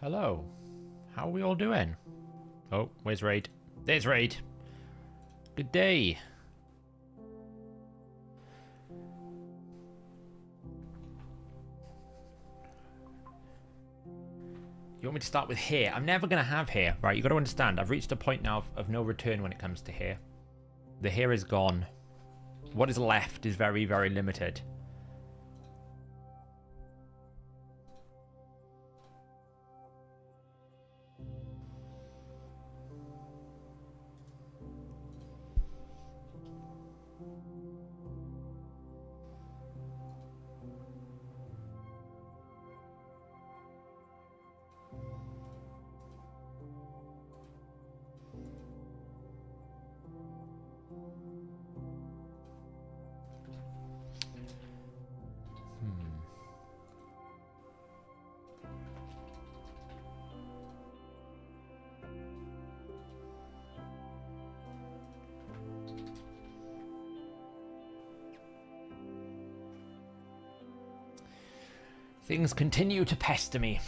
Hello. How are we all doing? Oh, where's Raid? There's Raid. Good day. You want me to start with here? I'm never going to have here, right? You got to understand, I've reached a point now of no return when it comes to here. The here is gone. What is left is very, very limited. Things continue to pester me.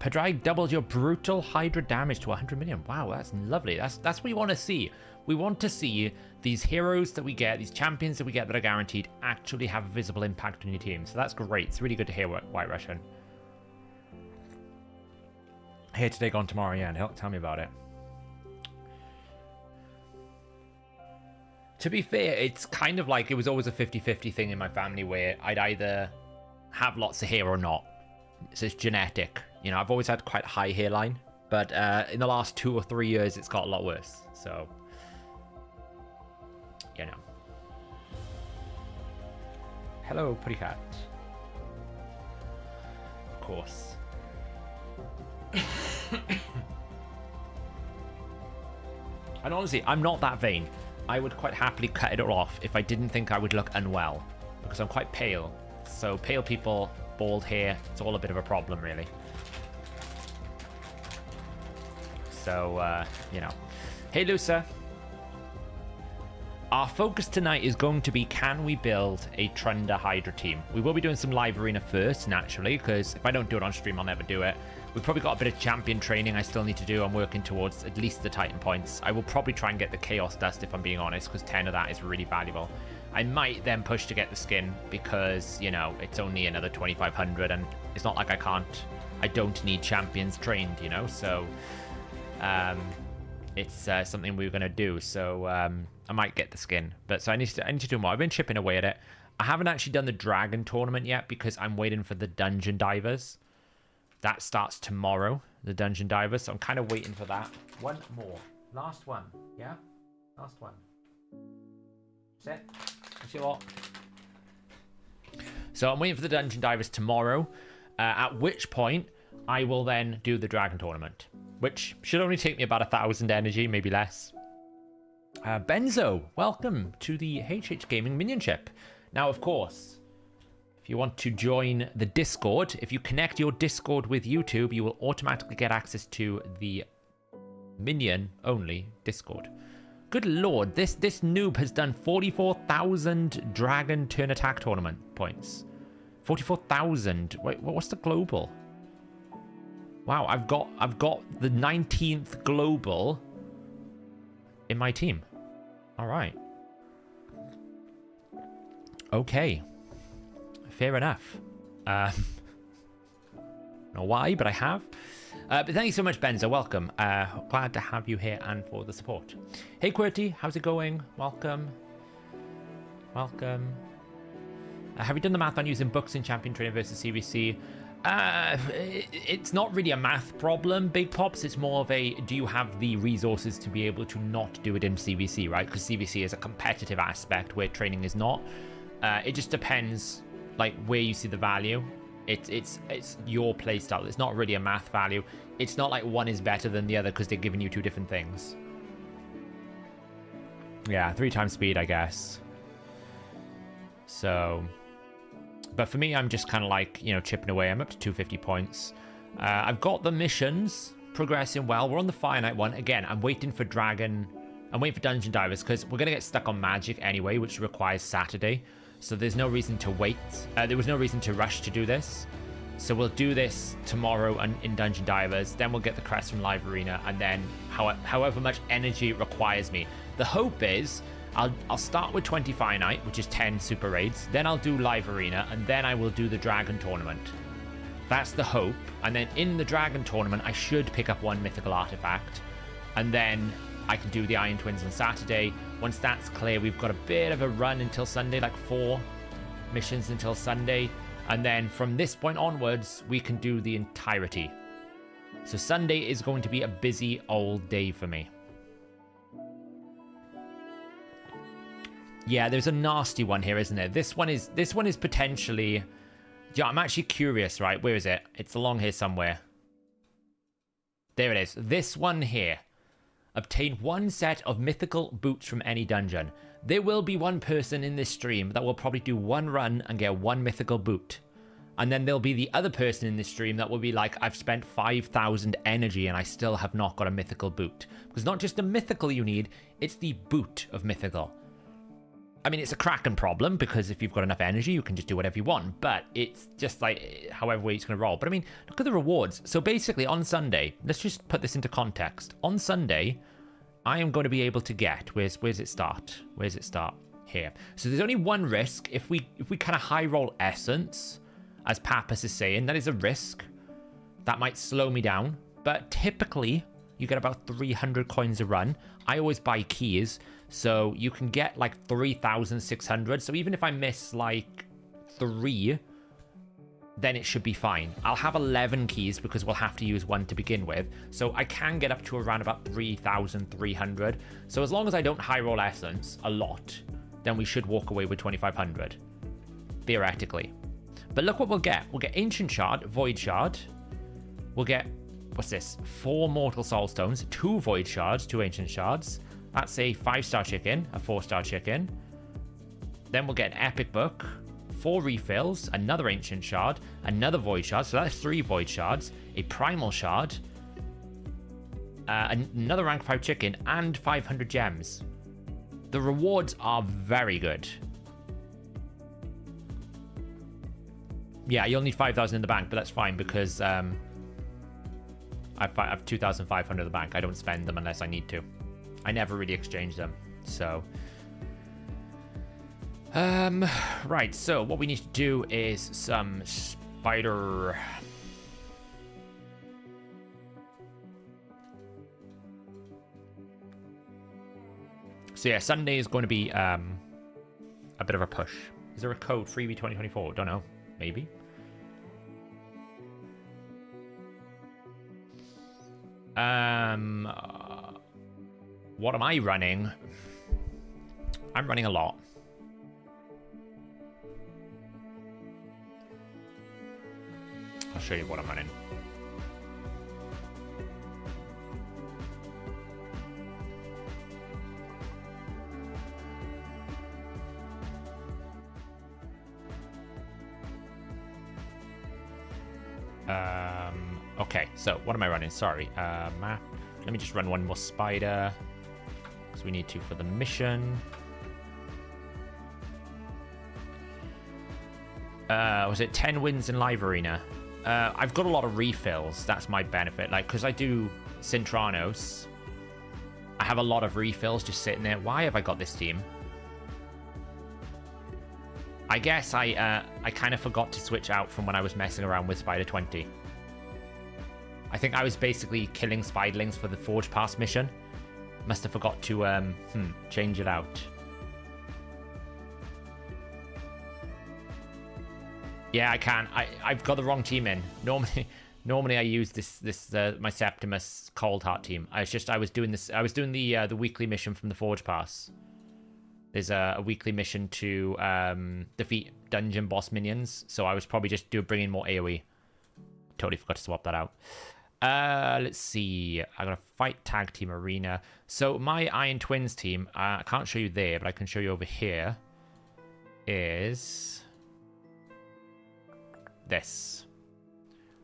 Padraig doubles your brutal Hydra damage to 100 million. Wow, that's lovely. That's what we want to see. We want to see these heroes that we get, these champions that we get that are guaranteed, actually have a visible impact on your team. So that's great. It's really good to hear White Russian. Here today, gone tomorrow. Yeah, and tell me about it. To be fair, it's kind of like it was always a 50-50 thing in my family where I'd either have lots of hair or not. So it's genetic. You know, I've always had quite a high hairline, but in the last 2 or 3 years, it's got a lot worse. So, you know. Hello, pretty cat. Of course. And honestly, I'm not that vain. I would quite happily cut it all off if I didn't think I would look unwell, because I'm quite pale. So pale people, bald hair, it's all a bit of a problem, really. So, you know. Hey, Lusa. Our focus tonight is going to be, can we build a Trunda Hydra team? We will be doing some live arena first, naturally, because if I don't do it on stream, I'll never do it. We've probably got a bit of champion training I still need to do. I'm working towards at least the Titan points. I will probably try and get the Chaos Dust, if I'm being honest, because 10 of that is really valuable. I might then push to get the skin because, you know, it's only another 2,500 and it's not like I don't need champions trained, you know, so it's something we're going to do. So I might get the skin, but so I need to do more. I've been chipping away at it. I haven't actually done the dragon tournament yet because I'm waiting for the dungeon divers. That starts tomorrow, the dungeon divers. So I'm kind of waiting for that. One more. Last one. Yeah? Last one. That's it. See what? So I'm waiting for the dungeon divers tomorrow, at which point I will then do the dragon tournament, which should only take me about 1,000 energy, maybe less. Benzo, welcome to the HH Gaming Minionship. Now, of course, if you want to join the Discord, if you connect your Discord with YouTube, you will automatically get access to the Minion-only Discord. Good lord, this noob has done 44,000 Dragon Turn Attack Tournament points. 44,000. Wait, what's the global? Wow, I've got the 19th global in my team. All right. Okay. Fair enough. Don't know why, but I have. But thank you so much, Benzo. Welcome. Glad to have you here and for the support. Hey, QWERTY. How's it going? Welcome. Welcome. Have you done the math on using books in Champion Training versus CVC? It's not really a math problem, Big Pops. It's more of a, do you have the resources to be able to not do it in CVC, right? Because CVC is a competitive aspect where training is not. It just depends, like, where you see the value. It's your playstyle. It's not really a math value. It's not like one is better than the other because they're giving you two different things. Yeah, 3 times speed, I guess. So, but for me, I'm just kind of like, you know, chipping away. I'm up to 250 points. I've got the missions progressing well. We're on the Fire Knight one. Again, I'm waiting for Dragon. I'm waiting for Dungeon Divers because we're going to get stuck on Magic anyway, which requires Saturday. So there's no reason to wait. There was no reason to rush to do this. So we'll do this tomorrow in Dungeon Divers, then we'll get the crest from Live Arena, and then however much energy it requires me. The hope is I'll start with 20 Finite, which is 10 super raids, then I'll do Live Arena, and then I will do the Dragon Tournament. That's the hope. And then in the Dragon Tournament, I should pick up one mythical artifact, and then I can do the Iron Twins on Saturday. Once that's clear, we've got a bit of a run until Sunday, like 4 missions until Sunday. And then from this point onwards, we can do the entirety. So Sunday is going to be a busy old day for me. Yeah, there's a nasty one here, isn't there? This one is potentially... Yeah, I'm actually curious, right? Where is it? It's along here somewhere. There it is. This one here. Obtain 1 set of mythical boots from any dungeon. There will be one person in this stream that will probably do 1 run and get 1 mythical boot. And then there'll be the other person in this stream that will be like, I've spent 5,000 energy and I still have not got a mythical boot. Because not just a mythical you need, it's the boot of mythical. I mean, it's a Kraken problem, because if you've got enough energy, you can just do whatever you want. But it's just like, however way it's going to roll. But I mean, look at the rewards. So basically, on Sunday, let's just put this into context. On Sunday, I am going to be able to get, where's it start? Where's it start? Here. So there's only one risk. If we kind of high roll Essence, as Pappas is saying, that is a risk. That might slow me down. But typically, you get about 300 coins a run. I always buy keys. So you can get like 3,600. So even if I miss like 3, then it should be fine. I'll have 11 keys because we'll have to use 1 to begin with. So I can get up to around about 3,300. So as long as I don't high roll Essence a lot, then we should walk away with 2,500. Theoretically. But look what we'll get. We'll get Ancient Shard, Void Shard. We'll get, what's this? 4 Mortal Soul Stones, 2 Void Shards, 2 Ancient Shards. That's a 5-star chicken, a 4-star chicken. Then we'll get an Epic Book, 4 refills, another Ancient Shard, another Void Shard, so that's 3 Void Shards, a Primal Shard, another Rank 5 chicken, and 500 gems. The rewards are very good. Yeah, you'll need 5,000 in the bank, but that's fine because I have 2,500 in the bank. I don't spend them unless I need to. I never really exchange them, so... right, so what we need to do is some spider... So yeah, Sunday is going to be a bit of a push. Is there a code, freebie 2024? Don't know. Maybe. What am I running? I'm running a lot. I'll show you what I'm running. Okay, so what am I running? Sorry, map. Let me just run one more spider because we need to for the mission. Was it 10 wins in Live Arena? I've got a lot of refills. That's my benefit. Like, because I do Cintranos, I have a lot of refills just sitting there. Why have I got this team? I guess I kind of forgot to switch out from when I was messing around with Spider 20. I think I was basically killing spiderlings for the Forge Pass mission. Must have forgot to change it out. Yeah, I can. I've got the wrong team in. Normally I use this my Septimus Cold Heart team. I was doing the weekly mission from the Forge Pass. There's a weekly mission to defeat dungeon boss minions, so I was probably just bringing more AoE. Totally forgot to swap that out. Let's see. I got a fight tag team arena. So my Iron Twins team, I can't show you there, but I can show you over here. Is this.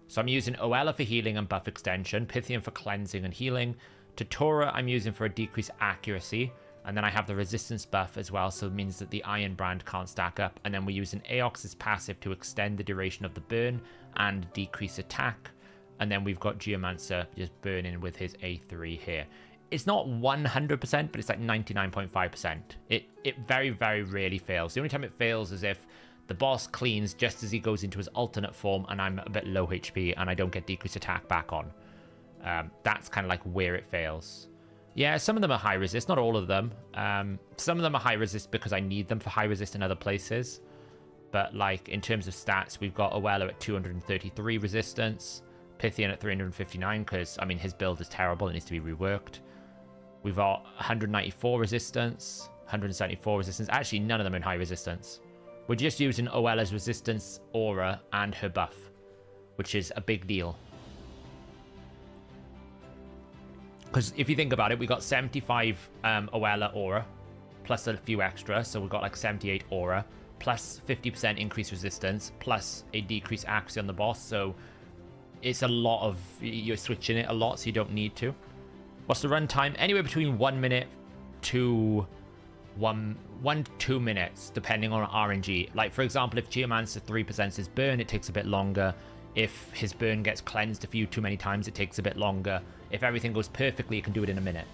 So I'm using Oella for healing and buff extension, Pythian for cleansing and healing, Tatora I'm using for a decreased accuracy, And then I have the resistance buff as well, so it means that the Iron Brand can't stack up. And then we use an Aox's passive to extend the duration of the burn and decrease attack. And then we've got Geomancer just burning with his A3 here. It's not 100%, but it's like 99.5%. It very, very rarely fails. The only time it fails is if the boss cleans just as he goes into his alternate form and I'm a bit low HP and I don't get decreased attack back on. That's kind of like where it fails. Yeah, some of them are high resist, not all of them. Some of them are high resist because I need them for high resist in other places. But like in terms of stats, we've got Oella at 233 resistance, Pythian at 359 because, I mean, his build is terrible. It needs to be reworked. We've got 194 resistance, 174 resistance. Actually, none of them are in high resistance. We're just using Oella's resistance aura and her buff, which is a big deal. Because if you think about it, we got 75 Oella aura, plus a few extra, so we've got like 78 aura, plus 50% increased resistance, plus a decreased accuracy on the boss, so it's a lot of... You're switching it a lot, so you don't need to. What's the runtime? Anywhere between 1 minute to 1 to 2 minutes, depending on RNG. Like, for example, if Geomancer 3% his burn, it takes a bit longer. If his burn gets cleansed a few too many times, it takes a bit longer. If everything goes perfectly, it can do it in a minute.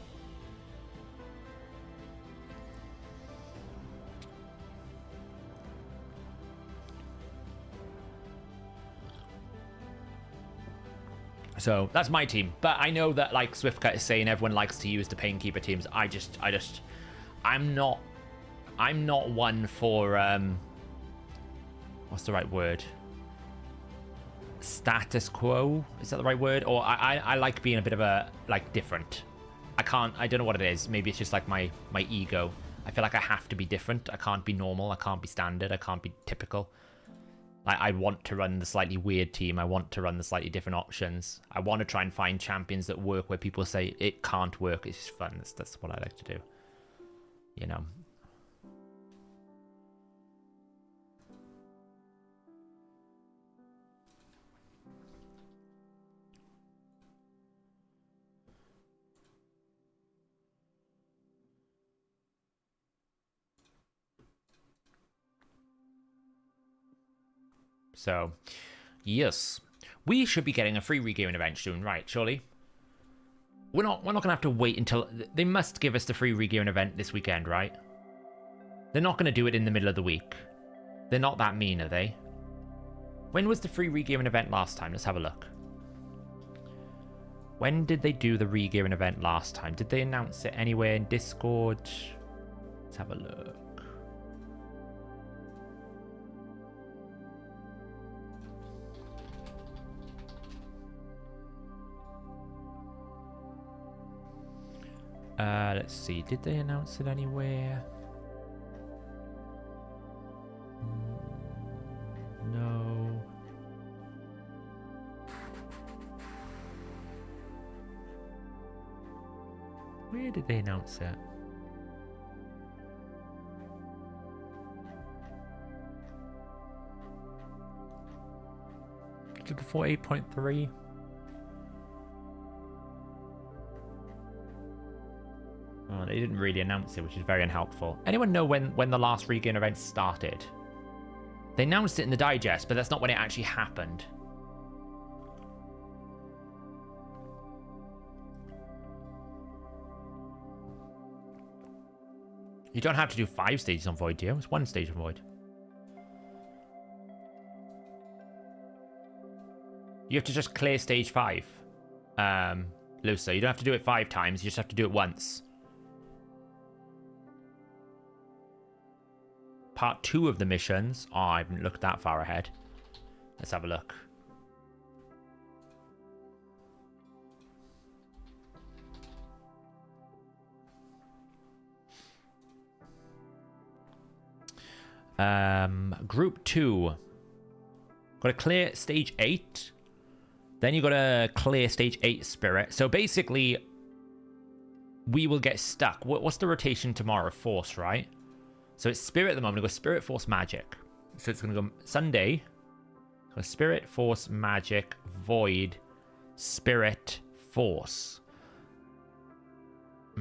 So that's my team. But I know that, like Swiftcut is saying, everyone likes to use the Painkeeper teams. I'm not one for what's the right word? Status quo, is that the right word? Or I like being a bit of a, like, different. I don't know what it is. Maybe it's just like my ego. I feel like I have to be different. I can't be normal. I can't be standard. I can't be typical. I want to run the slightly weird team. I want to run the slightly different options. I want to try and find champions that work where people say it can't work. It's just fun. That's what I like to do. You know. So, yes, we should be getting a free regearing event soon, right? Surely, we're not gonna have to wait until they must give us the free regearing event this weekend, right? They're not gonna do it in the middle of the week. They're not that mean, are they? When was the free regearing event last time? Let's have a look. When did they do the regearing event last time? Did they announce it anywhere in Discord? Let's have a look. Let's see. Did they announce it anywhere? No. Where did they announce it? Is it before 8.3? Oh, they didn't really announce it, which is very unhelpful. Anyone know when the last regain event started? They announced it in the digest, but that's not when it actually happened. You don't have to do 5 stages on Void, do you? It's 1 stage on Void. You have to just clear stage 5. Lusa, you don't have to do it 5 times, you just have to do it once. Part 2 of the missions. Oh, I haven't looked that far ahead. Let's have a look. Group 2. Got to clear stage 8. Then you got to clear stage 8 spirit. So basically, we will get stuck. What's the rotation tomorrow? Force, right? So it's spirit at the moment. We've got spirit, force, magic. So it's going to go Sunday. So spirit, force, magic, void, spirit, force.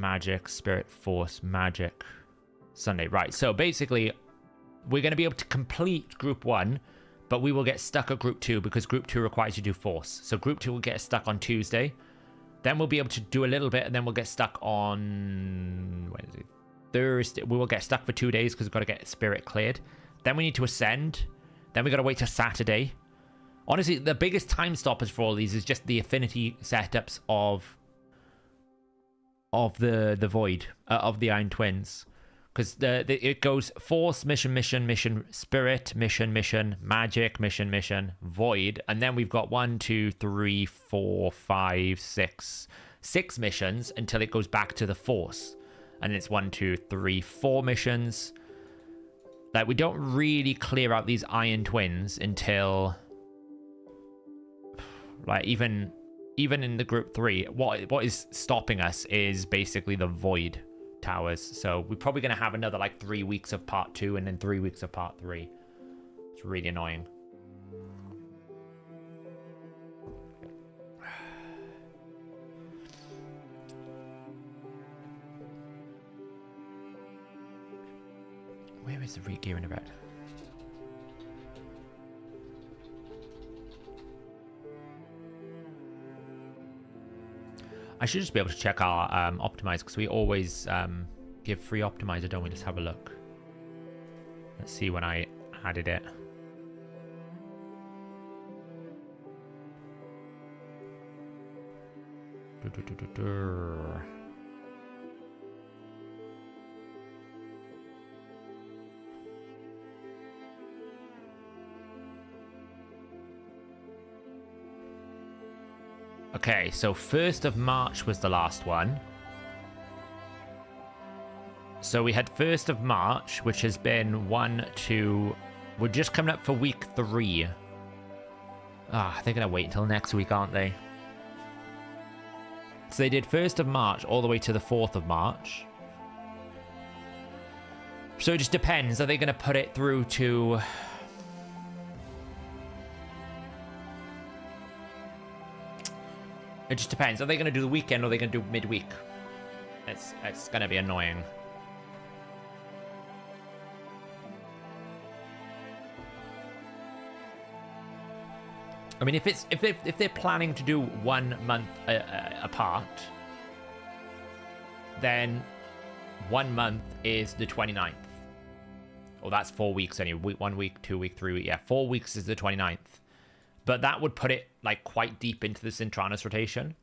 magic, spirit, force, magic. Sunday. Right. So basically, we're going to be able to complete group 1, but we will get stuck at group 2 because group 2 requires you to do force. So group 2 will get stuck on Tuesday. Then we'll be able to do a little bit, and then we'll get stuck on Wednesday, Thursday. We will get stuck for 2 days because we've got to get spirit cleared. Then we need to ascend. Then we got to wait till Saturday. Honestly, the biggest time stoppers for all these is just the affinity setups of the void, of the Iron Twins. Because it goes force, mission, spirit, mission, magic, mission, void. And then we've got 1, 2, 3, 4, 5, 6 missions until it goes back to the force. And it's 1, 2, 3, 4 missions. Like, we don't really clear out these Iron Twins until, like, even in the group 3, what is stopping us is basically the void towers. So we're probably going to have another like 3 weeks of part 2 and then 3 weeks of part 3. It's really annoying. Where is the regearing event? I should just be able to check our optimize, because we always give free optimizer, don't we? Let's have a look. Let's see when I added it. Okay, so 1st of March was the last one. So we had 1st of March, which has been 1, 2... We're just coming up for week 3. Ah, they're going to wait until next week, aren't they? So they did 1st of March all the way to the 4th of March. So it just depends. Are they going to put it through to... It just depends. Are they going to do the weekend or are they going to do midweek? It's going to be annoying. I mean, if they're planning to do 1 month apart, then 1 month is the 29th. Oh, that's 4 weeks anyway. 1 week, 2 week, 3 week. Yeah, 4 weeks is the 29th. But that would put it like quite deep into the Synchronous rotation.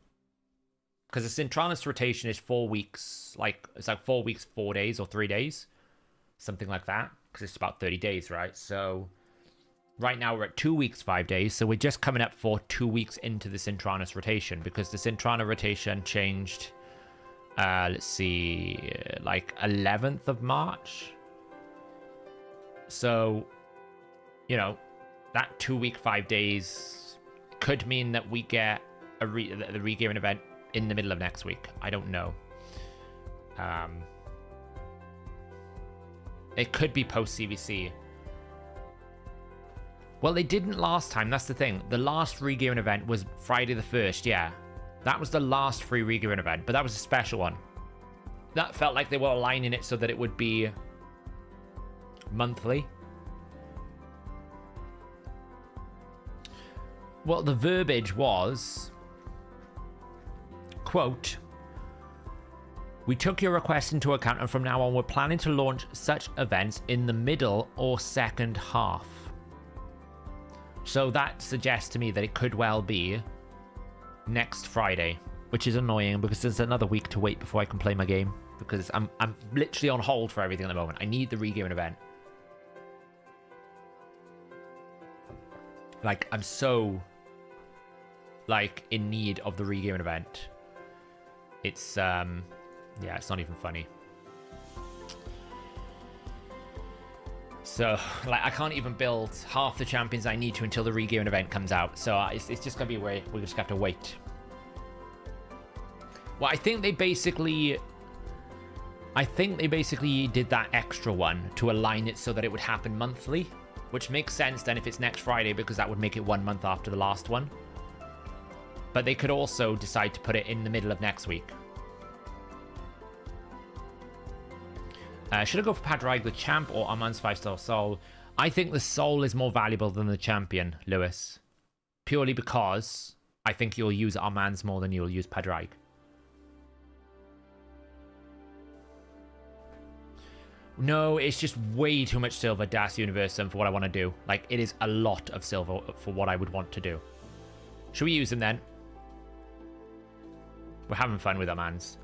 Because the Synchronous rotation is 4 weeks. Like, it's like 4 weeks, 4 days or 3 days. Something like that. Because it's about 30 days, right? So right now we're at 2 weeks, 5 days. So we're just coming up for 2 weeks into the Synchronous rotation. Because the Synchronous rotation changed, let's see, like 11th of March. So, you know, that 2 week, 5 days could mean that we get the regearing event in the middle of next week. I don't know. It could be post CVC. Well, they didn't last time. That's the thing. The last regearing event was Friday the 1st. Yeah, that was the last free regearing event, but that was a special one. That felt like they were aligning it so that it would be monthly. Well, the verbiage was, quote, "We took your request into account and from now on we're planning to launch such events in the middle or second half." So that suggests to me that it could well be next Friday, which is annoying because there's another week to wait before I can play my game, because I'm literally on hold for everything at the moment. I need the regearing event. Like, I'm so, like, in need of the regearing event. It's, yeah, it's not even funny. So, like, I can't even build half the champions I need to until the regearing event comes out. So, it's just gonna be a way we just have to wait. Well, I think they basically did that extra one to align it so that it would happen monthly. Which makes sense then if it's next Friday, because that would make it 1 month after the last one. But they could also decide to put it in the middle of next week. Should I go for Padraig the champ or Armand's 5-star soul? I think the soul is more valuable than the champion, Lewis. Purely because I think you'll use Armand's more than you'll use Padraig. No, it's just way too much silver, Das Universum, for what I want to do. Like, it is a lot of silver for what I would want to do. Should we use him then? We're having fun with Armand's.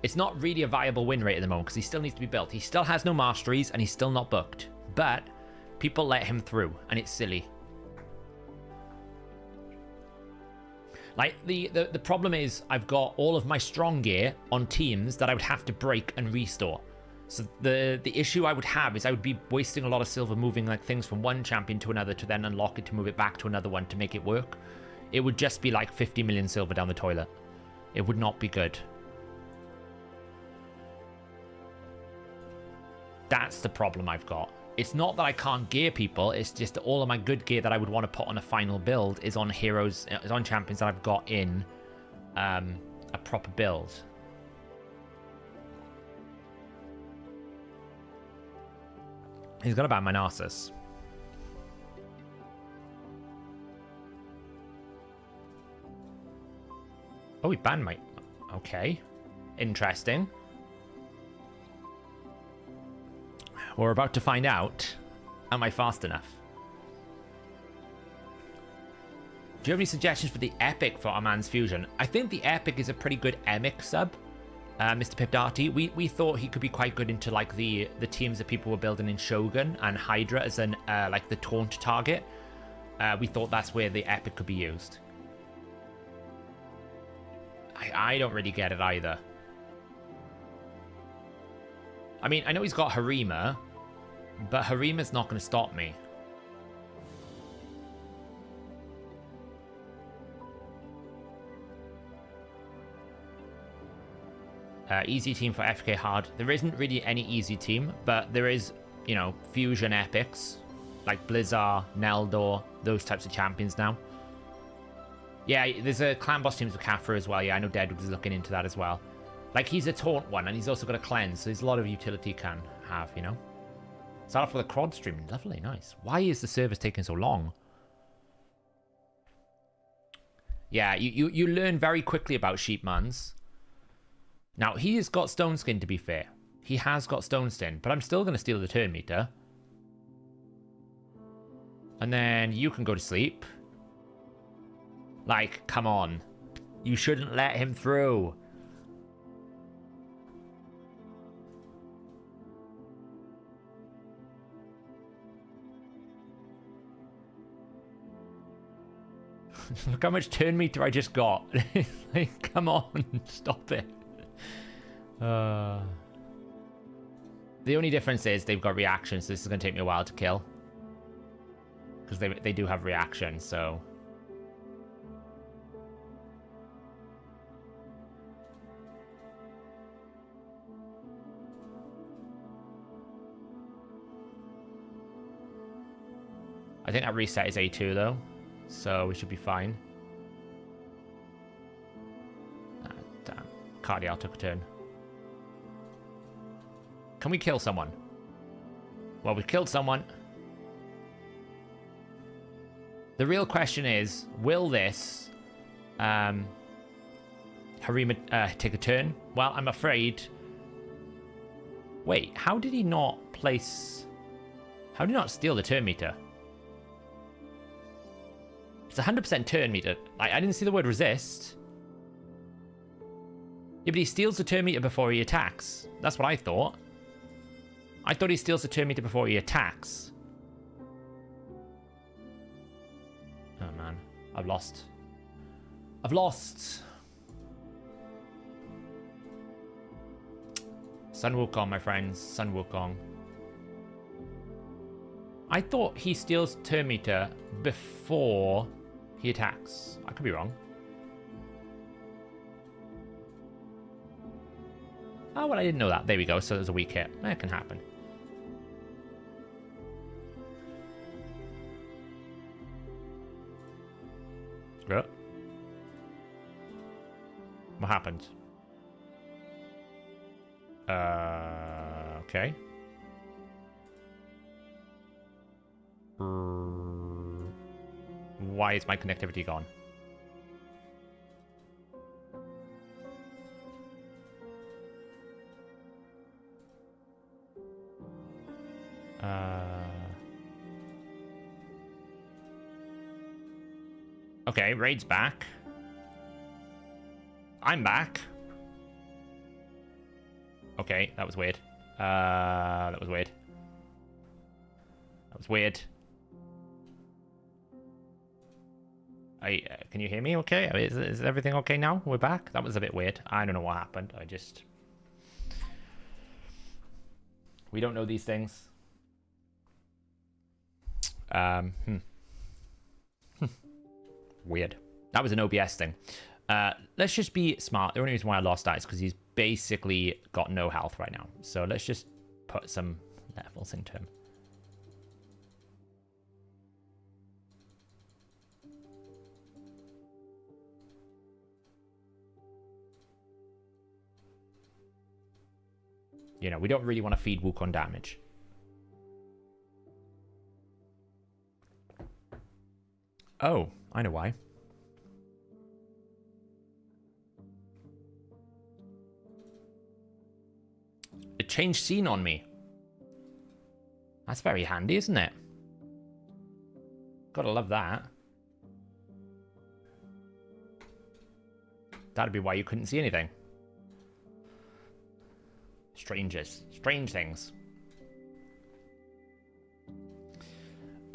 It's not really a viable win rate at the moment because he still needs to be built. He still has no masteries and he's still not booked. But people let him through and it's silly. Like, the problem is I've got all of my strong gear on teams that I would have to break and restore. So the issue I would have is I would be wasting a lot of silver moving like things from one champion to another to then unlock it to move it back to another one to make it work. It would just be like 50 million silver down the toilet. It would not be good. That's the problem I've got. It's not that I can't gear people, it's just that all of my good gear that I would want to put on a final build is on heroes, is on champions that I've got in a proper build. He's got to ban my Narcissus. Oh, he banned my... Okay. Interesting. We're about to find out. Am I fast enough? Do you have any suggestions for the epic for Armand's fusion? I think the epic is a pretty good emic sub. Mr. Pipdarty. We thought he could be quite good into like the teams that people were building in Shogun and Hydra as an like the taunt target. We thought that's where the epic could be used. I don't really get it either. I mean, I know he's got Harima, but Harima's not going to stop me. Easy team for FK hard. There isn't really any easy team, but there is, you know, fusion epics like Blizzard, Neldor, those types of champions now. Yeah, there's a clan boss teams with Kafra as well. Yeah, I know Deadwood is looking into that as well. Like, he's a taunt one, and he's also got a cleanse, so there's a lot of utility he can have, you know? Start off with a crod stream. Lovely, nice. Why is the service taking so long? Yeah, you learn very quickly about Sheepmans. Now, he has got Stone Skin, to be fair. He has got Stone Skin, but I'm still going to steal the turn meter. And then you can go to sleep. Like, come on. You shouldn't let him through. Look how much turn meter I just got. Like, come on, stop it. The only difference is they've got reactions, so this is going to take me a while to kill. Because they do have reactions, so... I think that reset is A2 though, so we should be fine. Ah, damn. Cardial took a turn. Can we kill someone? Well, we killed someone. The real question is, will this Harima take a turn? Well, I'm afraid... Wait, how did he not place... How did he not steal the turn meter? It's 100% turn meter. I didn't see the word resist. Yeah, but he steals the turn meter before he attacks. That's what I thought. I thought he steals the turn meter before he attacks. Oh, man. I've lost. I've lost. Sun Wukong, my friends. Sun Wukong. I thought he steals turn meter before he attacks. I could be wrong. Oh, well, I didn't know that. There we go. So there's a weak hit. That can happen. Yeah. What happened? Okay. Why is my connectivity gone? Okay, raid's back. I'm back. Okay, that was weird. That was weird. That was weird. Can you hear me okay? Is everything okay now? We're back? That was a bit weird. I don't know what happened. We don't know these things. Weird. That was an OBS thing. Let's just be smart. The only reason why I lost that is because he's basically got no health right now. So let's just put some levels into him. You know, we don't really want to feed Wukong damage. Oh, I know why. It changed scene on me. That's very handy, isn't it? Gotta love that. That'd be why you couldn't see anything. Strangers. Strange things.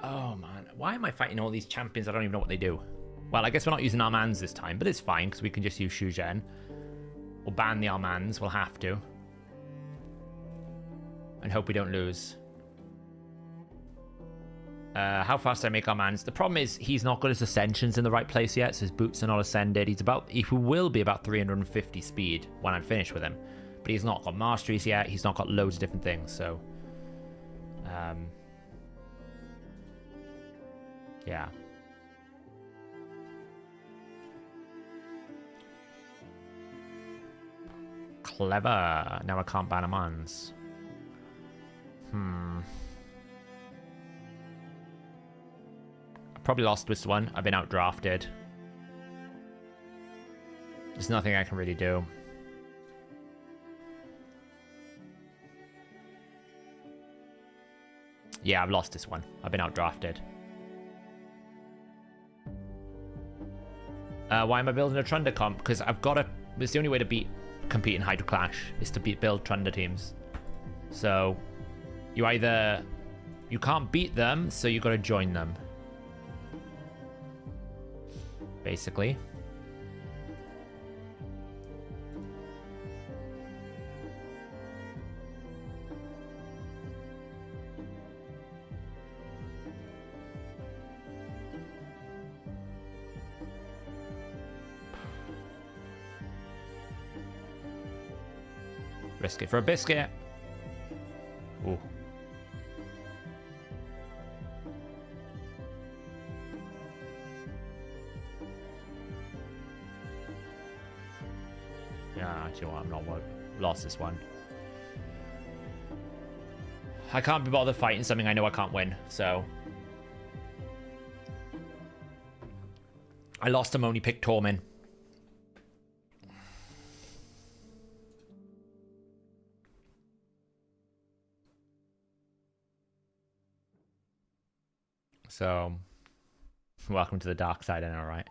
Oh, man. Why am I fighting all these champions? I don't even know what they do. Well, I guess we're not using Armands this time, but it's fine, because we can just use Shu Zhen. We'll ban the Armands. We'll have to. And hope we don't lose. How fast do I make Armands? The problem is, he's not got his ascensions in the right place yet, so his boots are not ascended. He will be about 350 speed when I'm finished with him. But he's not got masteries yet. He's not got loads of different things, so... yeah. Clever. Now I can't ban Armands. I probably lost this one. I've been outdrafted. There's nothing I can really do. Yeah, I've lost this one. I've been outdrafted. Why am I building a Trunda comp? Because I've got to... It's the only way to compete in Hydra Clash is to build Trunda teams. So, you either... You can't beat them, so you got to join them. Basically. Risk it for a biscuit. Ooh. Yeah, do you know what? I'm not lost this one. I can't be bothered fighting something I know I can't win, so... I lost him, only picked Tormin. So, welcome to the dark side, I know, right?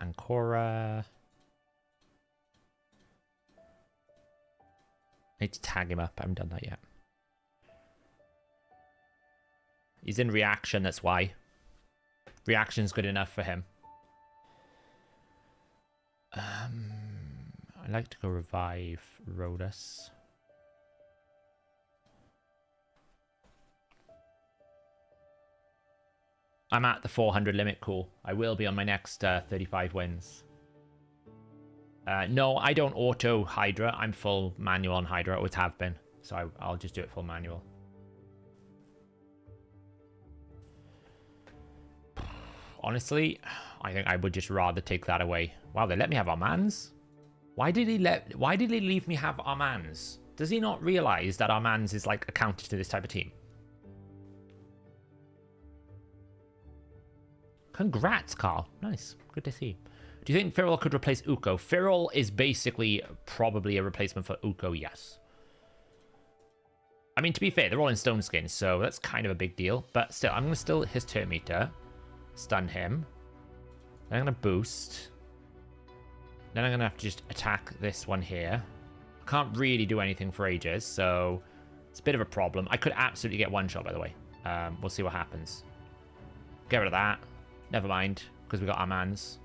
Ancora. I need to tag him up. I haven't done that yet. He's in reaction, that's why. Reaction's good enough for him. I'd like to go revive Rhodus. I'm at the 400 limit, cool. I will be on my next 35 wins. No, I don't auto Hydra. I'm full manual on Hydra. Always have been. So I'll just do it full manual. Honestly, I think I would just rather take that away. Wow, they let me have Armands? Why did he leave me have Armands? Does he not realise that our man's is like a counter to this type of team? Congrats, Carl. Nice. Good to see. Do you think Firol could replace Uko? Firol is basically probably a replacement for Uko, yes. I mean, to be fair, they're all in stone skin, so that's kind of a big deal. But still, I'm going to still his turn meter. Stun him. Then I'm going to boost. Then I'm going to have to just attack this one here. I can't really do anything for ages, so it's a bit of a problem. I could absolutely get one shot, by the way. We'll see what happens. Get rid of that. Never mind, because we got our mans.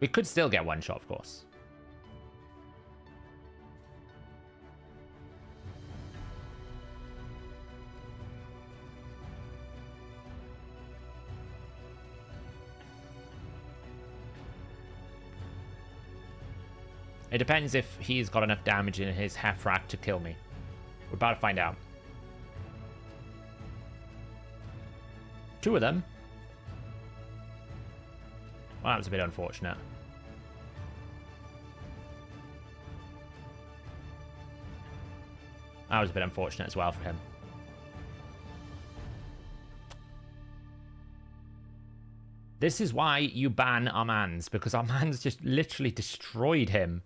We could still get one shot, of course. It depends if he's got enough damage in his Heffrack to kill me. We're about to find out. Two of them. Well, that was a bit unfortunate. That was a bit unfortunate as well for him. This is why you ban Armand's, because Armand's just literally destroyed him.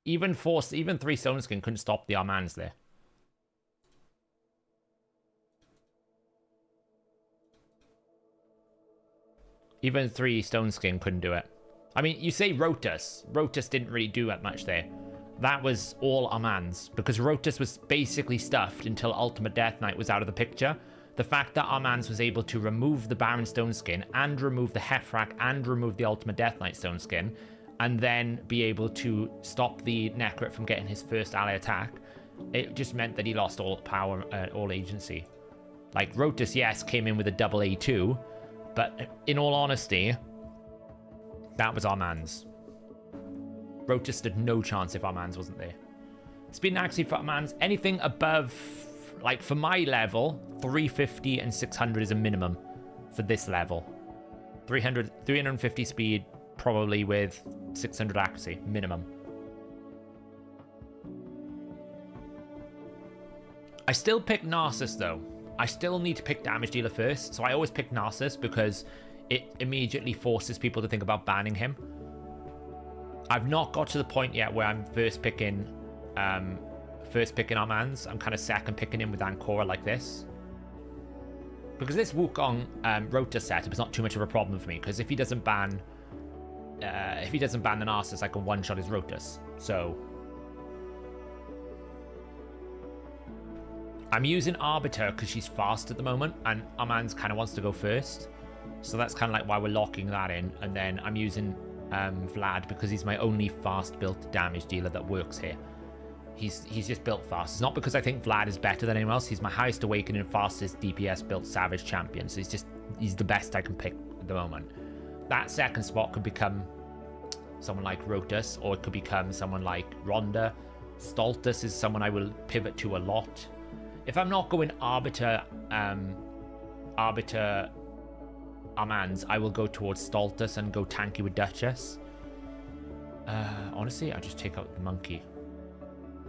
Even 3 Stone Skin couldn't stop the Armands there. Even 3 Stone Skin couldn't do it. I mean, you say Rotus. Rotus didn't really do that much there. That was all Armand's, because Rotus was basically stuffed until Ultimate Death Knight was out of the picture. The fact that Armand's was able to remove the Baron Stone Skin and remove the Heffrack and remove the Ultimate Death Knight Stone Skin, and then be able to stop the Necrit from getting his first ally attack, it just meant that he lost all power, all agency. Like, Rotus, yes, came in with a double A2, but in all honesty, that was Armand's. Rotus stood no chance if Armand's wasn't there. Speed and accuracy for Armand's, anything above, like for my level, 350 and 600 is a minimum for this level. 350 speed, probably with 600 accuracy, minimum. I still pick Narcissus though. I still need to pick damage dealer first, so I always pick Narcissus because it immediately forces people to think about banning him. I've not got to the point yet where I'm first picking Armand's. I'm kind of second picking him with Ancora like this. Because this Wukong Rotor setup is not too much of a problem for me, because if he doesn't ban the Narcissus, I can one-shot his Rotus. So I'm using Arbiter because she's fast at the moment, and Armand's kind of wants to go first. So that's kind of like why we're locking that in. And then I'm using Vlad because he's my only fast-built damage dealer that works here. He's just built fast. It's not because I think Vlad is better than anyone else. He's my highest awakening, fastest DPS built Savage champion. So he's the best I can pick at the moment. That second spot could become someone like Rotus, or it could become someone like Ronda. Stultus is someone I will pivot to a lot. If I'm not going Arbiter Armand's, I will go towards Stultus and go tanky with Duchess. Honestly, I'll just take out the monkey.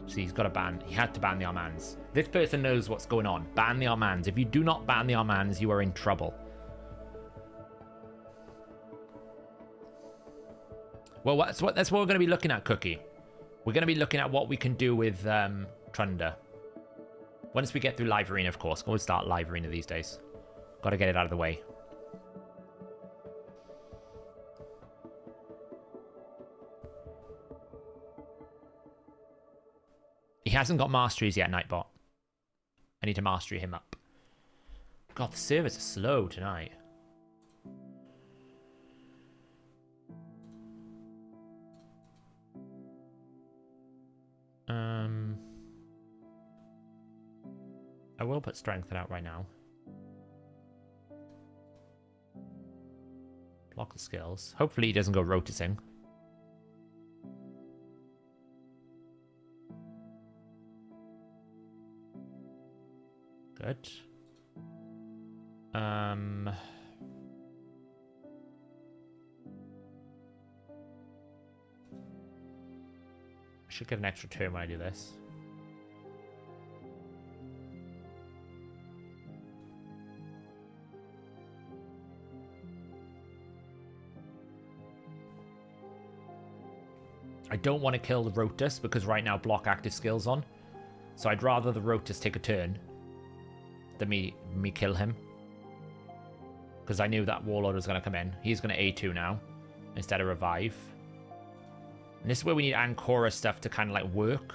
See, he's got a ban. He had to ban the Armands. This person knows what's going on. Ban the Armands. If you do not ban the Armands, you are in trouble. Well, that's what we're going to be looking at, Cookie. We're going to be looking at what we can do with Trunda. Once we get through Live Arena, of course. We'll start Live Arena these days. Got to get it out of the way. He hasn't got masteries yet, Nightbot. I need to mastery him up. God, the servers are slow tonight. I will put strength out right now. Block the skills. Hopefully he doesn't go roticing. Good. should get an extra turn when I do this. I don't want to kill the Rotus because right now block active skills on. So I'd rather the Rotus take a turn than me kill him. Because I knew that Warlord was going to come in. He's going to A2 now instead of revive. And this is where we need Ancora stuff to kind of like work.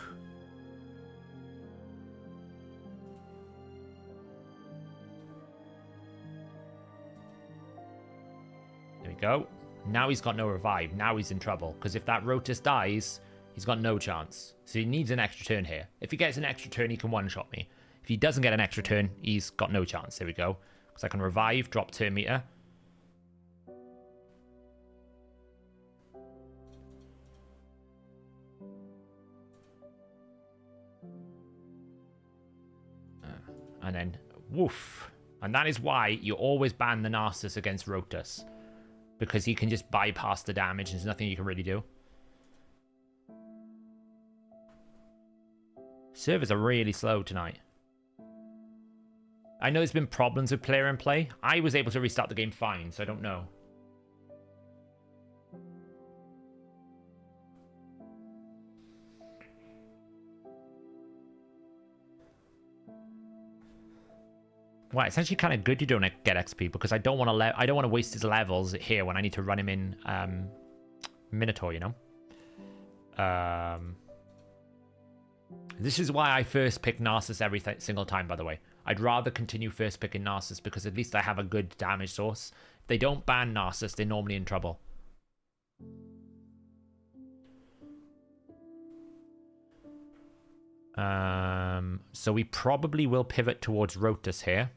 There we go. Now he's got no revive. Now he's in trouble. Because if that Rotus dies, he's got no chance. So he needs an extra turn here. If he gets an extra turn, he can one-shot me. If he doesn't get an extra turn, he's got no chance. There we go. Because I can revive, drop turn meter. And then, woof. And that is why you always ban the Narcissus against Rotus. Because he can just bypass the damage. There's nothing you can really do. Servers are really slow tonight. I know there's been problems with player and play. I was able to restart the game fine, so I don't know. Well, it's actually kind of good you don't get XP because I don't want to waste his levels here when I need to run him in Minotaur, you know. This is why I first pick Narcissus every single time, by the way. I'd rather continue first picking Narcissus because at least I have a good damage source. If they don't ban Narcissus, they're normally in trouble. So we probably will pivot towards Rotus here.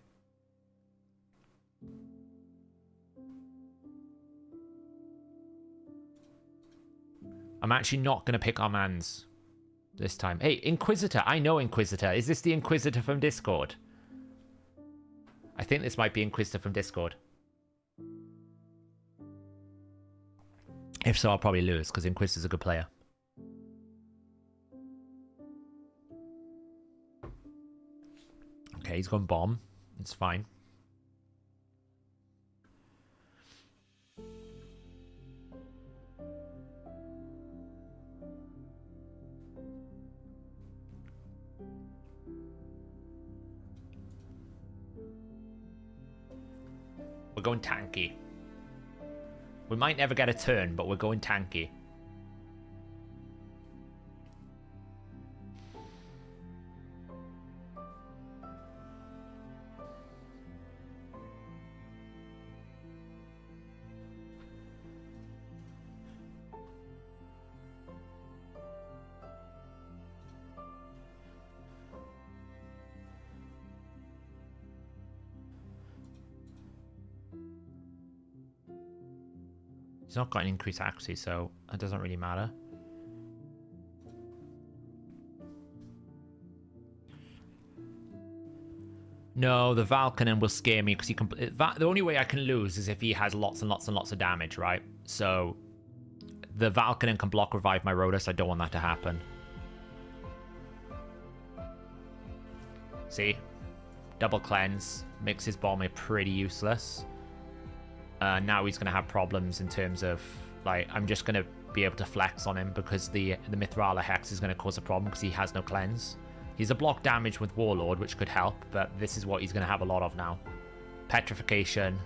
I'm actually not going to pick Armands this time. Hey, Inquisitor. I know Inquisitor. Is this the Inquisitor from Discord? I think this might be Inquisitor from Discord. If so, I'll probably lose because Inquisitor's a good player. Okay, he's gone bomb. It's fine. We're going tanky. We might never get a turn, but we're going tanky. He's not got an increased accuracy, so it doesn't really matter. No, the Valkynon will scare me because he can. The only way I can lose is if he has lots and lots and lots of damage, right? So the Valkynon can block revive my Rotus. I don't want that to happen. See? Double cleanse makes his bomber pretty useless. Now he's going to have problems in terms of, like, I'm just going to be able to flex on him because the Mithrala Hex is going to cause a problem because he has no cleanse. He's a block damage with Warlord, which could help, but this is what he's going to have a lot of now. Petrification.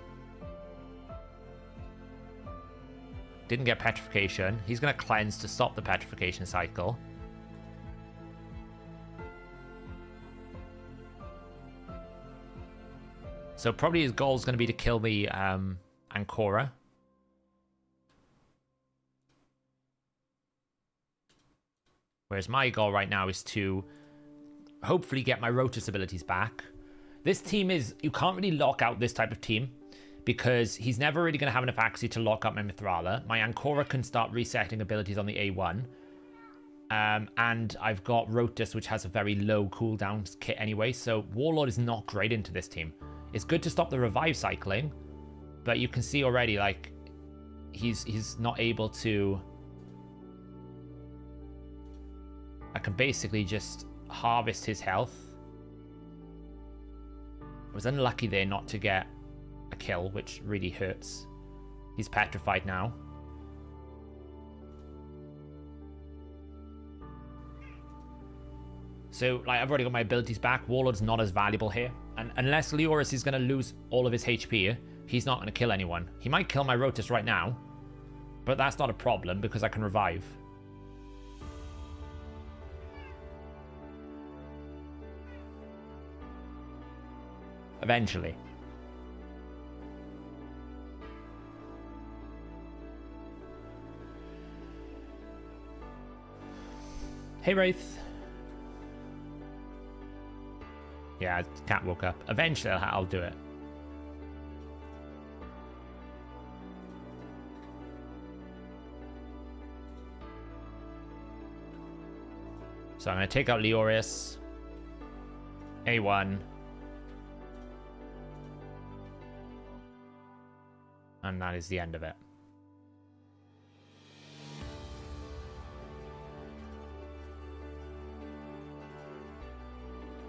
Didn't get Petrification. He's going to cleanse to stop the Petrification cycle. So probably his goal is going to be to kill the Ancora. Whereas my goal right now is to hopefully get my Rotus abilities back. This team is... You can't really lock out this type of team because he's never really going to have enough accuracy to lock up my Mithrala. My Ancora can start resetting abilities on the A1. And I've got Rotus, which has a very low cooldown kit anyway. So Warlord is not great into this team. It's good to stop the revive cycling. But you can see already, like, he's not able to... I can basically just harvest his health. I was unlucky there not to get a kill, which really hurts. He's petrified now. So, like, I've already got my abilities back. Warlord's not as valuable here. And unless Leoris is going to lose all of his HP, he's not going to kill anyone. He might kill my Rotus right now, but that's not a problem because I can revive. Eventually. Hey, Wraith. Yeah, cat woke up. Eventually, I'll do it. So I'm going to take out Leoris. A1. And that is the end of it.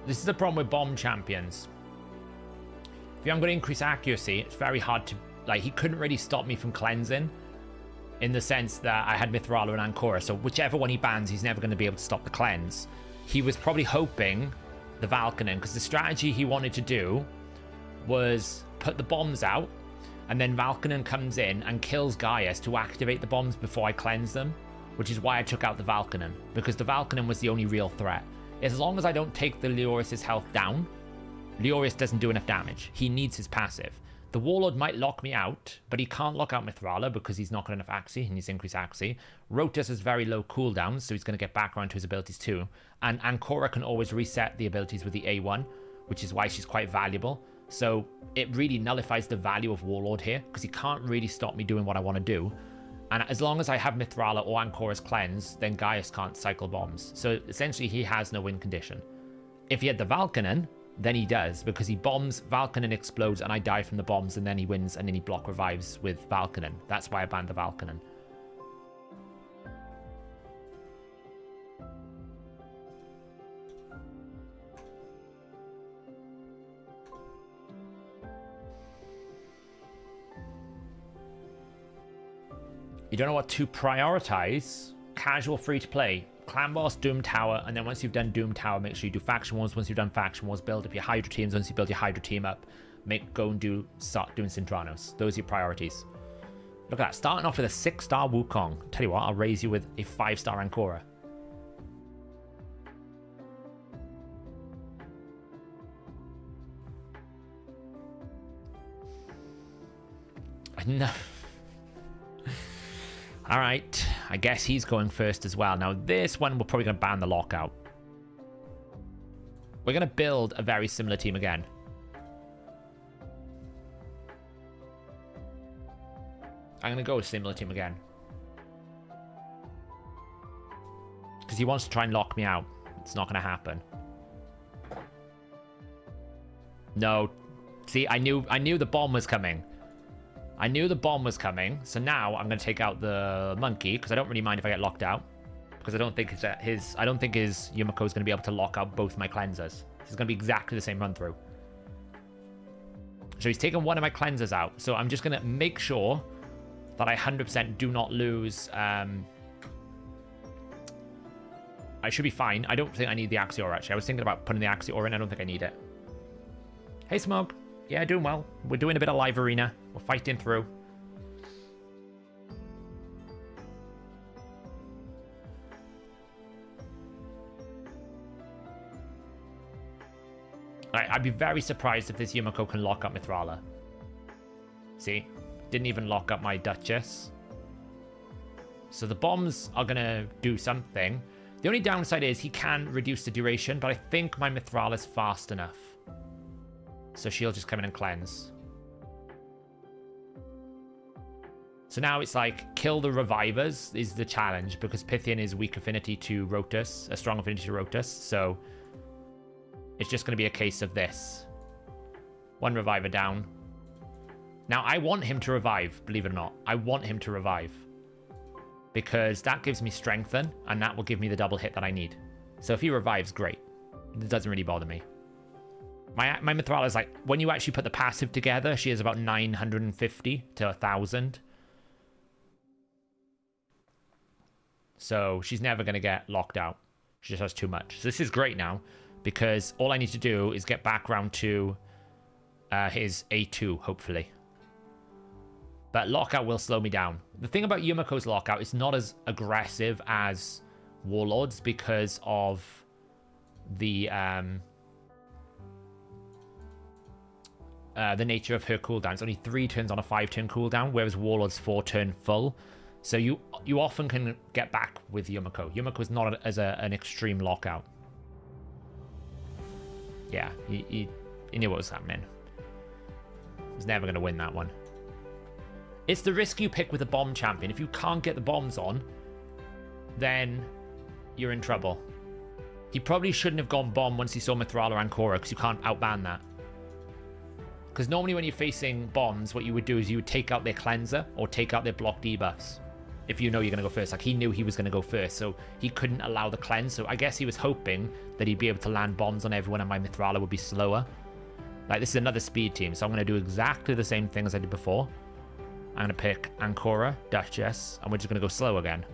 This is the problem with bomb champions. If I'm going to increase accuracy, it's very hard to... Like, he couldn't really stop me from cleansing. In the sense that I had Mithrala and Ancora. So whichever one he bans, he's never going to be able to stop the cleanse. He was probably hoping the Valkynon. Because the strategy he wanted to do was put the bombs out. And then Valkynon comes in and kills Gaius to activate the bombs before I cleanse them. Which is why I took out the Valkynon. Because the Valkynon was the only real threat. As long as I don't take the Leoris' health down, Leoris doesn't do enough damage. He needs his passive. The Warlord might lock me out, but he can't lock out Mithrala because he's not got enough accuracy. He needs increased accuracy. Rotus has very low cooldowns, so he's going to get back around to his abilities too. And Ancora can always reset the abilities with the A1, which is why she's quite valuable. So it really nullifies the value of Warlord here, because he can't really stop me doing what I want to do. And as long as I have Mithrala or Ancora's cleanse, then Gaius can't cycle bombs. So essentially he has no win condition. If he had the Valkynon, then he does, because he bombs, Valkynon explodes, and I die from the bombs, and then he wins, and then he block revives with Valkynon. That's why I banned the Valkynon. You don't know what to prioritize? Casual free-to-play. Clan Boss, Doom Tower, and then once you've done Doom Tower, make sure you do Faction Wars. Once you've done Faction Wars, build up your Hydra teams. Once you build your Hydra team up, go and start doing Sintranos. Those are your priorities. Look at that. Starting off with a 6-star Wukong. Tell you what, I'll raise you with a 5-star Ancora. No. Alright, I guess he's going first as well. Now, this one, we're probably going to ban the lockout. We're going to build a very similar team again. I'm going to go with similar team again. Because he wants to try and lock me out. It's not going to happen. No. See, I knew the bomb was coming. I knew the bomb was coming, so now I'm going to take out the monkey, because I don't really mind if I get locked out. Because I don't think his Yumiko is going to be able to lock out both my cleansers. It's going to be exactly the same run through. So he's taken one of my cleansers out. So I'm just going to make sure that I 100% do not lose. I should be fine. I don't think I need the Axior, actually. I was thinking about putting the Axior in. I don't think I need it. Hey, Smog. Yeah, doing well. We're doing a bit of live arena. We're fighting through. Right, I'd be very surprised if this Yumiko can lock up Mithrala. See? Didn't even lock up my Duchess. So the bombs are going to do something. The only downside is he can reduce the duration, but I think my Mithrala is fast enough. So she'll just come in and cleanse. So now it's like, kill the revivers is the challenge, because Pythian is weak affinity to Rotus, a strong affinity to Rotus, so it's just going to be a case of this. One reviver down. Now, I want him to revive, believe it or not. I want him to revive. Because that gives me strengthen, and that will give me the double hit that I need. So if he revives, great. It doesn't really bother me. My Mithrala is like, when you actually put the passive together, she is about 950 to 1,000. So she's never going to get locked out. She just has too much. So this is great now, because all I need to do is get back round to his A2, hopefully. But lockout will slow me down. The thing about Yumiko's lockout, it's not as aggressive as Warlord's because of the nature of her cooldown. It's only 3 turns on a 5-turn cooldown, whereas Warlord's 4-turn full. So you often can get back with Yumiko. Yumiko is not as an extreme lockout. Yeah, he knew what was happening. He was never going to win that one. It's the risk you pick with a bomb champion. If you can't get the bombs on, then you're in trouble. He probably shouldn't have gone bomb once he saw Mithrala and Korra, because you can't outban that. Because normally when you're facing bombs, what you would do is you would take out their cleanser or take out their block debuffs. If you know you're going to go first. Like, he knew he was going to go first, so he couldn't allow the cleanse. So I guess he was hoping that he'd be able to land bombs on everyone and my Mithrala would be slower. Like, this is another speed team, so I'm going to do exactly the same thing as I did before. I'm going to pick Ancora, Duchess, and we're just going to go slow again.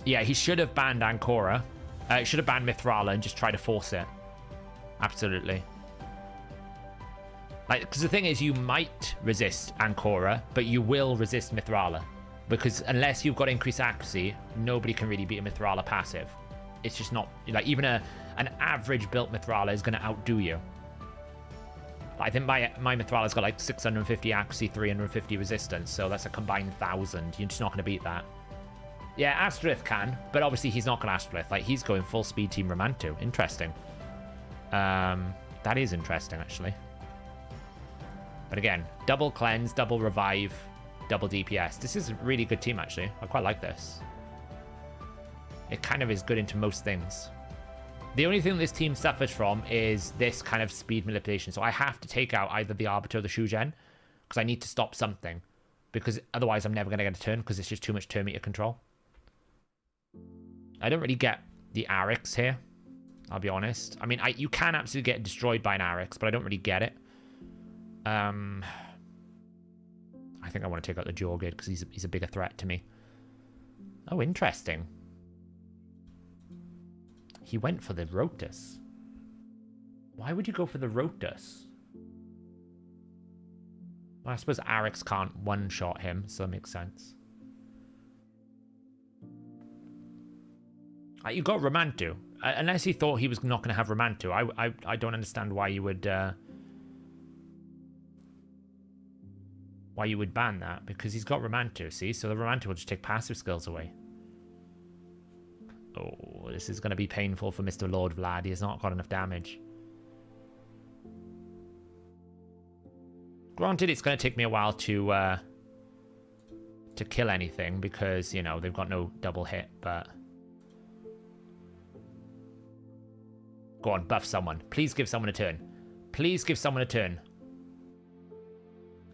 Yeah, he should have banned Ancora. He should have banned Mithrala and just try to force it. Absolutely. Like, because the thing is, you might resist Ancora, but you will resist Mithrala. Because unless you've got increased accuracy, nobody can really beat a Mithrala passive. It's just not, like, even an average built Mithrala is going to outdo you. I think my Mithrala's got like 650 accuracy, 350 resistance, so that's a combined 1,000. You're just not going to beat that. Yeah, Astrith can, but obviously he's not going to Astrith. Like, he's going full speed team Romanto. Interesting. That is interesting, actually. But again, double cleanse, double revive, double DPS. This is a really good team, actually. I quite like this. It kind of is good into most things. The only thing this team suffers from is this kind of speed manipulation. So I have to take out either the Arbiter or the Shugen, because I need to stop something. Because otherwise I'm never going to get a turn, because it's just too much turn meter control. I don't really get the Arix here, I'll be honest. I mean, you can absolutely get destroyed by an Arix, but I don't really get it. I think I want to take out the Jorgid, because he's a bigger threat to me. Oh, interesting. He went for the Rotus. Why would you go for the Rotus? Well, I suppose Arix can't one-shot him, so that makes sense. You got Romantu. Unless he thought he was not going to have Romantu, I don't understand why you would ban that, because he's got Romantu, see? So the Romantu will just take passive skills away. Oh, this is going to be painful for Mr. Lord Vlad. He has not got enough damage. Granted, it's going to take me a while to kill anything, because, you know, they've got no double hit, but... Go on, buff someone. Please give someone a turn. Please give someone a turn.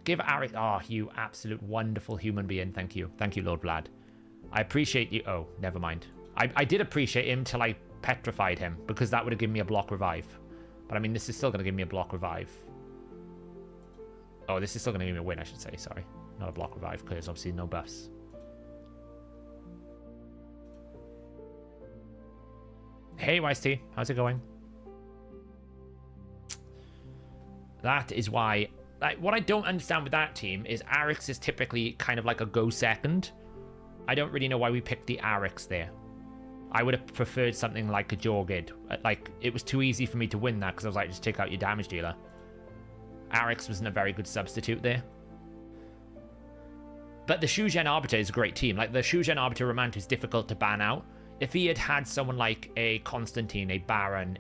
Give Arik... Oh, you absolute wonderful human being. Thank you. Thank you, Lord Vlad. I appreciate you... Oh, never mind. I did appreciate him till I petrified him, because that would have given me a block revive. But I mean, this is still going to give me a block revive. Oh, this is still going to give me a win, I should say. Sorry. Not a block revive, because obviously no buffs. Hey, YST. How's it going? That is why... Like, what I don't understand with that team is Arix is typically kind of like a go second. I don't really know why we picked the Arix there. I would have preferred something like a Jorgid. Like, it was too easy for me to win that, because I was like, just take out your damage dealer. Arix wasn't a very good substitute there. But the Shugen Arbiter is a great team. Like, the Shugen Arbiter Romanto is difficult to ban out. If he had had someone like a Constantine, a Baron,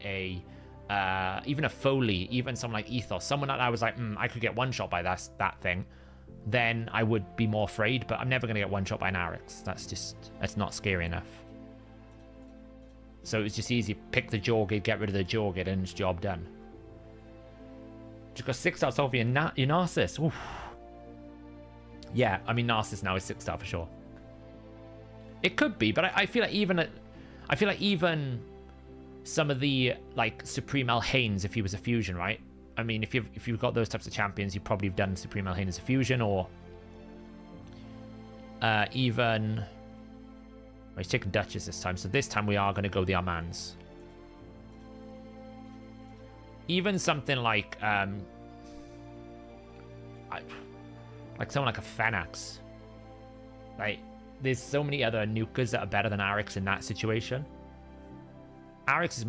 even a Foley, even someone like Ethos, someone that I was like, I could get one shot by that thing, then I would be more afraid. But I'm never going to get one shot by an Arix. That's not scary enough. So it was just easy. Pick the Jorgid, get rid of the Jorgid, and it's job done. Just got 6 outs off your Narcissus. Oof. Yeah, I mean, Narcissus now is 6-star for sure. It could be, but I feel like even some of the like Supreme Elhanes, if he was a fusion, right? I mean, if you've got those types of champions, you probably have done Supreme Elhane as a fusion, or even. Well, he's taking Duchess this time, so this time we are going to go the Armands. Even something like someone like a Phenax. Like, there's so many other nukers that are better than Arix in that situation. Arix is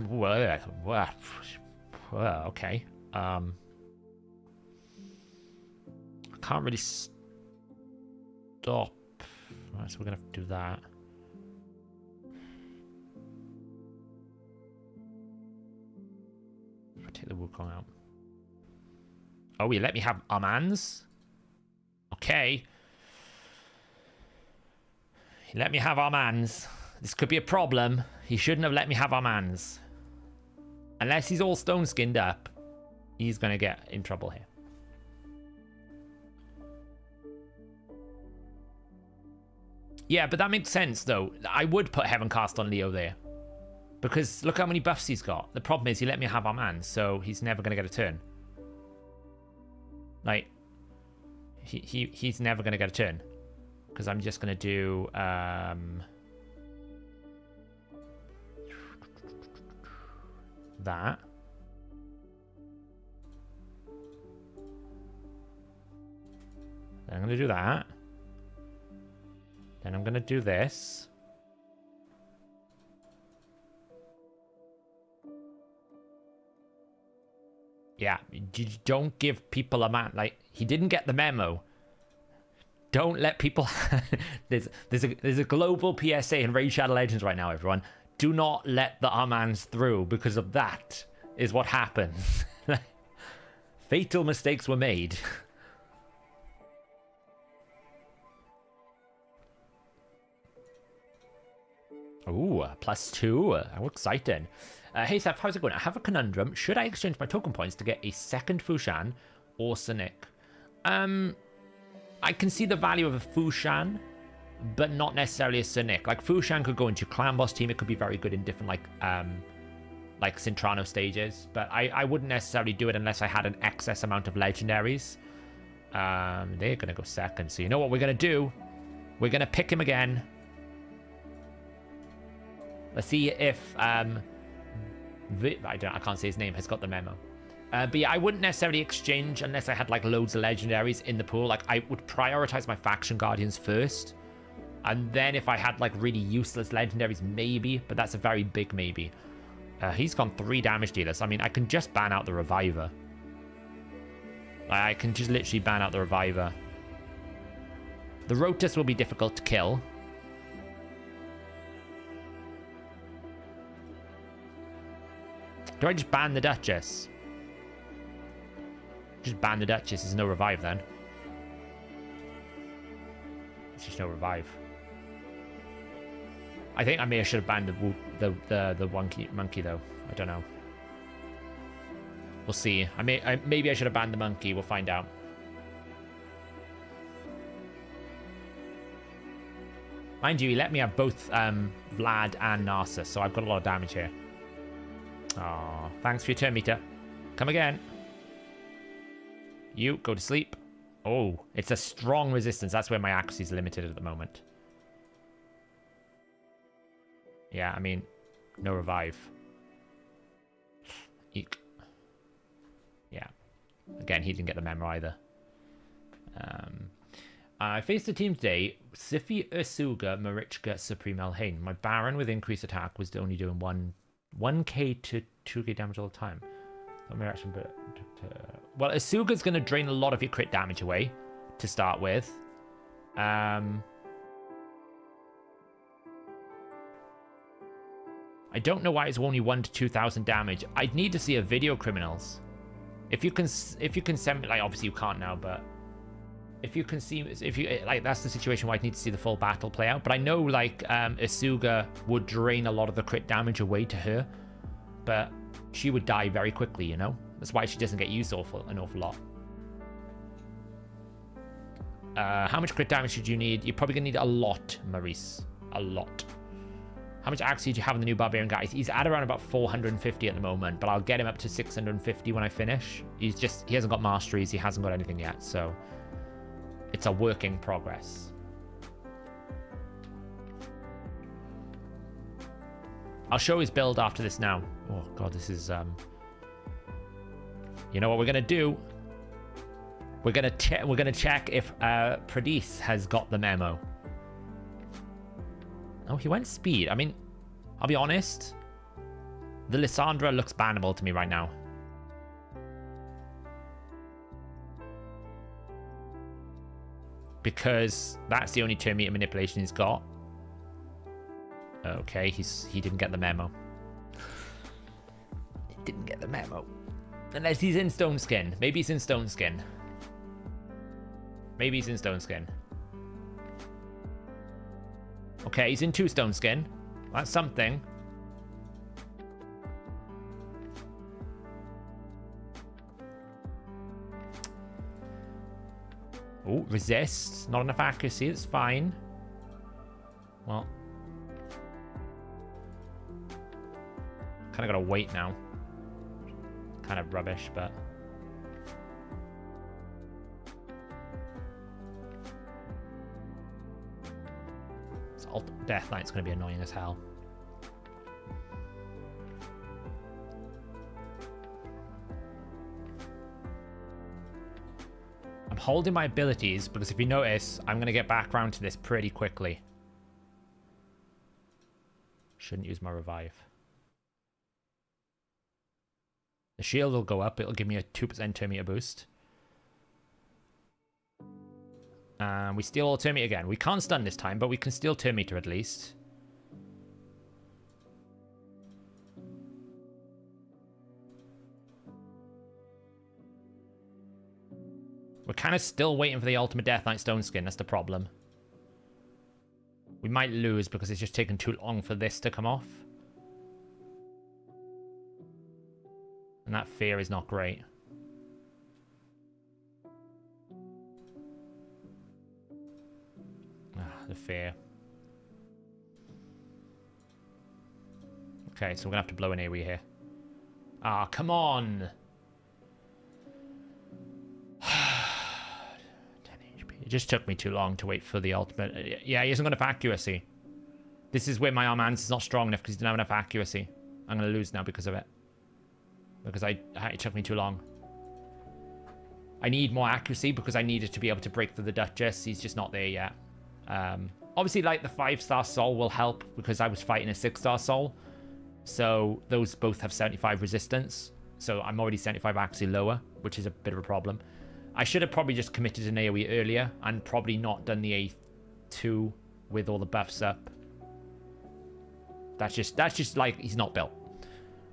okay. I can't really stop. Right, so we're gonna have to do that. I'll take the Wukong out. Oh, you let me have Armands? Okay. He let me have Armands. This could be a problem. He shouldn't have let me have Armands. Unless he's all stone skinned up, he's going to get in trouble here. Yeah, but that makes sense, though. I would put Heaven Cast on Leo there. Because look how many buffs he's got. The problem is he let me have Armands, so he's never going to get a turn. Like, he's never going to get a turn. Because I'm just going to do... that. Then I'm going to do that. Then I'm going to do this. Yeah, you don't give people a man. Like, he didn't get the memo. Don't let people... there's a global PSA in Raid Shadow Legends right now, everyone. Do not let the Armands through, because of that is what happens. Fatal mistakes were made. Ooh, +2. How exciting. Hey, Seth, how's it going? I have a conundrum. Should I exchange my token points to get a second Fushan or Sonic? I can see the value of a Fushan, but not necessarily a Sonic. Like, Fushan could go into your clan boss team. It could be very good in different, like Cintrano stages. But I wouldn't necessarily do it unless I had an excess amount of legendaries. They're going to go second. So you know what we're going to do? We're going to pick him again. Let's see if... I can't say his name. Has got the memo. But yeah, I wouldn't necessarily exchange unless I had, like, loads of legendaries in the pool. Like, I would prioritize my faction guardians first. And then if I had, like, really useless legendaries, maybe. But that's a very big maybe. He's gone 3 damage dealers. I mean, I can just ban out the Reviver. I can just literally ban out the Reviver. The Rotus will be difficult to kill. Do I just ban the Duchess? Just ban the Duchess. There's no revive then. There's just no revive. I think I may have should have banned the monkey though. I don't know. We'll see. Maybe I should have banned the monkey. We'll find out. Mind you, he let me have both Vlad and Narcissus, so I've got a lot of damage here. Aw, thanks for your turn meter. Come again. You, go to sleep. Oh, it's a strong resistance. That's where my accuracy is limited at the moment. Yeah, I mean, no revive. Eek. Yeah. Again, he didn't get the memo either. I faced a team today. Sifi, Ursuga, Marichka, Supreme Elhane. My Baron with increased attack was only doing 1k to 2k damage all the time. Well, Asuga's going to drain a lot of your crit damage away to start with. I don't know why it's only 1,000 to 2,000 damage. I'd need to see a video, criminals. If you can send me, like, obviously you can't now, but if you can see, like, that's the situation where I'd need to see the full battle play out. But I know, like, Asuga would drain a lot of the crit damage away to her, but she would die very quickly, you know? That's why she doesn't get used an awful lot. How much crit damage should you need? You're probably going to need a lot, Maurice. A lot. How much accuracy do you have in the new Barbarian guy? He's at around about 450 at the moment, but I'll get him up to 650 when I finish. He hasn't got masteries. He hasn't got anything yet, so it's a work in progress. I'll show his build after this now. Oh, God, this is... You know what we're going to do? We're gonna check if Pradis has got the memo. Oh, he went speed. I mean, I'll be honest. The Lysandra looks bannable to me right now. Because that's the only turn meter manipulation he's got. Okay, he didn't get the memo. He didn't get the memo. Unless he's in Stone Skin. Maybe he's in Stone Skin. Maybe he's in Stone Skin. Okay, he's in 2 Stone Skin. That's something. Oh, resist. Not enough accuracy. It's fine. Well. Kind of gotta wait now. Kind of rubbish, but... Death Knight's going to be annoying as hell. I'm holding my abilities because if you notice, I'm going to get back around to this pretty quickly. Shouldn't use my revive. The shield will go up. It'll give me a 2% turn meter boost. We steal all turn meter again. We can't stun this time, but we can steal turn meter at least. We're kind of still waiting for the ultimate Death Knight Stone Skin. That's the problem. We might lose because it's just taken too long for this to come off. And that fear is not great. The fear. Okay, so we're gonna have to blow an AoE here. Ah, come on! 10 HP. It just took me too long to wait for the ultimate. Yeah, he hasn't got enough accuracy. This is where my arm hands is not strong enough because he didn't have enough accuracy. I'm gonna lose now because of it. Because it took me too long. I need more accuracy because I needed to be able to break through the Duchess. He's just not there yet. Obviously, like, the 5-star soul will help because I was fighting a 6-star soul. So those both have 75 resistance. So I'm already 75 accuracy lower, which is a bit of a problem. I should have probably just committed an AoE earlier and probably not done the A2 with all the buffs up. That's just like, he's not built.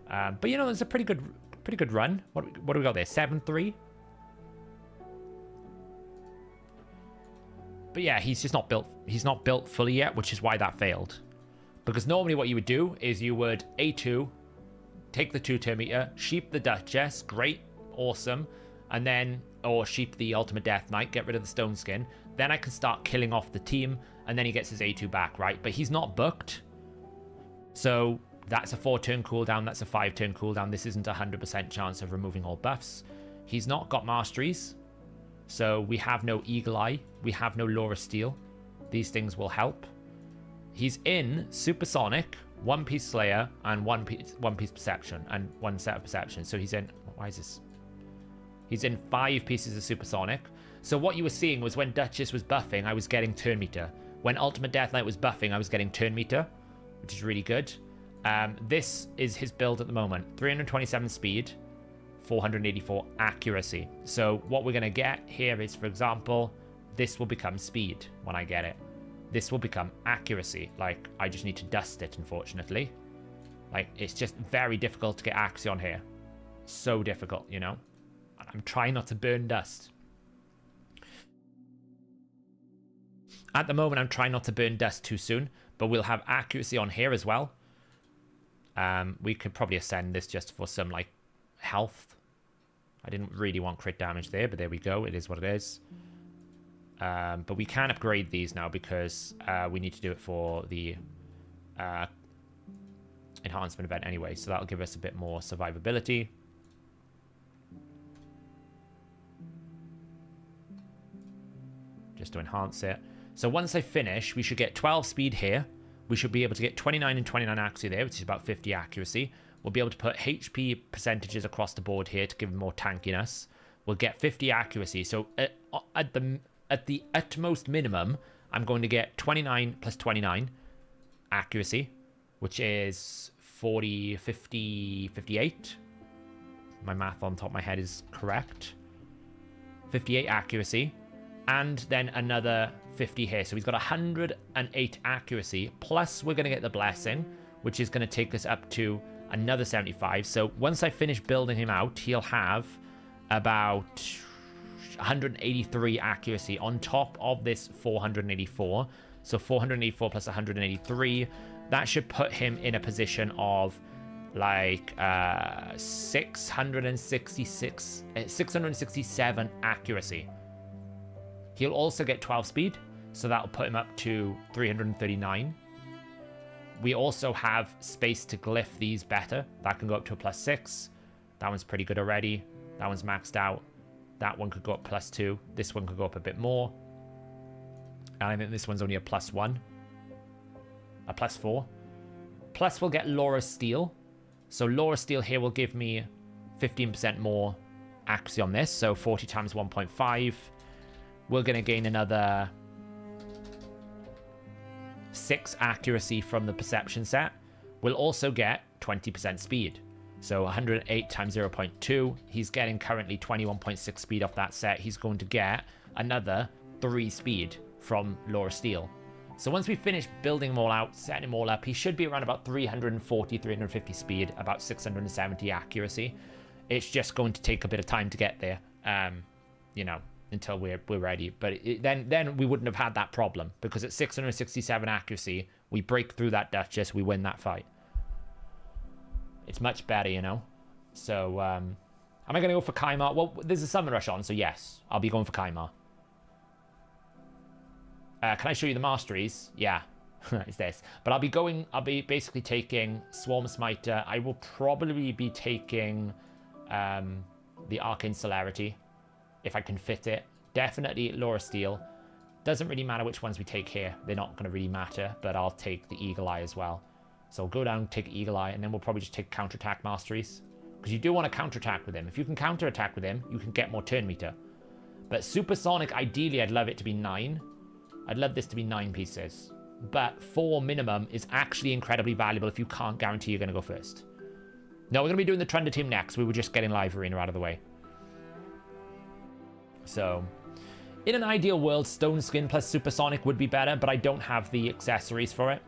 But you know, it's a pretty good run. What do we got there? 7-3. But yeah, he's just not built. He's not built fully yet, which is why that failed. Because normally what you would do is you would A2, take the 2 turn meter, sheep the Duchess, great, awesome, and then, or sheep the ultimate Death Knight, get rid of the Stone Skin. Then I can start killing off the team, and then he gets his A2 back, right? But he's not booked. So that's a 4-turn cooldown, that's a 5-turn cooldown. This isn't a 100% chance of removing all buffs. He's not got masteries. So we have no Eagle Eye. We have no Laura Steel. These things will help. He's in Supersonic, One Piece Slayer, and One Piece Perception, and 1 set of Perception. So he's in... Why is this? He's in 5 pieces of Supersonic. So what you were seeing was when Duchess was buffing, I was getting turn meter. When Ultimate Death Knight was buffing, I was getting turn meter, which is really good. This is his build at the moment. 327 speed. 484 accuracy. So what we're going to get here is, for example, this will become speed when I get it. This will become accuracy. Like, I just need to dust it, unfortunately. Like, it's just very difficult to get accuracy on here. So difficult, you know? I'm trying not to burn dust. At the moment, I'm trying not to burn dust too soon, but we'll have accuracy on here as well. We could probably ascend this just for some, like, health. I didn't really want crit damage there, but there we go. It is what it is. But we can upgrade these now because we need to do it for the enhancement event anyway. So that'll give us a bit more survivability. Just to enhance it. So once I finish, we should get 12 speed here. We should be able to get 29 and 29 accuracy there, which is about 50 accuracy. We'll be able to put HP percentages across the board here to give them more tankiness. We'll get 50 accuracy. So at the utmost minimum, I'm going to get 29 plus 29 accuracy, which is 40, 50, 58. My math on top of my head is correct. 58 accuracy. And then another 50 here. So he's got 108 accuracy. Plus we're going to get the blessing, which is going to take us up to another 75. So once I finish building him out, he'll have about 183 accuracy on top of this 484. So 484 plus 183. That should put him in a position of like 667 accuracy. He'll also get 12 speed, so that'll put him up to 339. We also have space to glyph these better. That can go up to a +6. That one's pretty good already. That one's maxed out. That one could go up +2. This one could go up a bit more. And I think this one's only a +1. A +4. Plus we'll get Laura Steel. So Laura Steel here will give me 15% more accuracy on this. So 40 times 1.5. We're going to gain another 6 accuracy from the perception set. We'll also get 20% speed. So 108 times 0.2. He's getting currently 21.6 speed off that set. He's going to get another 3 speed from Laura Steel. So once we finish building them all out, setting them all up, he should be around about 340, 350 speed, about 670 accuracy. It's just going to take a bit of time to get there, you know, until we're ready. But then we wouldn't have had that problem, because at 667 accuracy, we break through that Duchess, we win that fight. It's much better, you know. So, am I going to go for Kaimar? Well, there's a Summon Rush on, so yes, I'll be going for Kaimar. Can I show you the masteries? Yeah, it's this. But I'll be basically taking Swarm Smiter. I will probably be taking the Arcane Celerity, if I can fit it. Definitely Laura Steel. Doesn't really matter which ones we take here. They're not going to really matter, but I'll take the Eagle Eye as well. So I'll go down, take Eagle Eye, and then we'll probably just take counterattack masteries. Because you do want to counterattack with him. If you can counterattack with him, you can get more turn meter. But Supersonic, ideally, I'd love it to be 9. I'd love this to be 9 pieces. But 4 minimum is actually incredibly valuable if you can't guarantee you're going to go first. No, we're going to be doing the Trunda team next. We were just getting Live Arena out of the way. So, in an ideal world, Stone Skin plus Supersonic would be better, but I don't have the accessories for it.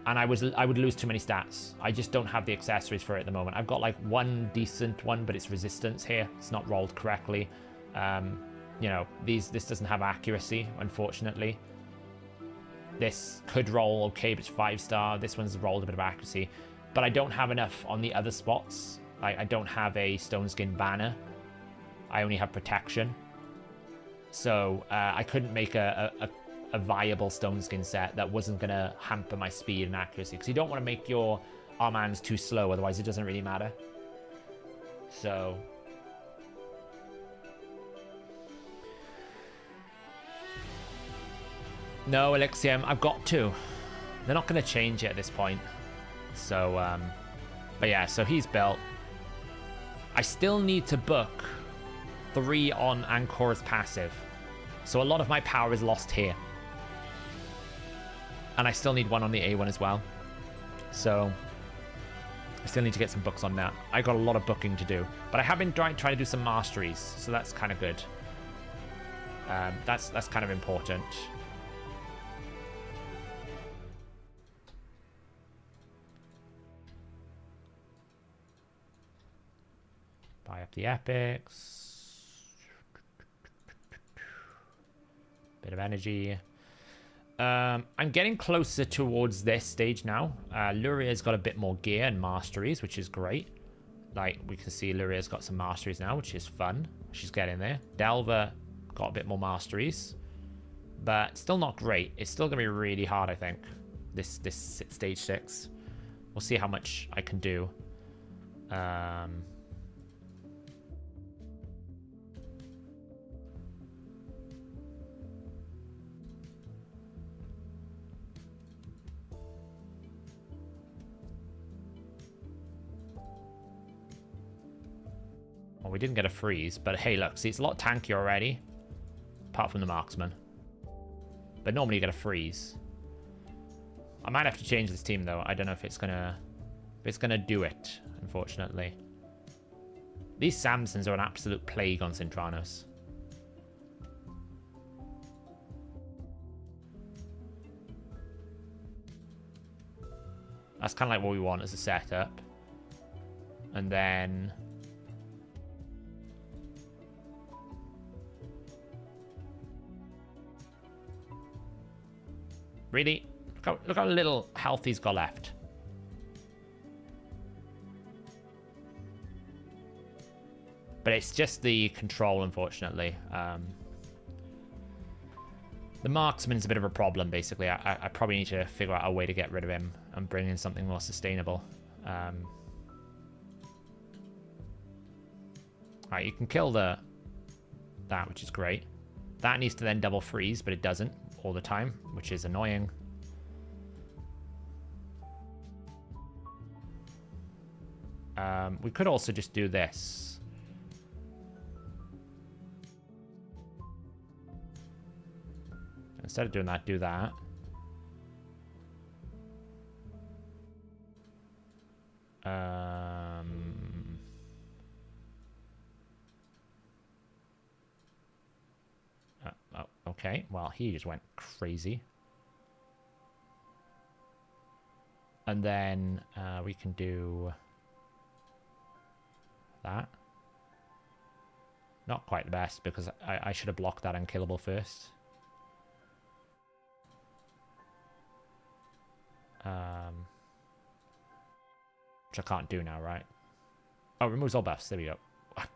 And I would lose too many stats. I just don't have the accessories for it at the moment. I've got like one decent one, but it's resistance here. It's not rolled correctly. You know, this doesn't have accuracy, unfortunately. This could roll okay, but it's 5-star. This one's rolled a bit of accuracy. But I don't have enough on the other spots. I don't have a Stone Skin banner. I only have protection. So I couldn't make a viable Stone Skin set that wasn't going to hamper my speed and accuracy. Because you don't want to make your Armands too slow, otherwise it doesn't really matter. So... no, Elixium, I've got 2. They're not going to change it at this point. So, but yeah, so he's built. I still need to book 3 on Ancora's passive. So a lot of my power is lost here. And I still need 1 on the A1 as well. So I still need to get some books on that. I got a lot of booking to do. But I have been trying to do some masteries, so that's kind of good. That's kind of important. Buy up the epics. Bit of energy. I'm getting closer towards this stage now. Luria's got a bit more gear and masteries, which is great. Like, we can see Luria's got some masteries now, which is fun. She's getting there. Delva got a bit more masteries. But still not great. It's still going to be really hard, I think, this stage 6. We'll see how much I can do. Well, we didn't get a freeze, but hey, look, see, it's a lot tankier already. Apart from the marksman. But normally you get a freeze. I might have to change this team, though. I don't know if it's gonna do it, unfortunately. These Samsons are an absolute plague on Cintranos. That's kind of like what we want as a setup. And then... Really? Look how little health he's got left. But it's just the control, unfortunately. The marksman's a bit of a problem, basically. I probably need to figure out a way to get rid of him and bring in something more sustainable. Alright, you can kill that, which is great. That needs to then double freeze, but it doesn't all the time, which is annoying. We could also just do this. Instead of doing that, do that. Okay, well, he just went crazy. And then we can do that. Not quite the best, because I should have blocked that unkillable first. Which I can't do now, right? Oh, removes all buffs. There we go.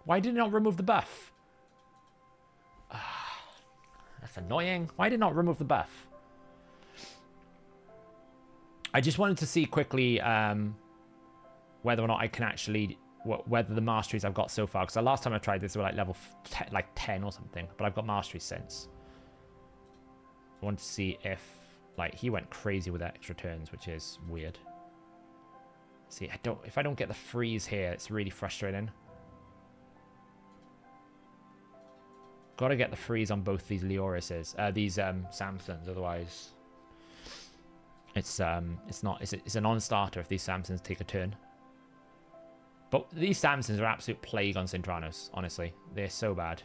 Why did it not remove the buff? That's annoying. Why did it not remove the buff? I just wanted to see quickly whether or not I can actually... whether the masteries I've got so far... Because the last time I tried this, they were like level 10 or something. But I've got masteries since. I wanted to see if... Like, he went crazy with extra turns, which is weird. See, if I don't get the freeze here, it's really frustrating. Gotta get the freeze on both these Leorises, these Samsons, otherwise it's a non-starter if these Samsons take a turn. But these Samsons are absolute plague on Cintranos, honestly. They're so bad.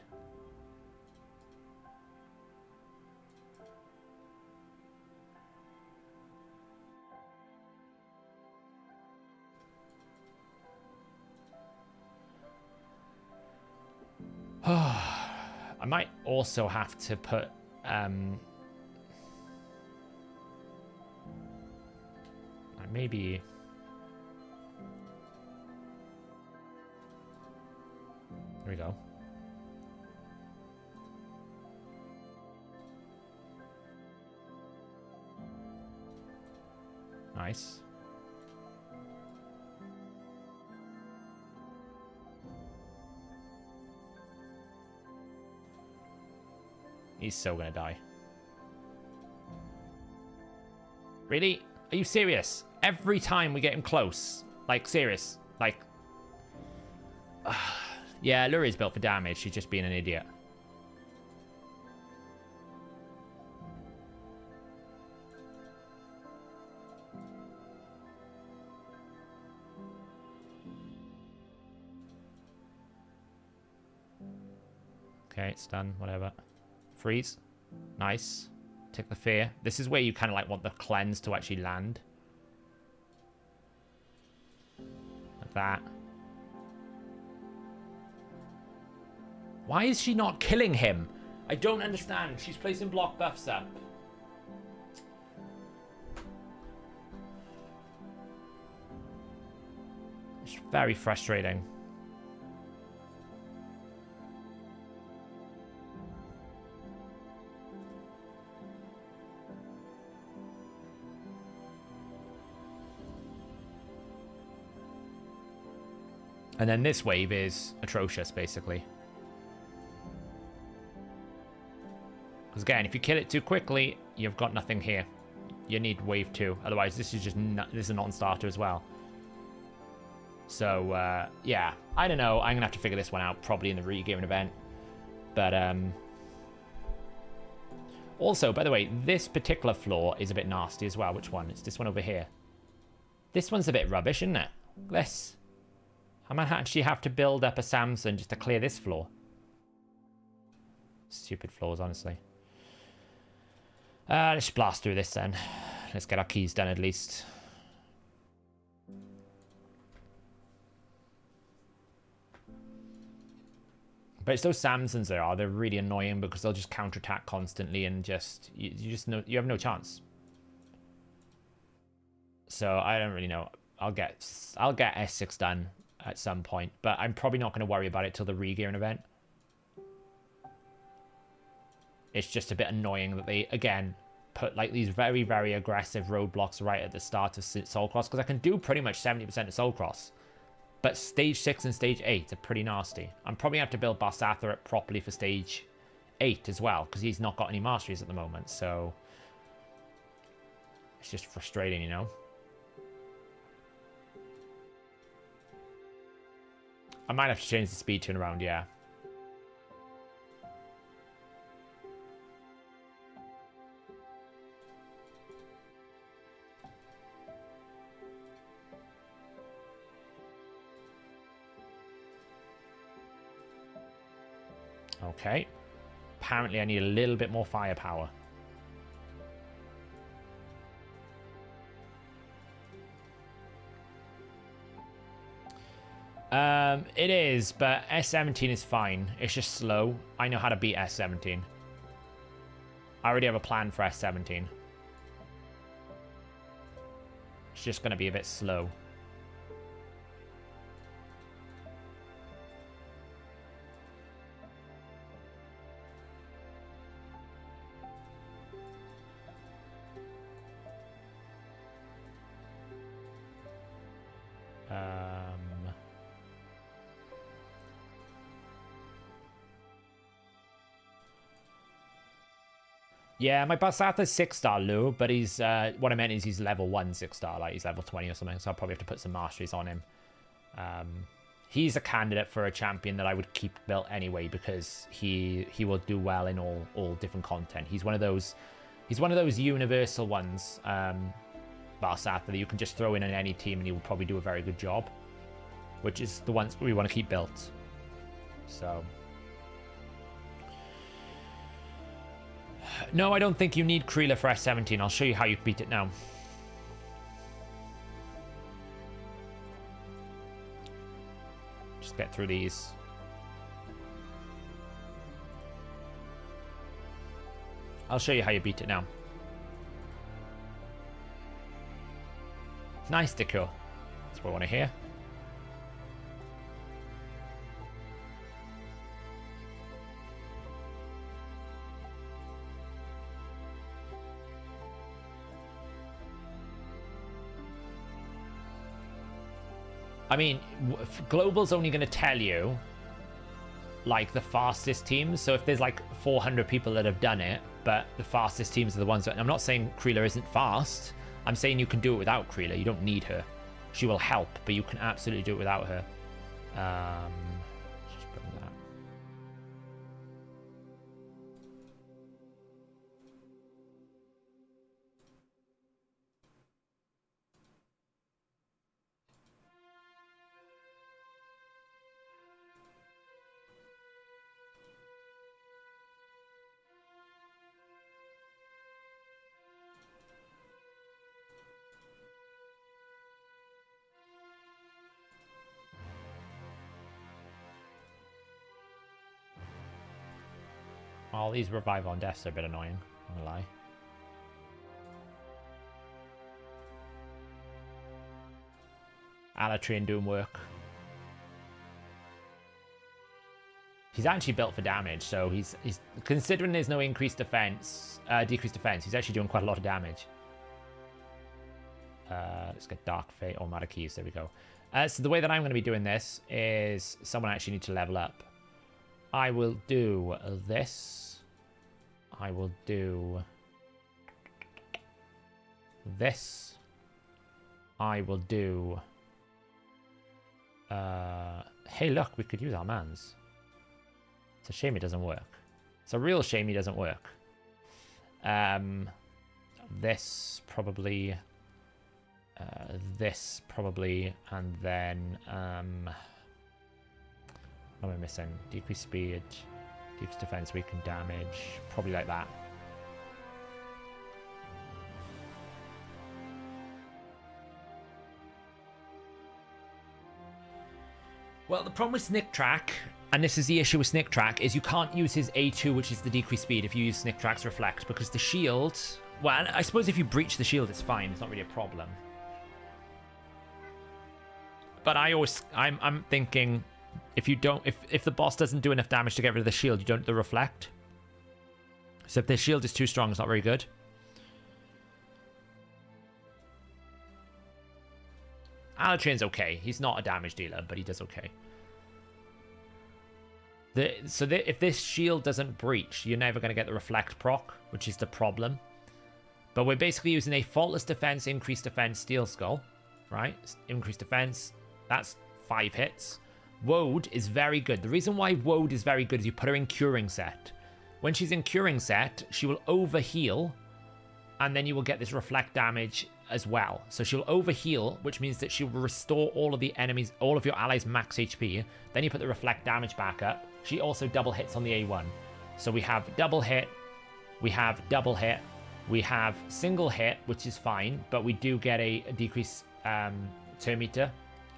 I might also have to put maybe there we go. Nice. He's so gonna die. Really? Are you serious? Every time we get him close. Like, serious. Like... yeah, Luri's built for damage. She's just being an idiot. Okay, it's done. Whatever. Freeze. Nice. Take the fear. This is where you kind of like want the cleanse to actually land. Like that. Why is she not killing him? I don't understand. She's placing block buffs up. It's very frustrating. And then this wave is atrocious, basically. Because again, if you kill it too quickly, you've got nothing here. You need wave 2. Otherwise, this is just this is a non-starter as well. So, yeah. I don't know. I'm going to have to figure this one out probably in the regearing event. But, also, by the way, this particular floor is a bit nasty as well. Which one? It's this one over here. This one's a bit rubbish, isn't it? This. I might actually have to build up a Samson just to clear this floor. Stupid floors, honestly. Let's blast through this then. Let's get our keys done at least. But it's those Samsons they're really annoying because they'll just counterattack constantly and just you just know you have no chance. So I don't really know. I'll get S6 done at some point, but I'm probably not going to worry about it till the regearing event. It's just a bit annoying that they, again, put like these very, very aggressive roadblocks right at the start of Soulcross, because I can do pretty much 70% of Soulcross. But stage 6 and stage 8 are pretty nasty. I'm probably going to have to build Barsatha up properly for stage 8 as well, because he's not got any masteries at the moment, so it's just frustrating, you know? I might have to change the speed turn around, yeah. Okay. Apparently I need a little bit more firepower. It is, but S17 is fine. It's just slow. I know how to beat S17. I already have a plan for S17. It's just going to be a bit slow. Yeah, my Barsatha's 6-star low, but he's, what I meant is he's level 1 6-star, like he's level 20 or something, so I'll probably have to put some masteries on him. He's a candidate for a champion that I would keep built anyway, because he will do well in all different content. He's one of those universal ones, Barsatha, that you can just throw in any team and he will probably do a very good job, which is the ones we want to keep built. So... No, I don't think you need Kreela for S17. I'll show you how you beat it now. Just get through these. I'll show you how you beat it now. Nice, Deco. That's what I want to hear. I mean, Global's only going to tell you, like, the fastest teams. So if there's, like, 400 people that have done it, but the fastest teams are the ones that... I'm not saying Kreela isn't fast. I'm saying you can do it without Kreela. You don't need her. She will help, but you can absolutely do it without her. Just bring that. All these revive on deaths are a bit annoying, I'm gonna lie. Alatrian doing work. He's actually built for damage, so he's considering there's no increased defense, decreased defense, he's actually doing quite a lot of damage. Let's get Dark Fate or Mata Keys, there we go. So the way that I'm going to be doing this is someone actually need to level up. I will do this. I will do this. I will do... hey, look, we could use our mans. It's a shame it doesn't work. It's a real shame it doesn't work. This probably... this probably, and then... what am I missing? Decrease speed, decrease defense, weaken damage, probably like that. Well, the problem with Snick Track, and this is the issue with Snick Track, is you can't use his A2, which is the decrease speed, if you use Snick Track's Reflect, because the shield... Well, I suppose if you breach the shield, it's fine. It's not really a problem. But I'm thinking, if the boss doesn't do enough damage to get rid of the shield, you don't the Reflect. So if the shield is too strong, it's not very good. Alatrain's okay. He's not a damage dealer, but he does okay. If this shield doesn't breach, you're never going to get the Reflect proc, which is the problem. But we're basically using a faultless defense, increased defense, steel skull, right? Increased defense, that's 5 hits. Woad is very good. The reason why Woad is very good is you put her in curing set. When she's in curing set, she will overheal, and then you will get this reflect damage as well. So she'll overheal, which means that she will restore all of your allies' max HP. Then you put the reflect damage back up. She also double hits on the A1. So we have double hit, we have double hit, we have single hit, which is fine, but we do get a decrease turn meter.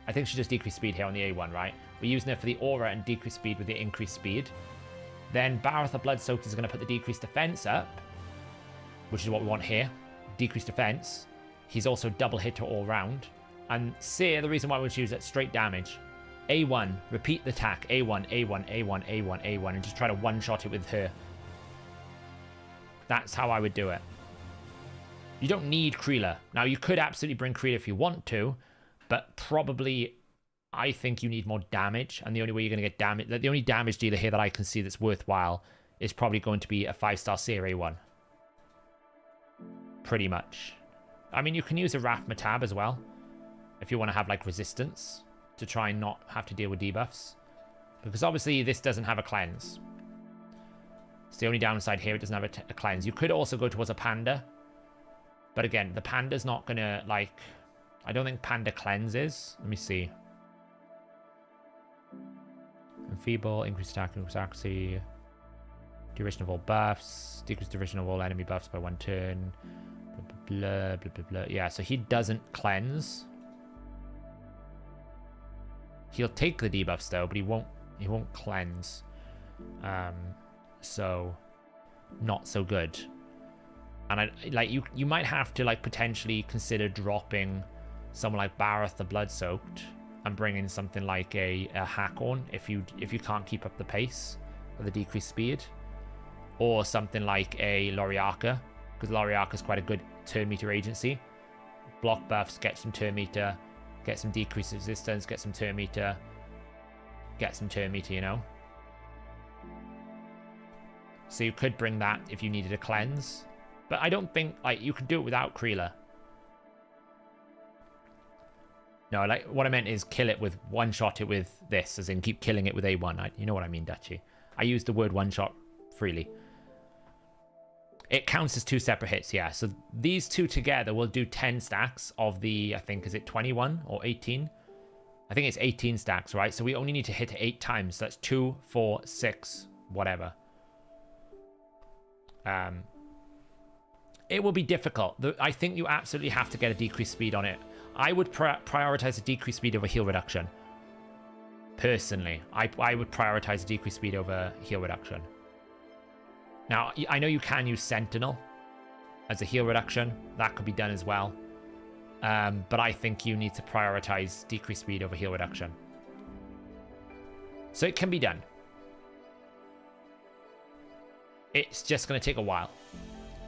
I think she just decreased speed here on the A1, right? We're using it for the aura and decrease speed with the increased speed. Then Barath the Bloodsoaked is going to put the decreased defense up, which is what we want here. Decreased defense. He's also double hit her all round. And Seer, the reason why we choose it, straight damage. A1, repeat the attack. A1, A1, A1, A1, A1, and just try to one-shot it with her. That's how I would do it. You don't need Kreela. Now, you could absolutely bring Kreela if you want to, but probably I think you need more damage, and the only way you're going to get damage... The only damage dealer here that I can see that's worthwhile is probably going to be a 5-star Seer A1. Pretty much. I mean, you can use a Wrath Matab as well, if you want to have, like, resistance, to try and not have to deal with debuffs. Because obviously this doesn't have a cleanse. It's the only downside here, it doesn't have a cleanse. You could also go towards a Panda. But again, the Panda's not going to, like... I don't think Panda cleanses. Let me see. Enfeeble, increased attack, increased accuracy. Duration of all buffs. Decrease duration of all enemy buffs by 1 turn. Blah, blah, blah, blah, blah. Yeah, so he doesn't cleanse. He'll take the debuffs though, but he won't cleanse. So not so good. And you might have to like potentially consider dropping someone like Barath the Bloodsoaked and bring in something like a Hakon if you can't keep up the pace of the decreased speed, or something like a Loriaka, because Loriaka is quite a good turn meter agency. Block buffs, get some turn meter, get some decreased resistance, get some turn meter, you know. So you could bring that if you needed a cleanse, but I don't think like you can do it without Kreela. No, like what I meant is kill it with one-shot it with this, as in keep killing it with A1. You know what I mean, Dutchy. I use the word one-shot freely. It counts as 2 separate hits, yeah. So these two together will do 10 stacks of the, I think, is it 21 or 18? I think it's 18 stacks, right? So we only need to hit it 8 times. So that's 2, 4, 6, whatever. It will be difficult. I think you absolutely have to get a decreased speed on it. I would prioritize a decreased speed over heal reduction. Personally, I would prioritize a decreased speed over heal reduction. Now, I know you can use Sentinel as a heal reduction. That could be done as well. But I think you need to prioritize decreased speed over heal reduction. So it can be done. It's just going to take a while.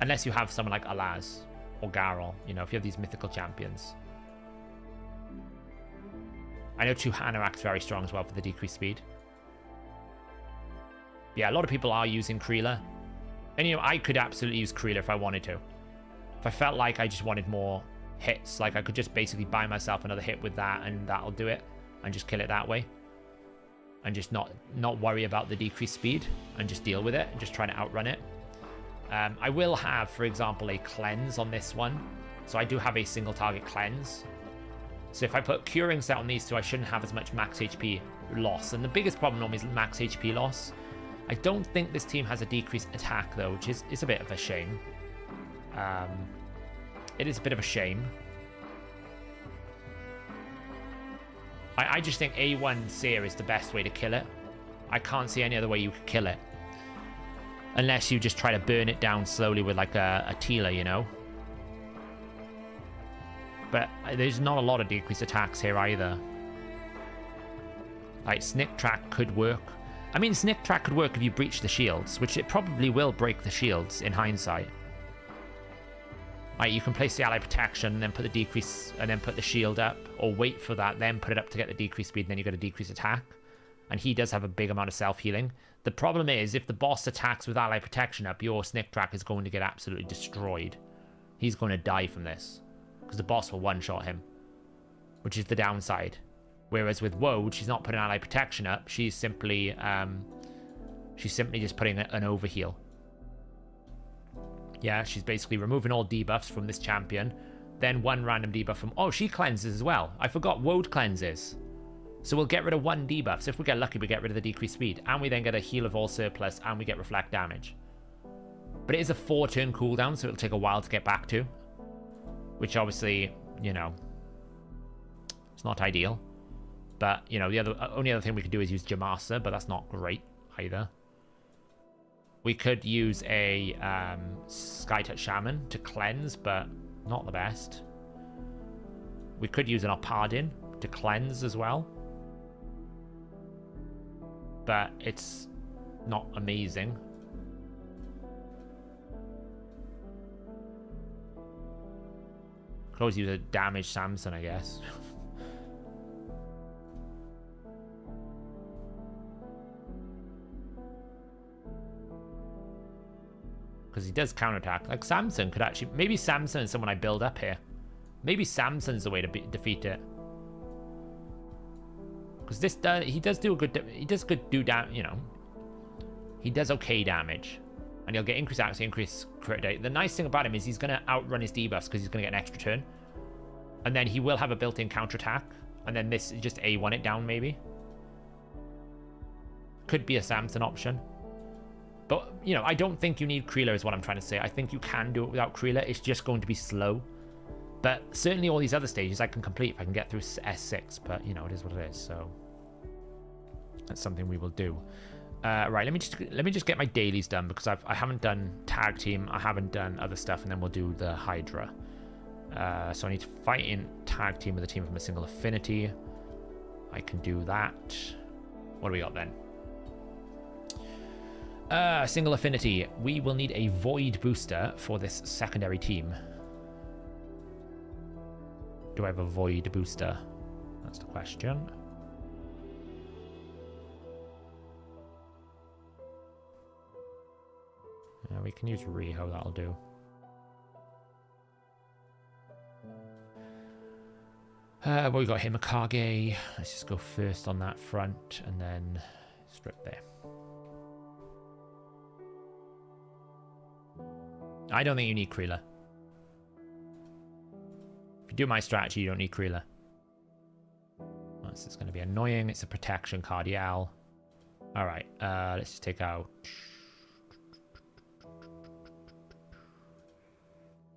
Unless you have someone like Alaz or Garrel. You know, if you have these mythical champions. I know 2 Hanorak's very strong as well for the decreased speed. Yeah, a lot of people are using Kreela. And, you know, I could absolutely use Kreela if I wanted to. If I felt like I just wanted more hits, like I could just basically buy myself another hit with that and that'll do it. And just kill it that way. And just not worry about the decreased speed. And just deal with it and just try to outrun it. I will have, for example, a cleanse on this one. So I do have a single target cleanse. So if I put curing set on these two, I shouldn't have as much max HP loss. And the biggest problem normally is max HP loss. I don't think this team has a decreased attack, though, which is a bit of a shame. It is a bit of a shame. I just think A1 Seer is the best way to kill it. I can't see any other way you could kill it. Unless you just try to burn it down slowly with like a Teela, you know? But there's not a lot of decreased attacks here either. Like, Snick Track could work. I mean, Snick Track could work if you breach the shields, which it probably will break the shields in hindsight. Like, you can place the ally protection, and then put the decrease, and then put the shield up, or wait for that, then put it up to get the decreased speed, and then you get a decreased attack. And he does have a big amount of self-healing. The problem is, if the boss attacks with ally protection up, your Snick Track is going to get absolutely destroyed. He's going to die from this. Because the boss will one-shot him. Which is the downside. Whereas with Woad, she's not putting ally protection up. She's simply just putting an overheal. Yeah, she's basically removing all debuffs from this champion. Then one random debuff from... Oh, she cleanses as well. I forgot Woad cleanses. So we'll get rid of 1 debuff. So if we get lucky, we get rid of the decreased speed. And we then get a heal of all surplus. And we get reflect damage. But it is a 4-turn cooldown, so it'll take a while to get back to. Which obviously, you know, it's not ideal. But, you know, the only other thing we could do is use Jamasa, but that's not great either. We could use a Skytouch Shaman to cleanse, but not the best. We could use an Opardin to cleanse as well. But it's not amazing. Could always use a damaged Samson, I guess. Because he does counterattack. Like, Samson could actually... Maybe Samson is someone I build up here. Maybe Samson's the way to defeat it. Because this does... He does do a good... He does good do damage, you know. He does okay damage. And he'll get increased accuracy, increased crit rate. The nice thing about him is he's going to outrun his debuffs because he's going to get an extra turn. And then he will have a built-in counterattack. And then this is just A1 it down, maybe. Could be a Samson option. But, you know, I don't think you need Kreela is what I'm trying to say. I think you can do it without Kreela. It's just going to be slow. But certainly all these other stages I can complete if I can get through S6. But, you know, it is what it is. So that's something we will do. Right, let me just get my dailies done because I haven't done tag team, I haven't done other stuff, and then we'll do the Hydra. So I need to fight in tag team with a team from a single affinity. I can do that. What do we got then? Single affinity. We will need a void booster for this secondary team. Do I have a void booster? That's the question. We can use Riho, that'll do. Well, we got Himikage. Let's just go first on that front and then strip there. I don't think you need Kreela. If you do my strategy, you don't need Kreela. This is going to be annoying. It's a protection Cardial. Alright, let's just take out...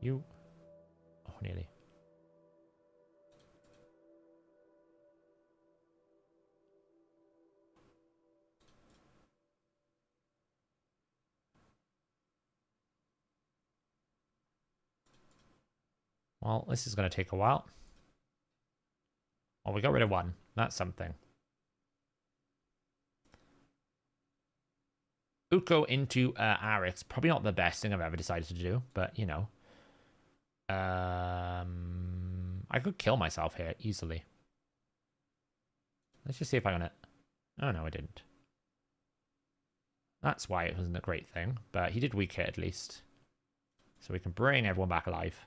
You. Oh, nearly. Well, this is going to take a while. Oh, we got rid of 1. That's something. Uko into Arix. Probably not the best thing I've ever decided to do, but, you know. I could kill myself here easily. Let's just see if I got it. Oh, no, I didn't. That's why it wasn't a great thing, but he did weak hit at least. So we can bring everyone back alive.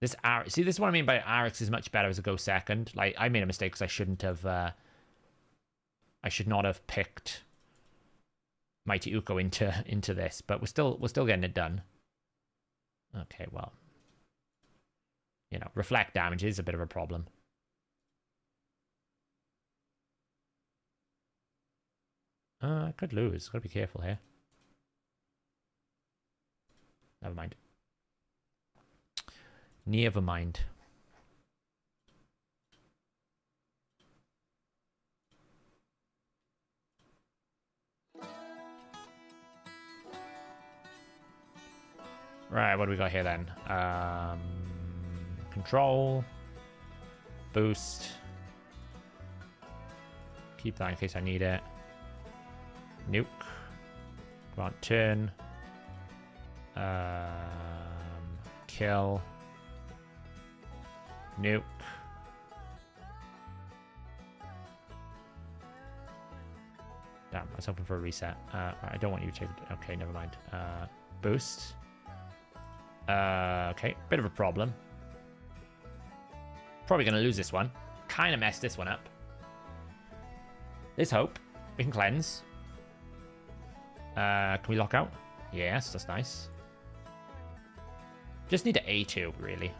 This see, this is what I mean by Arix is much better as a go second. Like, I made a mistake because I shouldn't have... I should not have picked Mighty Uko into this, but we're still getting it done. Okay, well... You know, reflect damage is a bit of a problem. I could lose. Gotta be careful here. Never mind. Never mind. Right, what do we got here then? Control. Boost. Keep that in case I need it. Nuke. Grant turn. Kill. Nuke. Damn, I was hoping for a reset. I don't want you to take it. Okay, never mind. Boost. Okay, bit of a problem. Probably going to lose this one. Kind of messed this one up. There's hope. We can cleanse. Can we lock out? Yes, that's nice. Just need an A2, really.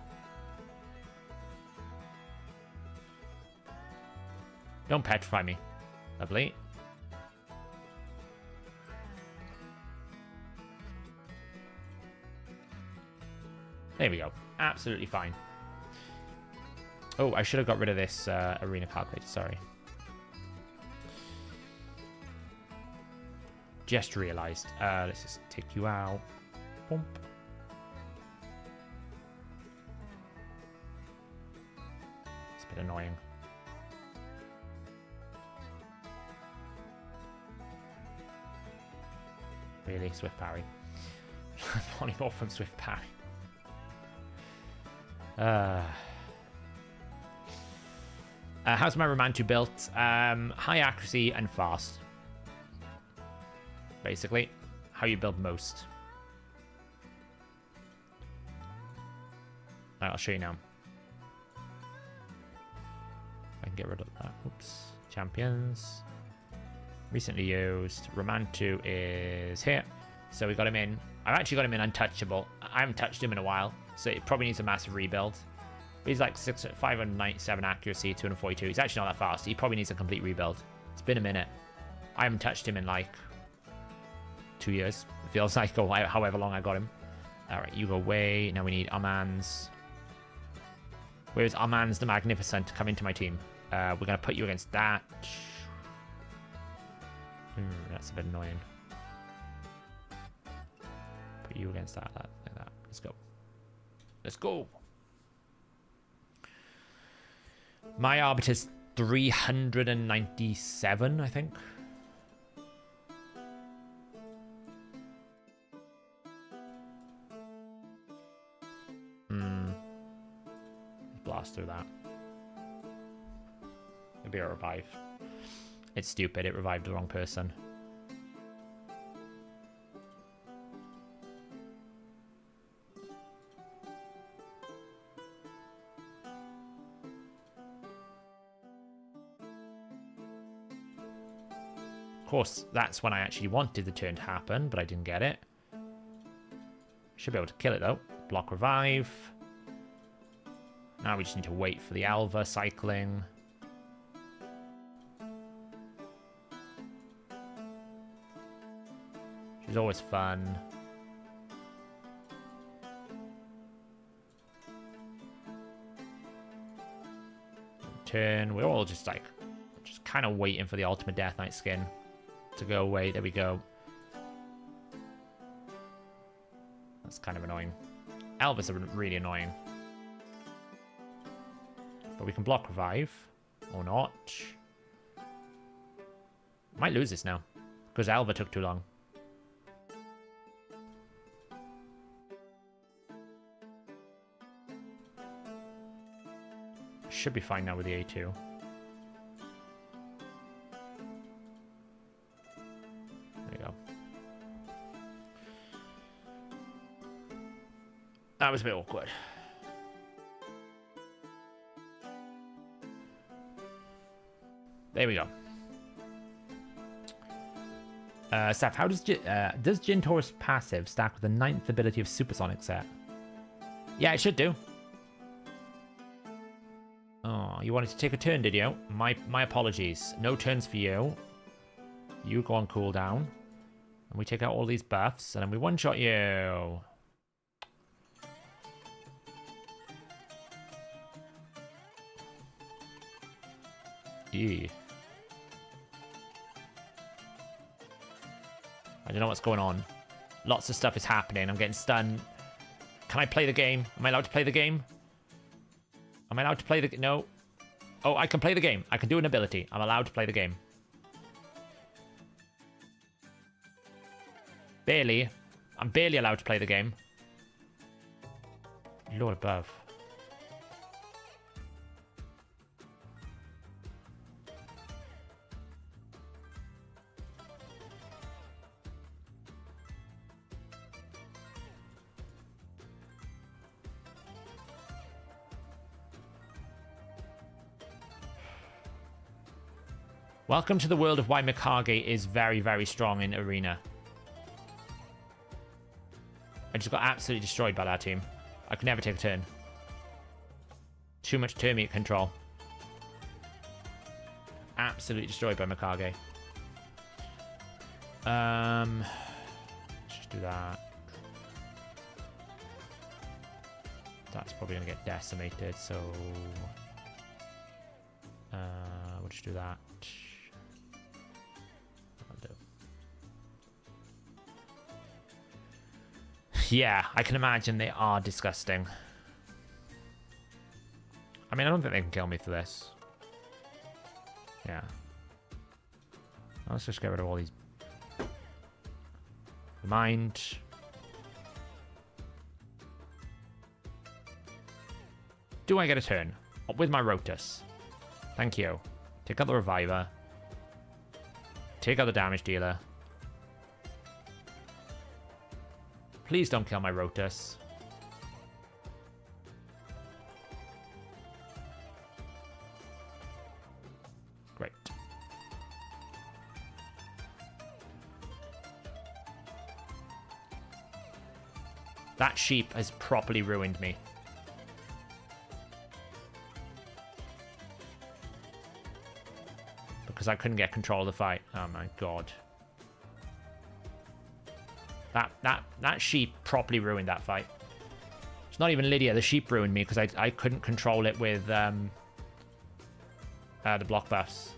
Don't petrify me. Lovely. There we go. Absolutely fine. Oh, I should have got rid of this arena calculator. Sorry. Just realized. Let's just take you out. Pump. It's a bit annoying. Really? Swift parry. Polymorph from Swift parry. How's my Romantu built? High accuracy and fast. Basically, how you build most. I'll show you now. I can get rid of that. Oops. Champions. Recently used. Romantu is here. So we got him in. I've actually got him in untouchable. I haven't touched him in a while, so it probably needs a massive rebuild. But he's like 597 accuracy, 242. He's actually not that fast. He probably needs a complete rebuild. It's been a minute. I haven't touched him in like 2 years. It feels like, or however long I got him. Alright, you go away. Now we need Armand's. Where's Armand's the Magnificent to come into my team? We're going to put you against that. That's a bit annoying. Put you against that, like that. Let's go. Let's go. My Arbiter's 397, I think. Blast through that. It'll be a revive. It's stupid, it revived the wrong person. Of course, that's when I actually wanted the turn to happen, but I didn't get it. Should be able to kill it though. Block revive. Now we just need to wait for the Alva cycling. She's always fun. Turn. We're all just like, just kind of waiting for the ultimate Death Knight skin to go away. There we go. That's kind of annoying. Alva's are really annoying. But we can block revive. Or not. Might lose this now. Because Alva took too long. Should be fine now with the A2. There you go. That was a bit awkward. There we go. Seth, how does Jin Taurus passive stack with the 9th ability of Supersonic set? Yeah, it should do. Oh, you wanted to take a turn, did you? My apologies. No turns for you. You go on cooldown. And we take out all these buffs, and then we one-shot you. Eee. I don't know what's going on. Lots of stuff is happening. I'm getting stunned. Can I play the game? Am I allowed to play the game? Am I allowed to play the... No. Oh, I can play the game. I can do an ability. I'm allowed to play the game. Barely. I'm barely allowed to play the game. Lord above. Welcome to the world of why Mikage is very, very strong in Arena. I just got absolutely destroyed by that team. I could never take a turn. Too much termite control. Absolutely destroyed by Mikage. Let's just do that. That's probably going to get decimated, so... we'll just do that. Yeah, I can imagine they are disgusting. I mean, I don't think they can kill me for this. Yeah. Let's just get rid of all these. Mind. Do I get a turn? With my Rotus. Thank you. Take out the Reviver. Take out the damage dealer. Please don't kill my Rotus. Great. That sheep has properly ruined me. Because I couldn't get control of the fight. Oh my god. That sheep properly ruined that fight. It's not even Lydia. The sheep ruined me because I couldn't control it with the block buffs.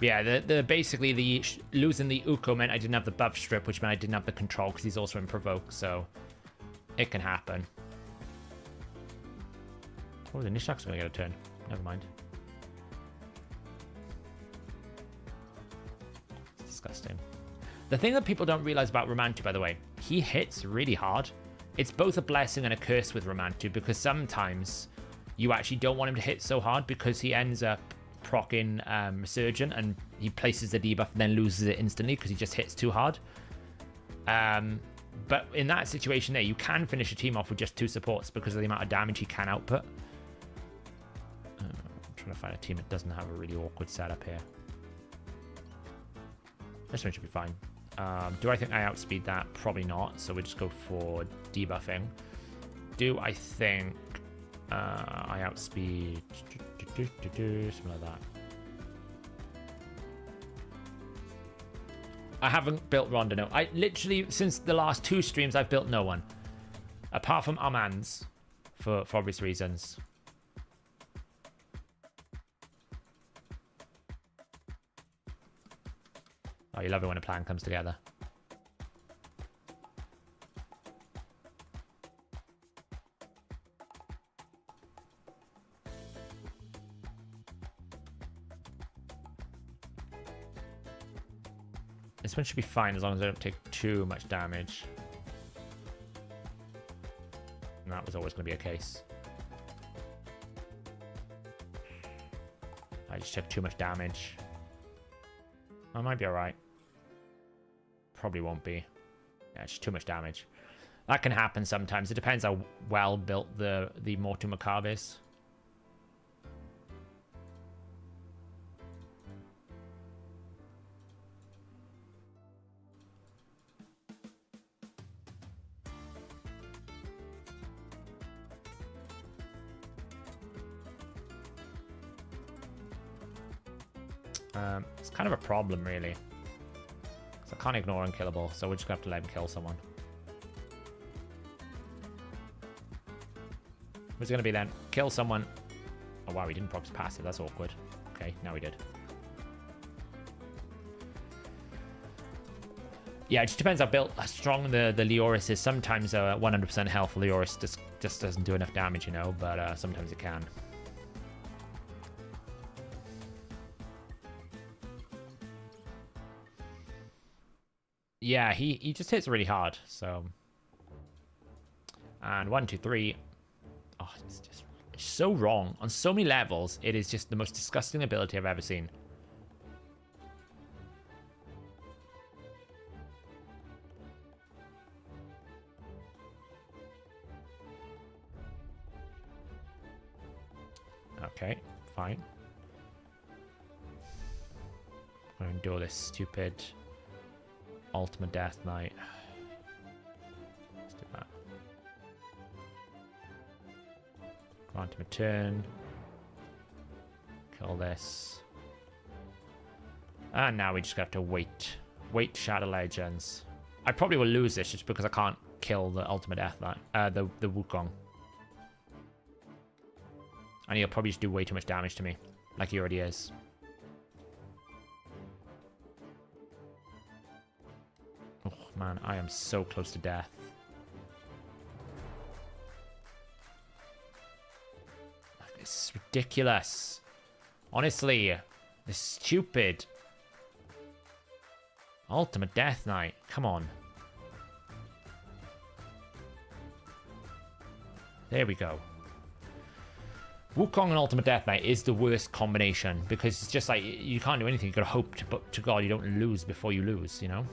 Yeah, basically the losing the Uko meant I didn't have the buff strip, which meant I didn't have the control because he's also in provoke, so it can happen. Oh, the Nishak's gonna get a turn. Never mind. It's disgusting. The thing that people don't realize about Romantu, by the way, he hits really hard. It's both a blessing and a curse with Romantu because sometimes you actually don't want him to hit so hard because he ends up proccing Resurgent and he places the debuff and then loses it instantly because he just hits too hard. But in that situation there, you can finish a team off with just 2 supports because of the amount of damage he can output. I'm trying to find a team that doesn't have a really awkward setup here. This one should be fine. Do I think I outspeed that? Probably not, so we just go for debuffing. Do I think I outspeed... something like that. I haven't built Ronda, no. I literally, since the last 2 streams, I've built no one. Apart from Armand's for obvious reasons. Oh, you love it when a plan comes together. This one should be fine as long as I don't take too much damage. And that was always going to be a case. I just took too much damage. I might be alright. Probably won't be. Yeah, it's just too much damage. That can happen sometimes. It depends how well built the Mortu Macabre is. It's kind of a problem, really. So I can't ignore unkillable, so we're just going to have to let him kill someone. What's it going to be then? Kill someone. Oh, wow, he didn't proc his passive. That's awkward. Okay, now he did. Yeah, it just depends how strong the Leoris is. Sometimes 100% health Leoris just doesn't do enough damage, you know, but sometimes it can. Yeah, he just hits really hard, so... And 1, 2, 3. Oh, it's just so wrong. On so many levels, it is just the most disgusting ability I've ever seen. Okay, fine. I'm going to do all this stupid... Ultimate Death Knight. Let's do that. Grant him a turn. Kill this. And now we just have to wait. Wait Shadow Legends. I probably will lose this just because I can't kill the Ultimate Death Knight. The Wukong. And he'll probably just do way too much damage to me. Like he already is. Man, I am so close to death. It's ridiculous. Honestly, this stupid Ultimate Death Knight. Come on. There we go. Wukong and Ultimate Death Knight is the worst combination because it's just like you can't do anything. You gotta hope to God you don't lose before you lose, you know?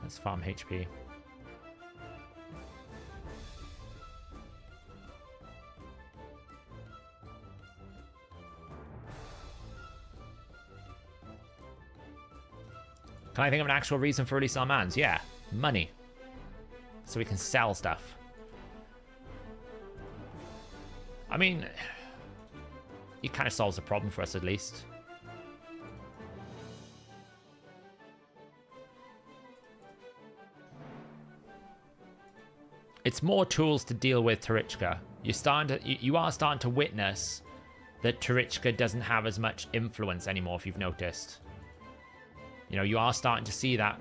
Let's farm HP. Can I think of an actual reason for releasing our mans? Yeah, money. So we can sell stuff. I mean, it kind of solves the problem for us at least. It's more tools to deal with Tarichka. You are starting to witness that Tarichka doesn't have as much influence anymore, if you've noticed. You know, you are starting to see that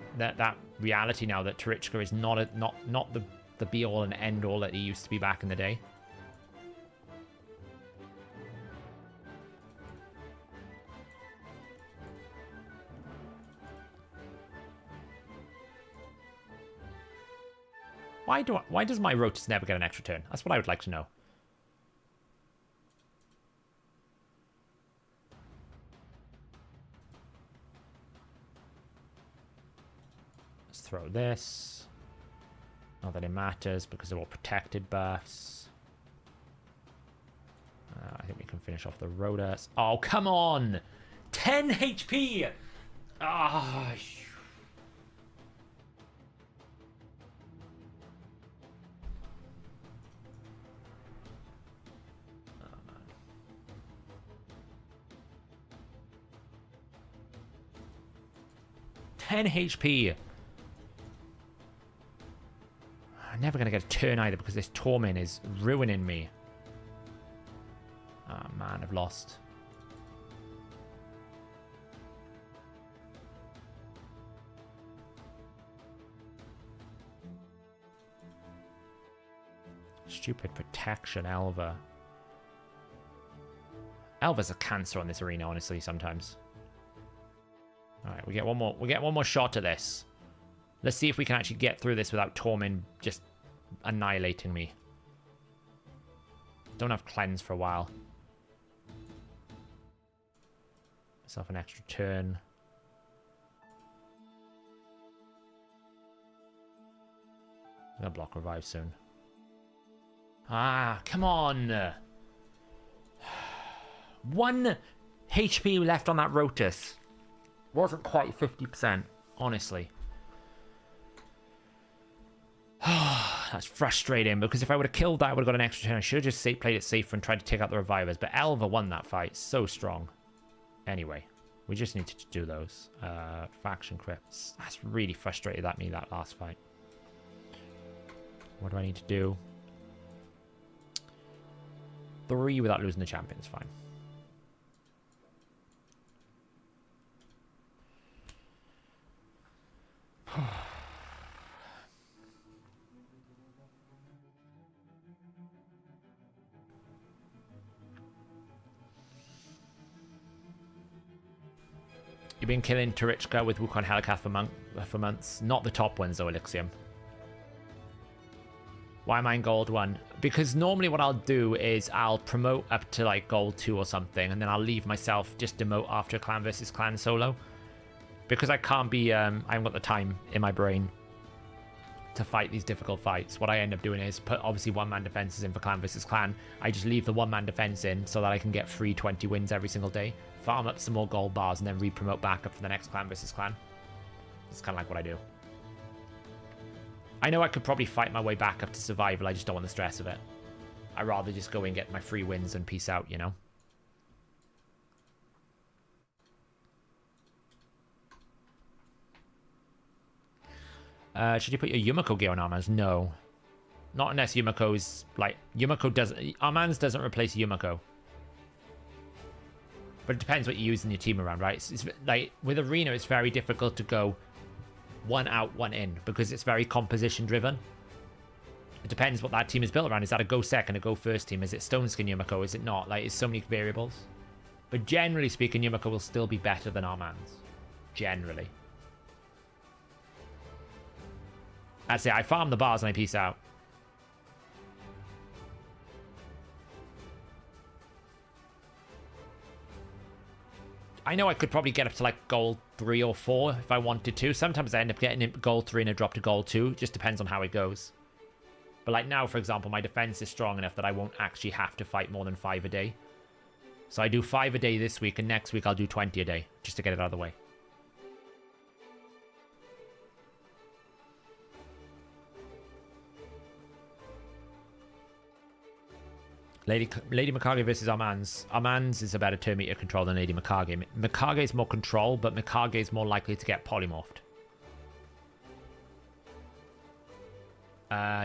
reality now that Tarichka is not the be all and end all that he used to be back in the day. Why does my Rotus never get an extra turn? That's what I would like to know. Let's throw this. Not that it matters because they're all protected buffs. I think we can finish off the Rotus. Oh, come on! 10 HP! Ah. Oh, 10 HP. I'm never going to get a turn either because this Torment is ruining me. Oh, man, I've lost. Stupid protection, Elva. Elva's a cancer on this arena, honestly, sometimes. Alright, we get one more shot at this. Let's see if we can actually get through this without Torment just annihilating me. Don't have cleanse for a while. Myself an extra turn. I'm gonna block revive soon. Ah, come on! 1 HP left on that Rotus. Wasn't quite 50%, honestly. That's frustrating, because if I would have killed that, I would have got an extra turn. I should have just played it safer and tried to take out the revivers. But Elva won that fight. So strong. Anyway, we just needed to do those. Faction crypts. That's really frustrated at me, that last fight. What do I need to do? 3 without losing the champion is fine. You've been killing Tarichka with Wukong Helikath for months. Not the top ones, though, Elixium. Why am I in gold 1? Because normally what I'll do is I'll promote up to like gold 2 or something, and then I'll leave myself just demote after clan versus clan solo. Because I can't be, I haven't got the time in my brain to fight these difficult fights. What I end up doing is put obviously 1-man defenses in for clan versus clan. I just leave the 1-man defense in so that I can get free 20 wins every single day, farm up some more gold bars, and then re-promote back up for the next clan versus clan. It's kind of like what I do. I know I could probably fight my way back up to survival, I just don't want the stress of it. I'd rather just go and get my free wins and peace out, you know? Should you put your Yumiko gear on Armans? No. Not unless Yumiko's, like, Yumiko doesn't, Armans doesn't replace Yumiko. But it depends what you use in your team around, right? It's like, with Arena, it's very difficult to go 1 out, 1 in, because it's very composition driven. It depends what that team is built around. Is that a go second, a go first team? Is it Stone Skin Yumiko? Is it not? Like, it's so many variables. But generally speaking, Yumiko will still be better than Armans. Generally. That's it. I farm the bars and I peace out. I know I could probably get up to like gold 3 or 4 if I wanted to. Sometimes I end up getting gold 3 and a drop to gold 2. Just depends on how it goes. But like now, for example, my defense is strong enough that I won't actually have to fight more than 5 a day. So I do 5 a day this week, and next week I'll do 20 a day, just to get it out of the way. Lady Mikage versus Armans. Armans is a better turn meter control than Lady Mikage. Mikage is more control, but Mikage is more likely to get polymorphed.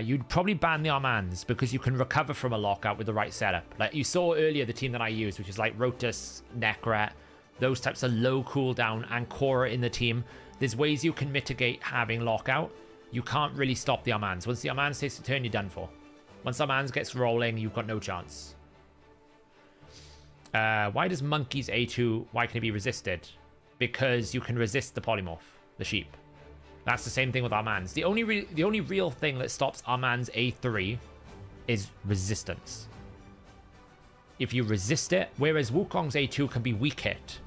You'd probably ban the Armans because you can recover from a lockout with the right setup. Like you saw earlier, the team that I used, which is like Rotus, Necrat, those types of low cooldown, and Korra in the team. There's ways you can mitigate having lockout. You can't really stop the Armans. Once the Armans takes a turn, you're done for. Once Armans gets rolling, you've got no chance. Why does Monkey's A2, why can it be resisted? Because you can resist the polymorph, the sheep. That's the same thing with Armans. The only real thing that stops Armans A3 is resistance. If you resist it, whereas Wukong's A2 can be weak hit.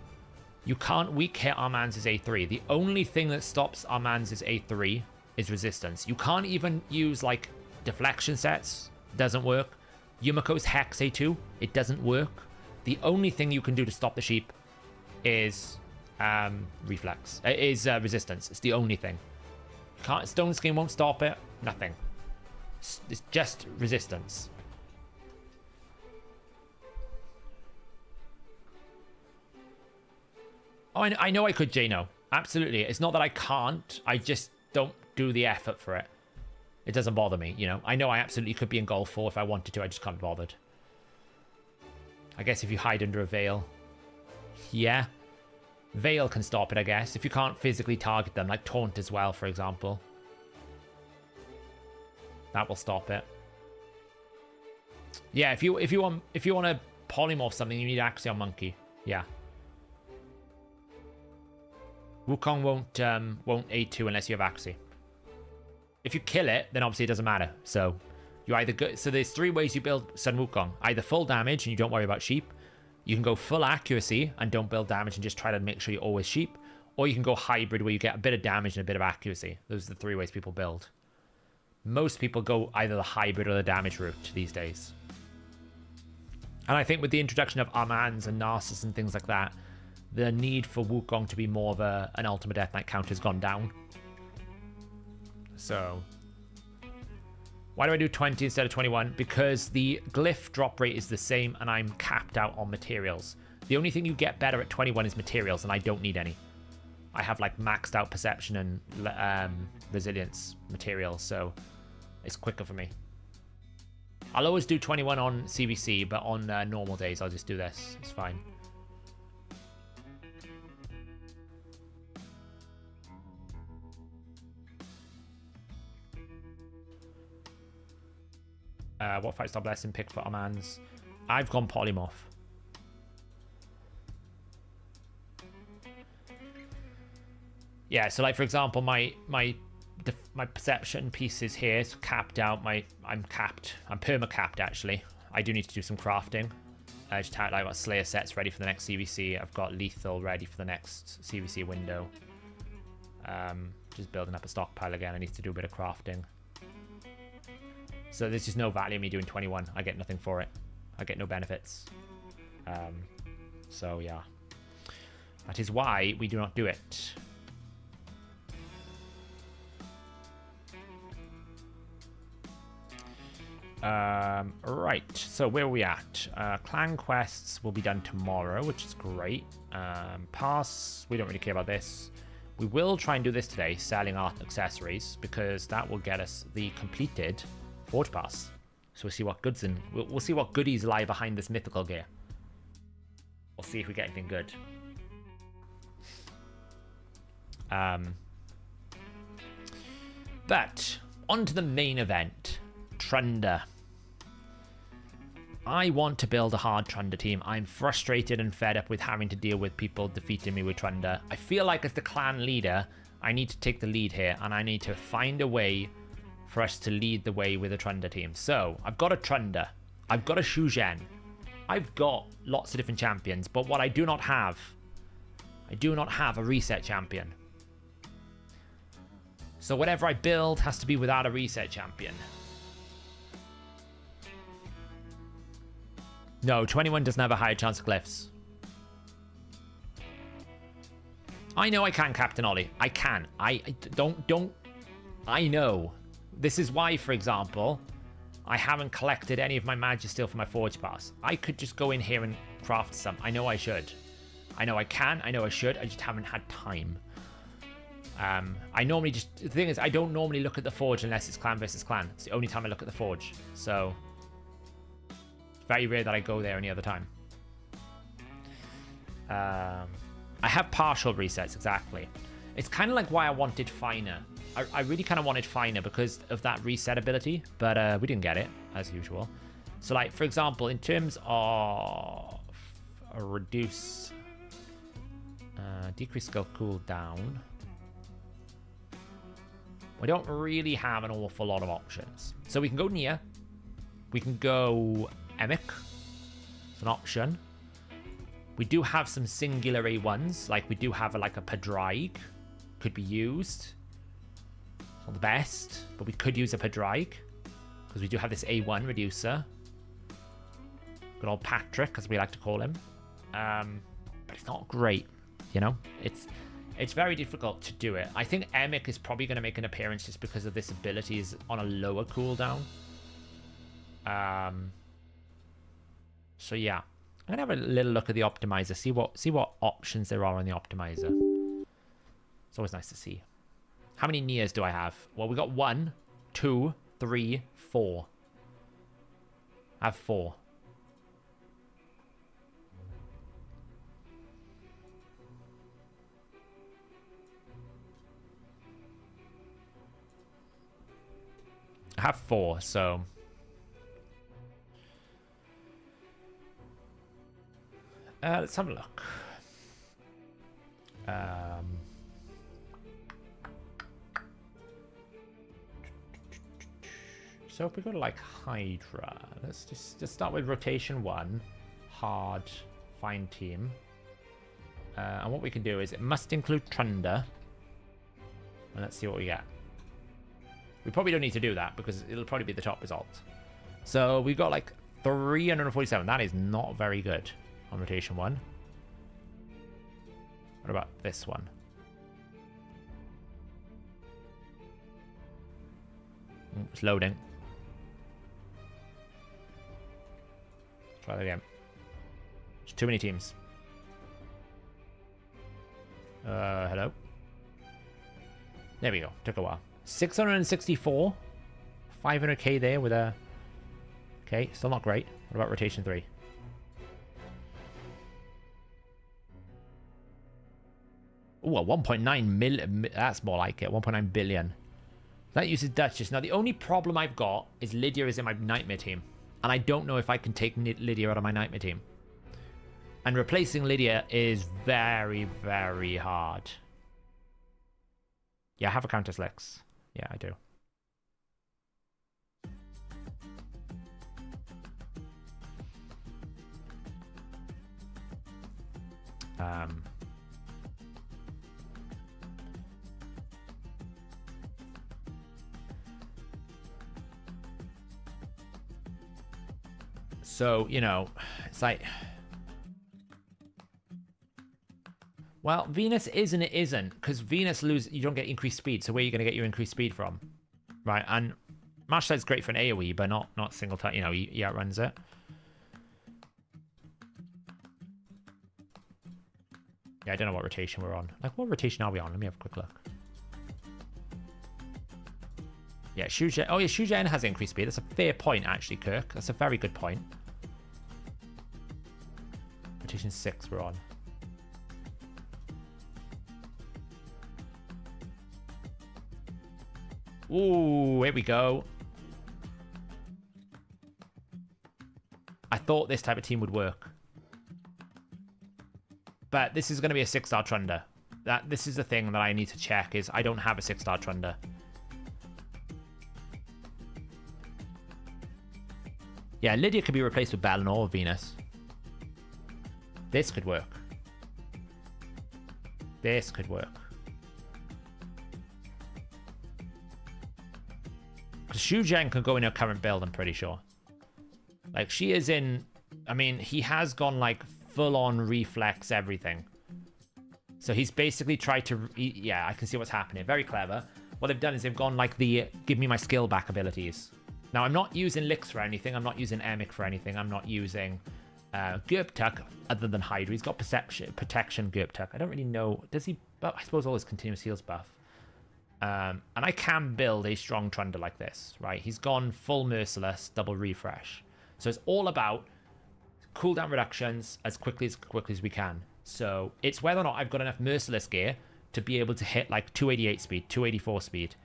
You can't weak hit Armans' A3. The only thing that stops Armans' A3 is resistance. You can't even use like deflection sets, doesn't work. Yumiko's Hex A2, it doesn't work. The only thing you can do to stop the sheep is resistance. It's the only thing. Stone Skin won't stop it. Nothing. It's just resistance. Oh, I know I could, Jano. Absolutely. It's not that I can't. I just don't do the effort for it. It doesn't bother me, you know. I know I absolutely could be in goal 4 if I wanted to. I just can't be bothered. I guess if you hide under a veil. Yeah. Veil can stop it, I guess. If you can't physically target them, like taunt as well, for example. That will stop it. Yeah, if you want to polymorph something, you need Axion Monkey. Yeah. Wukong won't A2 unless you have Axie. If you kill it, then obviously it doesn't matter. So you either go, so there's 3 ways you build Sun Wukong. Either full damage and you don't worry about sheep. You can go full accuracy and don't build damage and just try to make sure you're always sheep. Or you can go hybrid where you get a bit of damage and a bit of accuracy. Those are the 3 ways people build. Most people go either the hybrid or the damage route these days. And I think with the introduction of Armands and Narcissus and things like that, the need for Wukong to be more of an Ultimate Death Knight counter has gone down. So, why do I do 20 instead of 21? Because the glyph drop rate is the same and I'm capped out on materials. The only thing you get better at 21 is materials, and I don't need any. I have like maxed out perception and resilience materials, so it's quicker for me. I'll always do 21 on CVC, but on normal days I'll just do this. It's fine. What 5-star blessing pick for Armands? I've gone polymorph. Yeah, so like for example, my perception piece is here. It's capped out. I'm capped. I'm perma capped actually. I do need to do some crafting. I've got Slayer sets ready for the next CVC. I've got Lethal ready for the next CVC window. Just building up a stockpile again. I need to do a bit of crafting. So there's just no value in me doing 21. I get nothing for it. I get no benefits. So yeah. That is why we do not do it. Right, so where are we at? Clan quests will be done tomorrow, which is great. Pass, we don't really care about this. We will try and do this today, selling art accessories, because that will get us the completed Forge Pass. So we'll see what goods and we'll see what goodies lie behind this mythical gear. We'll see if we get anything good. But on to the main event, Trunda. I want to build a hard Trunda team. I'm frustrated and fed up with having to deal with people defeating me with Trunda. I feel like as the clan leader, I need to take the lead here, and I need to find a way for us to lead the way with a Trunda team. So, I've got a Trunda. I've got a Shu Zhen. I've got lots of different champions, but what I do not have, I do not have a reset champion. So whatever I build has to be without a reset champion. No, 21 doesn't have a higher chance of glyphs. I know I can, Captain Ollie. I can. I know. This is why, for example, I haven't collected any of my Magisteel for my Forge Pass. I could just go in here and craft some. I know I should. I know I can. I know I should. I just haven't had time. I normally just... The thing is, I don't normally look at the Forge unless it's clan versus clan. It's the only time I look at the Forge. So, it's very rare that I go there any other time. I have partial resets, exactly. It's kind of like why I wanted Finer. I really kind of wanted Finer because of that reset ability, but we didn't get it, as usual. So, like, for example, in terms of reduce... decrease skill cooldown... We don't really have an awful lot of options. So we can go Nia. We can go Emic. It's an option. We do have some singular A1s. Like we do have a Padraig. Could be used. It's not the best, but we could use a Padraig. Because we do have this A1 reducer. Good old Patrick, as we like to call him. But it's not great, you know? It's very difficult to do it. I think Emic is probably going to make an appearance just because of this ability is on a lower cooldown. So yeah, I'm gonna have a little look at the optimizer, see what options there are on the optimizer. It's always nice to see. How many Nias do I have? Well, we got one. 2, 3, 4. I have 4. I have 4, so... let's have a look. So if we go to like Hydra, let's just start with rotation 1, hard, find team. And what we can do is it must include Trunda. And let's see what we get. We probably don't need to do that because it'll probably be the top result. So we got like 347. That is not very good on rotation 1. What about this one? It's loading. Try that again. There's too many teams. Hello? There we go. Took a while. 664. 500k there with a... Okay, still not great. What about rotation 3? Ooh, a 1.9 million. That's more like it. 1.9 billion. That uses Duchess. Now, the only problem I've got is Lydia is in my Nightmare team. And I don't know if I can take Lydia out of my Nightmare team. And replacing Lydia is very, very hard. Yeah, I have a Countess Lex. Yeah, I do. So, you know, it's like... Well, Venus is and it isn't, because Venus you don't get increased speed, so where are you going to get your increased speed from? Right, and Marshall's great for an AoE, but not single time, you know, he outruns it. Yeah, I don't know what rotation we're on. Like, what rotation are we on? Let me have a quick look. Yeah, Shujen. Oh, yeah, Shujen has increased speed. That's a fair point, actually, Kirk. That's a very good point. Rotation 6 we're on. Ooh, here we go. I thought this type of team would work. But this is going to be a 6-star Trunda. This is the thing that I need to check is I don't have a 6-star Trunda. Yeah, Lydia could be replaced with Balinor or Venus. This could work. This could work. Because Xu Zheng can go in her current build, I'm pretty sure. Like, she is in... I mean, he has gone, like, full-on reflex everything. So he's basically tried to... Yeah, I can see what's happening. Very clever. What they've done is they've gone, like, the give me my skill back abilities. Now, I'm not using Lix for anything. I'm not using Emic for anything. I'm not using Gurptuk other than Hydra. He's got protection Gurptuk. I don't really know. Does he... Well, I suppose all his continuous heals buff. And I can build a strong Trunda like this, right? He's gone full merciless, double refresh. So it's all about cooldown reductions as quickly as we can. So it's whether or not I've got enough merciless gear to be able to hit like 288 speed, 284 speed,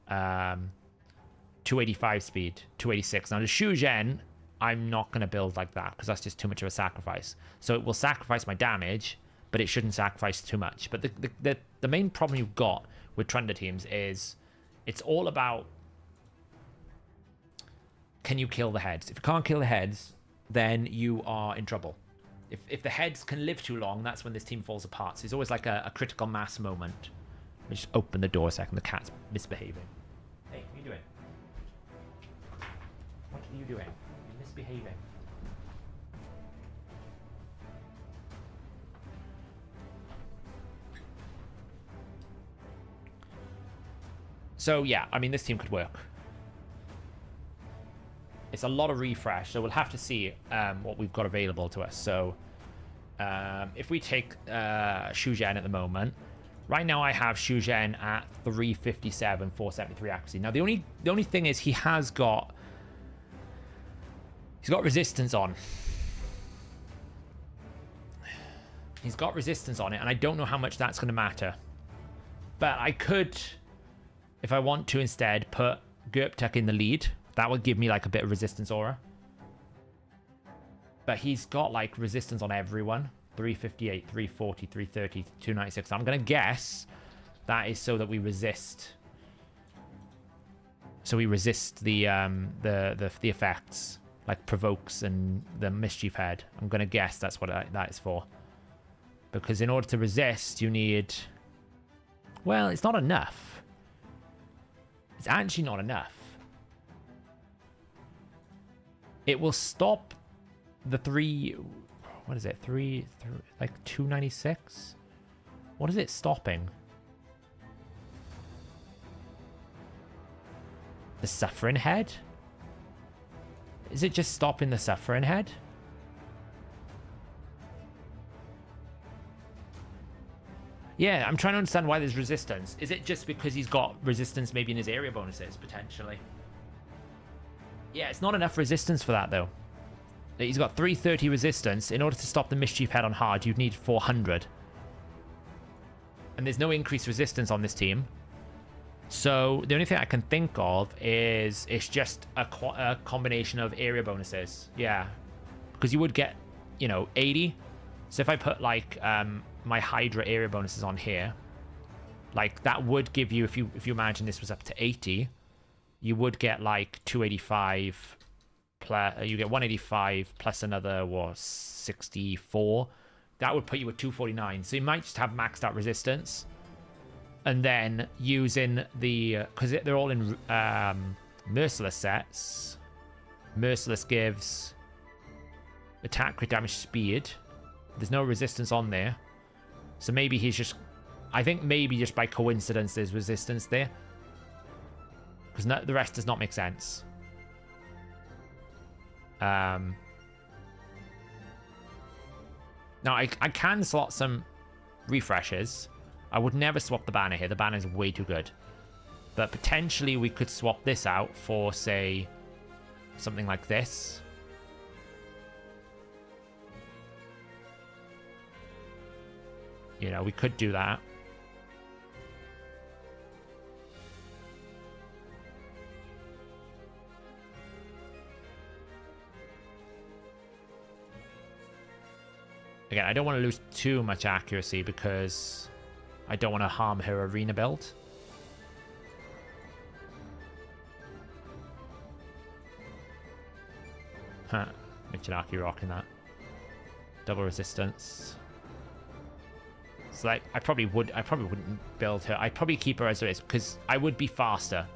285 speed, 286. Now the Xu Zhen, I'm not going to build like that because that's just too much of a sacrifice. So it will sacrifice my damage, but it shouldn't sacrifice too much. But the main problem you've got with Trunda teams is it's all about, can you kill the heads? If you can't kill the heads, then you are in trouble. If the heads can live too long, that's when this team falls apart. So it's always like a critical mass moment. Let me just open the door a second. The cat's misbehaving. Hey, what are you doing? What are you doing? You're misbehaving. So yeah, I mean, this team could work. It's a lot of refresh, so we'll have to see what we've got available to us. So if we take Xu Zhen at the moment, Right now I have Shuzhen at 357, 473 accuracy. Now the only thing is he's got resistance on. He's got resistance on it, and I don't know how much that's going to matter. But I could, if I want to, instead put Gerptek in the lead. That would give me like a bit of resistance aura. But he's got like resistance on everyone. 358, 340, 330, 296. I'm going to guess that is so that we resist. So we resist the effects, like provokes and the mischief head. I'm going to guess that's what that is for. Because in order to resist, you need... Well, it's not enough. It's actually not enough. It will stop the three... What is it? Like 296? What is it stopping? The Suffering Head? Is it just stopping the Suffering Head? Yeah, I'm trying to understand why there's resistance. Is it just because he's got resistance maybe in his area bonuses, potentially? Yeah, it's not enough resistance for that, though. He's got 330 resistance. In order to stop the Mischief Head on hard, you'd need 400. And there's no increased resistance on this team. So the only thing I can think of is it's just a combination of area bonuses. Yeah. Because you would get, 80. So if I put, like, my Hydra area bonuses on here, like, that would give you, if you imagine this was up to 80, you would get, like, 285... you get 185 plus another 64. That would put you at 249. So you might just have maxed out resistance, and then using the because they're all in merciless sets. Merciless gives attack, crit damage, speed. There's no resistance on there, so maybe he's just... I think maybe just by coincidence there's resistance there, because the rest does not make sense. Now I can slot some refreshes. I would never swap the banner here. The banner is way too good. But potentially we could swap this out for, say, something like this. We could do that. Again, I don't want to lose too much accuracy because I don't want to harm her arena build. Huh. Michinaki rocking that. Double resistance. So like, I probably wouldn't build her. I'd probably keep her as it is because I would be faster.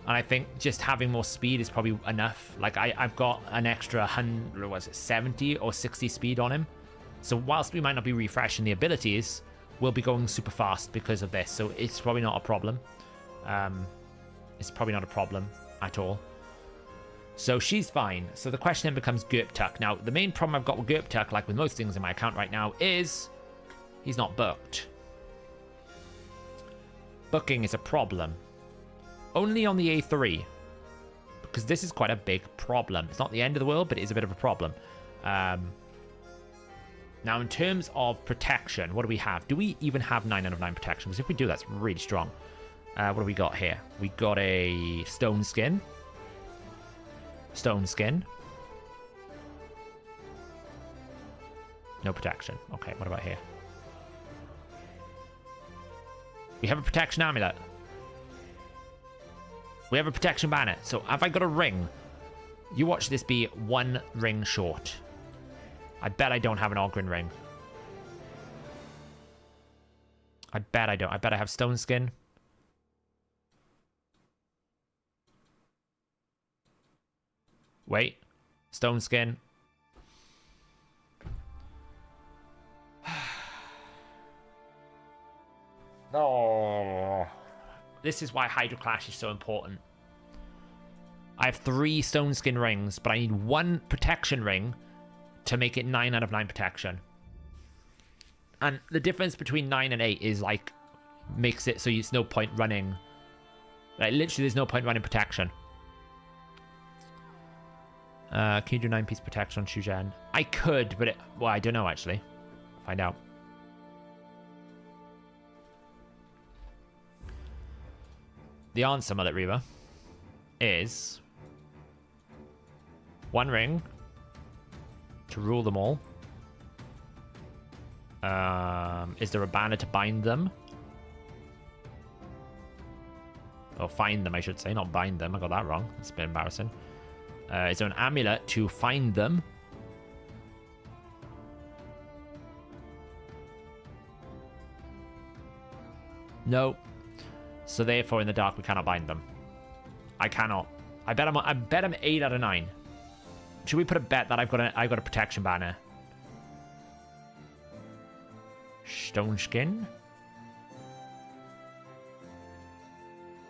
And I think just having more speed is probably enough. Like I've got an extra 100, was it 70 or 60 speed on him. So whilst we might not be refreshing the abilities, we'll be going super fast because of this. So it's probably not a problem. It's probably not a problem at all. So she's fine. So the question then becomes Gerptek. Now, the main problem I've got with Gerptek, like with most things in my account right now, is he's not booked. Booking is a problem. Only on the A3. Because this is quite a big problem. It's not the end of the world, but it is a bit of a problem. Now, in terms of protection, what do we have? Do we even have 9 out of 9 protection? Because if we do, that's really strong. What do we got here? We got a stone skin. Stone skin. No protection. Okay, what about here? We have a protection amulet. We have a protection banner. So have I got a ring? You watch this be 1 ring short. I bet I don't have an Ogren ring. I bet I don't. I bet I have stone skin. Wait. Stone skin. No. This is why Hydra Clash is so important. I have 3 stone skin rings, but I need 1 protection ring to make it 9 out of 9 protection. And the difference between 9 and 8 is like makes it so there's no point running. Like, literally, there's no point running protection. Can you do 9-piece protection on Shuzhen? I could, but well, I don't know, actually. Find out. The answer, Mullet Reaver, is 1 ring to rule them all. Is there a banner to bind them? Or find them, I should say, not bind them. I got that wrong. That's a bit embarrassing. Is there an amulet to find them? No. So therefore, in the dark, we cannot bind them. I cannot. I bet I'm 8 out of 9. Should we put a bet that I've got a protection banner? Stone skin.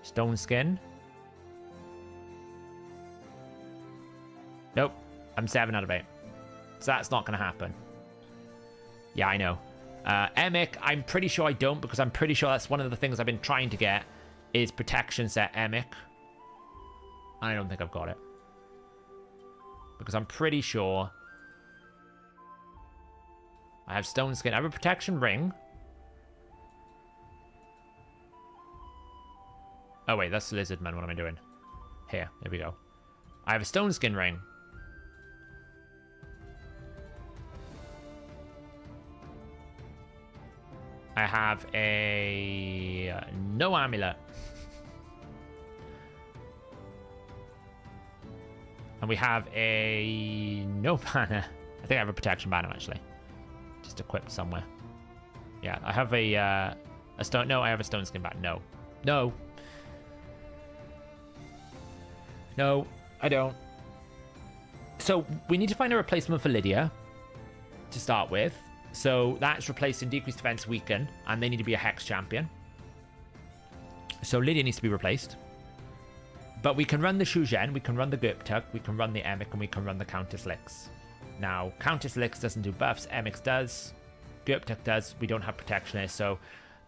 Stone skin. Nope. I'm 7 out of 8. So that's not going to happen. Yeah, I know. Emic, I'm pretty sure I don't, because I'm pretty sure that's one of the things I've been trying to get is protection set Emic. I don't think I've got it. Because I'm pretty sure I have stone skin. I have a protection ring. Oh, wait, that's Lizardman. What am I doing? Here we go. I have a stone skin ring. I have a no amulet. And we have a no banner. I think I have a protection banner, actually. Just equipped somewhere. Yeah, I have a stone. No, I have a stone skin banner. No. No. No, I don't. So we need to find a replacement for Lydia to start with. So that's replacing decreased defense, weaken, and they need to be a hex champion. So Lydia needs to be replaced. But we can run the Shuzhen, we can run the Guptuk, we can run the Emic, and we can run the Countess Lix. Now, Countess Lix doesn't do buffs, Emic does, Guptuk does, we don't have protectionist, so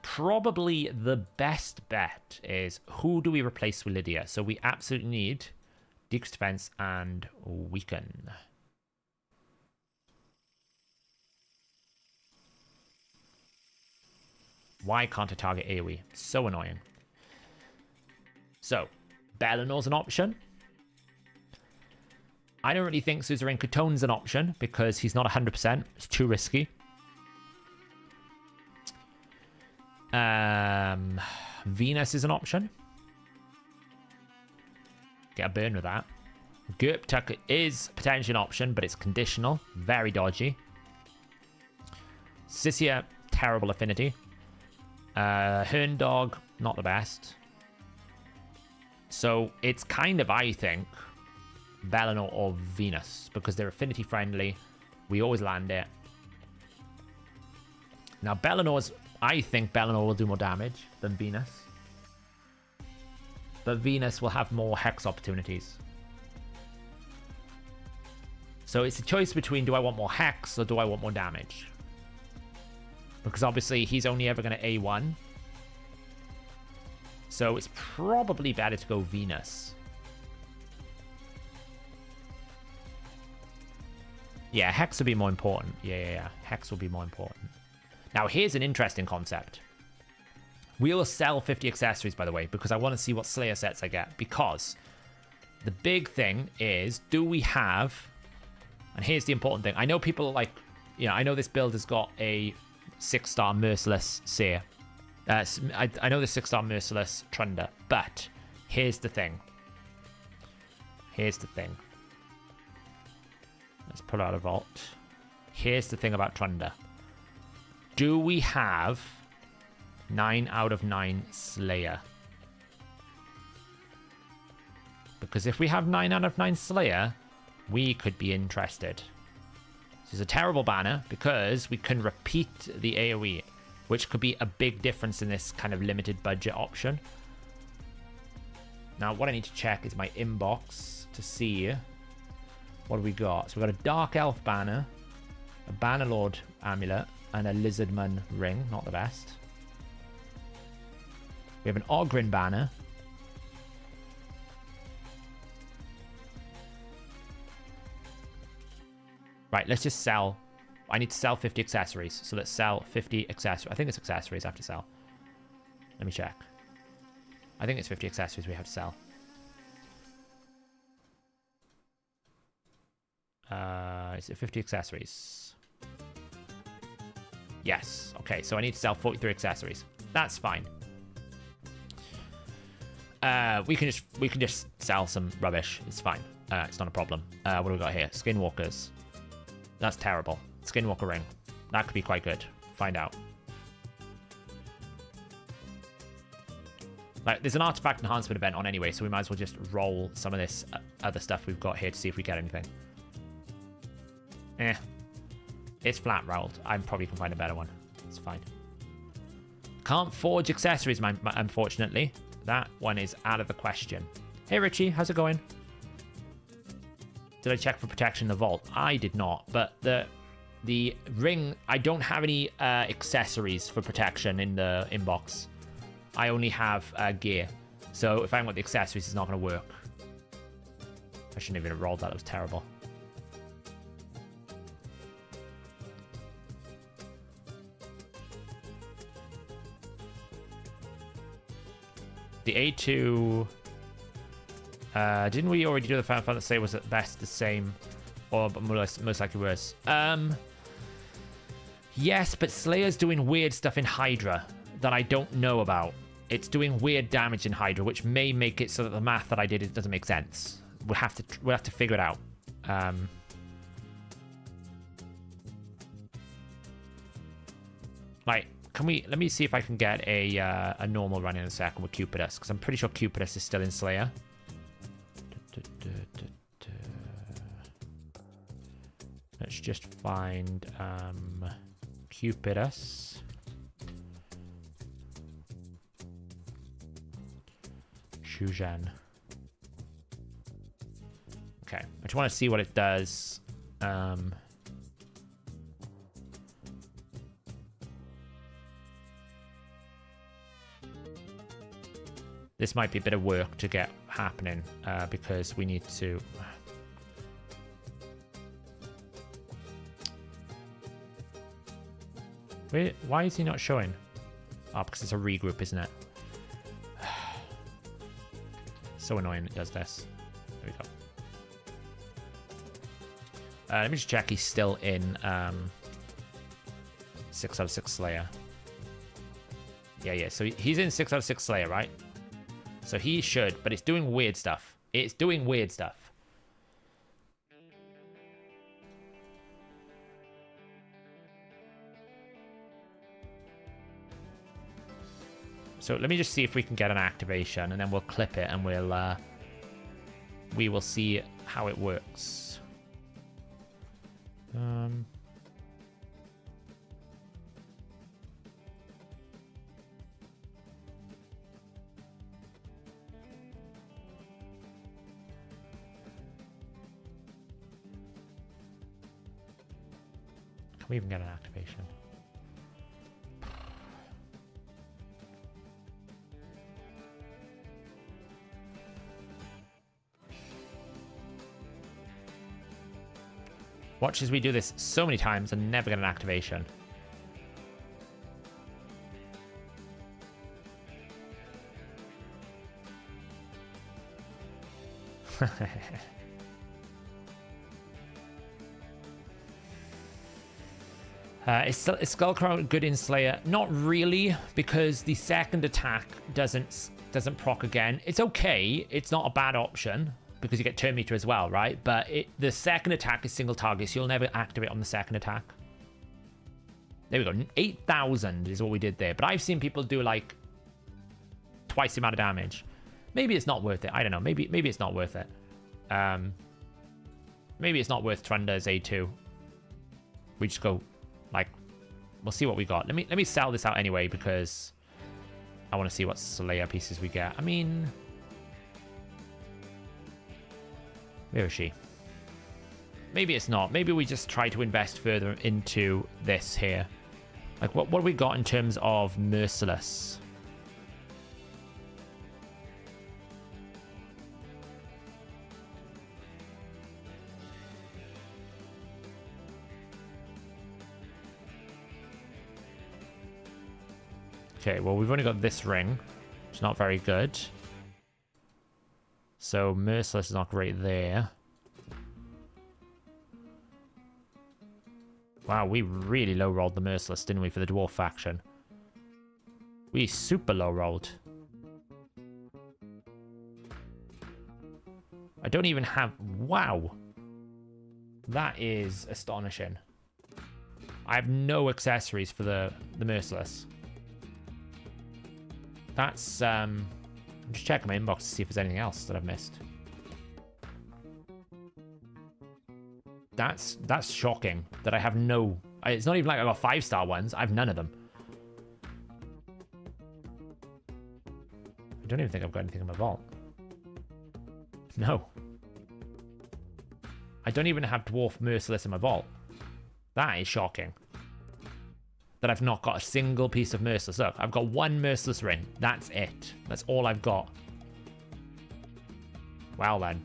probably the best bet is who do we replace with Lydia? So we absolutely need decreased defense and weaken. Why can't I target AoE? So annoying. So, Bellinor's an option. I don't really think Suzerain Catone's an option because he's not 100%. It's too risky. Venus is an option. Get a burn with that. Guptuk is potentially an option, but it's conditional. Very dodgy. Sissia, terrible affinity. Herndog, not the best. So it's kind of, I think, Bellinor or Venus, because they're affinity friendly. We always land it. Now I think Bellinor will do more damage than Venus. But Venus will have more hex opportunities. So it's a choice between, do I want more hex or do I want more damage? Because obviously he's only ever going to A1. So it's probably better to go Venus. Yeah, Hex will be more important. Yeah. Hex will be more important. Now, here's an interesting concept. We'll sell 50 accessories, by the way, because I want to see what Slayer sets I get. Because the big thing is, do we have... And here's the important thing. I know people like... I know this build has got a 6-star Merciless Seer. I know the 6-star Merciless Trunda, but here's the thing. Let's pull out a vault. Here's the thing about Trunda. Do we have 9 out of 9 Slayer? Because if we have 9 out of 9 Slayer, we could be interested. This is a terrible banner because we can repeat the AoE, which could be a big difference in this kind of limited budget option. Now, what I need to check is my inbox to see what do we got. So we've got a Dark Elf banner, a Bannerlord amulet, and a Lizardman ring. Not the best. We have an Ogryn banner. Right, let's just sell. I need to sell 50 accessories. So let's sell 50 accessories. I think it's accessories I have to sell. Let me check. I think it's 50 accessories we have to sell. Is it 50 accessories? Yes. Okay, so I need to sell 43 accessories. That's fine. We can just sell some rubbish. It's fine. It's not a problem. What do we got here? Skinwalkers. That's terrible. Skinwalker ring. That could be quite good. Find out. Like, there's an artifact enhancement event on anyway, so we might as well just roll some of this other stuff we've got here to see if we get anything. It's flat rolled. I probably can find a better one. It's fine. Can't forge accessories, unfortunately. That one is out of the question. Hey, Richie. How's it going? Did I check for protection in the vault? I did not, but the ring, I don't have any accessories for protection in the inbox. I only have gear. So if I haven't got the accessories, it's not going to work. I shouldn't even have rolled that. That was terrible. The A2... didn't we already do the Final Fantasy? Was at best the same, or most likely worse? Yes, but Slayer's doing weird stuff in Hydra that I don't know about. It's doing weird damage in Hydra, which may make it so that the math that I did it doesn't make sense. We'll have to figure it out. Like, let me see if I can get a normal run in a second with Cupidus, because I'm pretty sure Cupidus is still in Slayer. Let's just find Cupidus. Shujan. Okay, I just want to see what it does. This might be a bit of work to get happening because we need to... Wait, why is he not showing? Oh, because it's a regroup, isn't it? So annoying it does this. There we go. Let me just check he's still in 6 out of 6 Slayer. Yeah, so he's in 6 out of 6 Slayer, right? So he should, but it's doing weird stuff. It's doing weird stuff. So let me just see if we can get an activation, and then we'll clip it, and we will see how it works. Can we even get an activation? Watch as we do this so many times and never get an activation. Is Skullcrown good in Slayer? Not really, because the second attack doesn't proc again. It's okay. It's not a bad option, because you get turn meter as well, right? But the second attack is single target, so you'll never activate on the second attack. There we go. 8,000 is what we did there. But I've seen people do like twice the amount of damage. Maybe it's not worth it. I don't know. Maybe it's not worth it. Maybe it's not worth Trunda's A2. We just go like, we'll see what we got. Let me sell this out anyway, because I want to see what Slayer pieces we get. I mean, where is she? Maybe it's not. Maybe we just try to invest further into this here. Like, what have we got in terms of Merciless? Okay, well, we've only got this ring. It's not very good. So, Merciless is not great there. Wow, we really low-rolled the Merciless, didn't we, for the Dwarf faction? We super low-rolled. I don't even have... Wow. That is astonishing. I have no accessories for the Merciless. That's... I'm just checking my inbox to see if there's anything else that I've missed. That's shocking that I have no... It's not even like I got 5-star ones. I have none of them. I don't even think I've got anything in my vault. No. I don't even have Dwarf Merciless in my vault. That is shocking. That I've not got a single piece of Merciless. Look, I've got one Merciless ring. That's it. That's all I've got. Well then.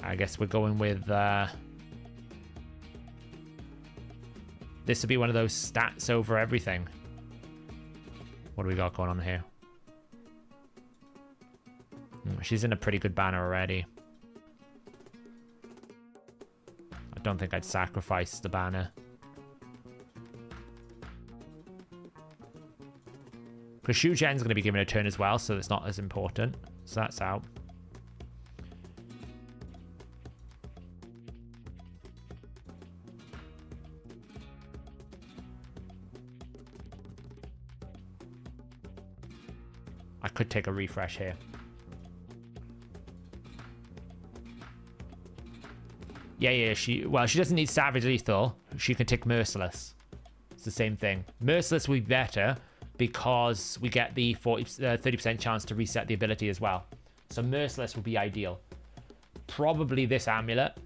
I guess we're going with... this would be one of those stats over everything. What do we got going on here? She's in a pretty good banner already. I don't think I'd sacrifice the banner. Because Shu Zhen's going to be given a turn as well, so it's not as important. So that's out. I could take a refresh here. Yeah, she doesn't need Savage Lethal. She can take Merciless. It's the same thing. Merciless will be better because we get the 30% chance to reset the ability as well. So Merciless will be ideal. Probably this amulet,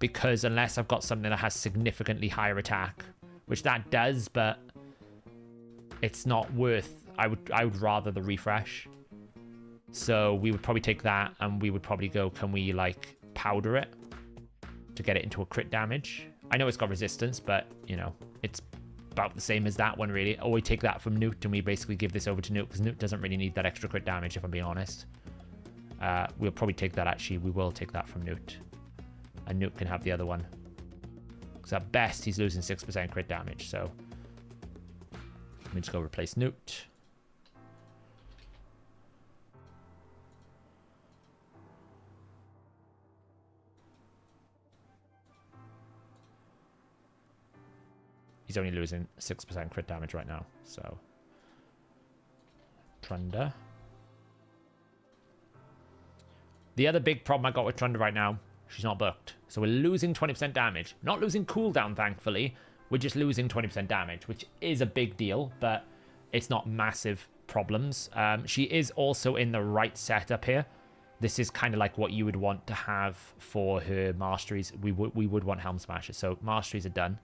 because unless I've got something that has significantly higher attack, which that does, but it's not worth... I would rather the refresh. So we would probably take that, and we would probably go, can we like powder it to get it into a crit damage? I know it's got resistance, but you know, it's about the same as that one really. Or we take that from Newt and we basically give this over to Newt, because Newt doesn't really need that extra crit damage, if I'm being honest. We'll probably take that actually. We will take that from Newt. And Newt can have the other one. Because at best, he's losing 6% crit damage, so... Let me just go replace Newt. He's only losing 6% crit damage right now, so... Trunda. The other big problem I got with Trunda right now, she's not booked. So we're losing 20% damage. Not losing cooldown, thankfully. We're just losing 20% damage, which is a big deal, but it's not massive problems. She is also in the right setup here. This is kind of like what you would want to have for her masteries. We would want Helm Smashers, so masteries are done.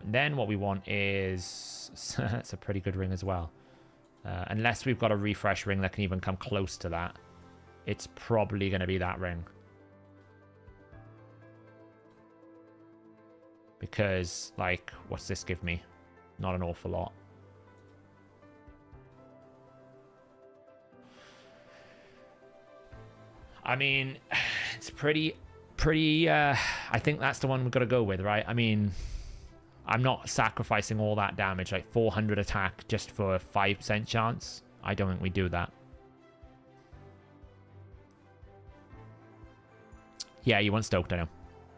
Then what we want is... That's a pretty good ring as well. Unless we've got a refresh ring that can even come close to that. It's probably going to be that ring. Because, like, what's this give me? Not an awful lot. I mean, it's pretty... I think that's the one we've got to go with, right? I mean... I'm not sacrificing all that damage, like 400 attack just for a 5% chance. I don't think we do that. Yeah, you want stoked, I know.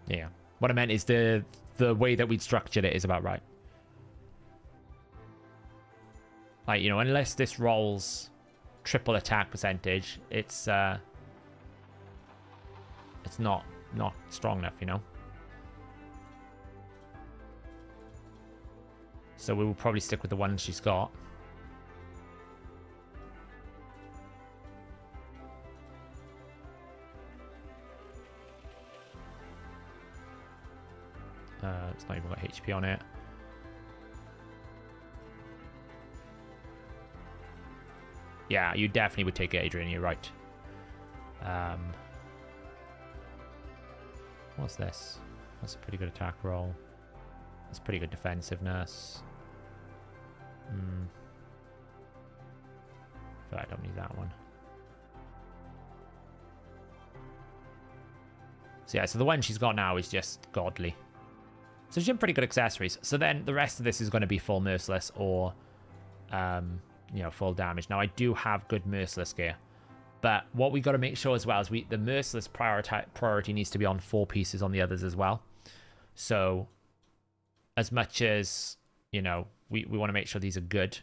Yeah. What I meant is the way that we'd structured it is about right. Like, you know, unless this rolls triple attack percentage, it's not strong enough, you know? So we will probably stick with the one she's got. It's not even got HP on it. Yeah, you definitely would take it, Adrian. You're right. What's this? That's a pretty good attack roll. That's pretty good defensiveness. But I don't need that one. So yeah, so the one she's got now is just godly. So she's in pretty good accessories. So then the rest of this is going to be full merciless or, you know, full damage. Now I do have good merciless gear. But what we got to make sure as well is the merciless priority needs to be on 4 pieces on the others as well. So as much as, you know, we want to make sure these are good.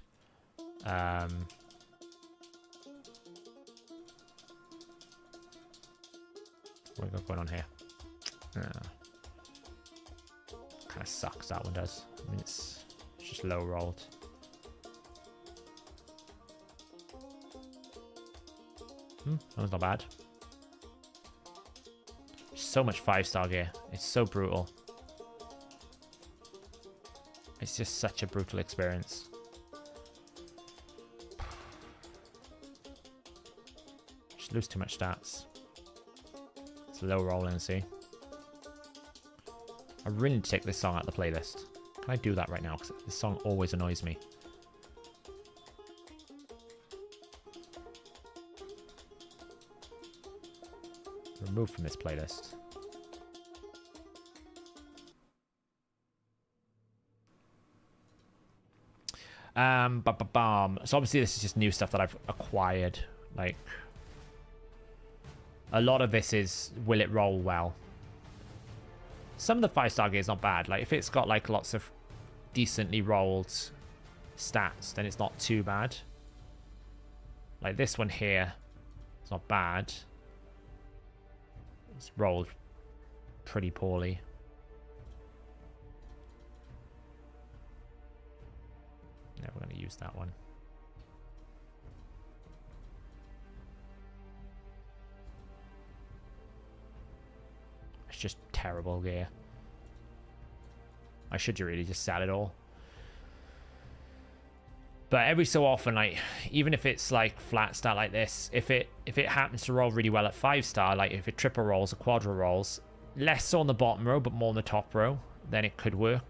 What have we got going on here? Kind of sucks, that one does. I mean, it's just low rolled. That was not bad. So much 5-star gear. It's so brutal. It's just such a brutal experience. Just lose too much stats. It's low rolling, see? I really need to take this song out of the playlist. Can I do that right now? Because this song always annoys me. Remove from this playlist. So obviously this is just new stuff that I've acquired. Like, a lot of this is, will it roll well? Some of the 5-star gear is not bad. Like, if it's got like lots of decently rolled stats, then it's not too bad. Like this one here, it's not bad. It's rolled pretty poorly. Yeah, we're going to use that one. It's just terrible gear. I should really just sell it all. But every so often, like, even if it's like flat stat like this, if it happens to roll really well at 5-star, like if it triple rolls or quadra rolls, less so on the bottom row but more on the top row, then it could work.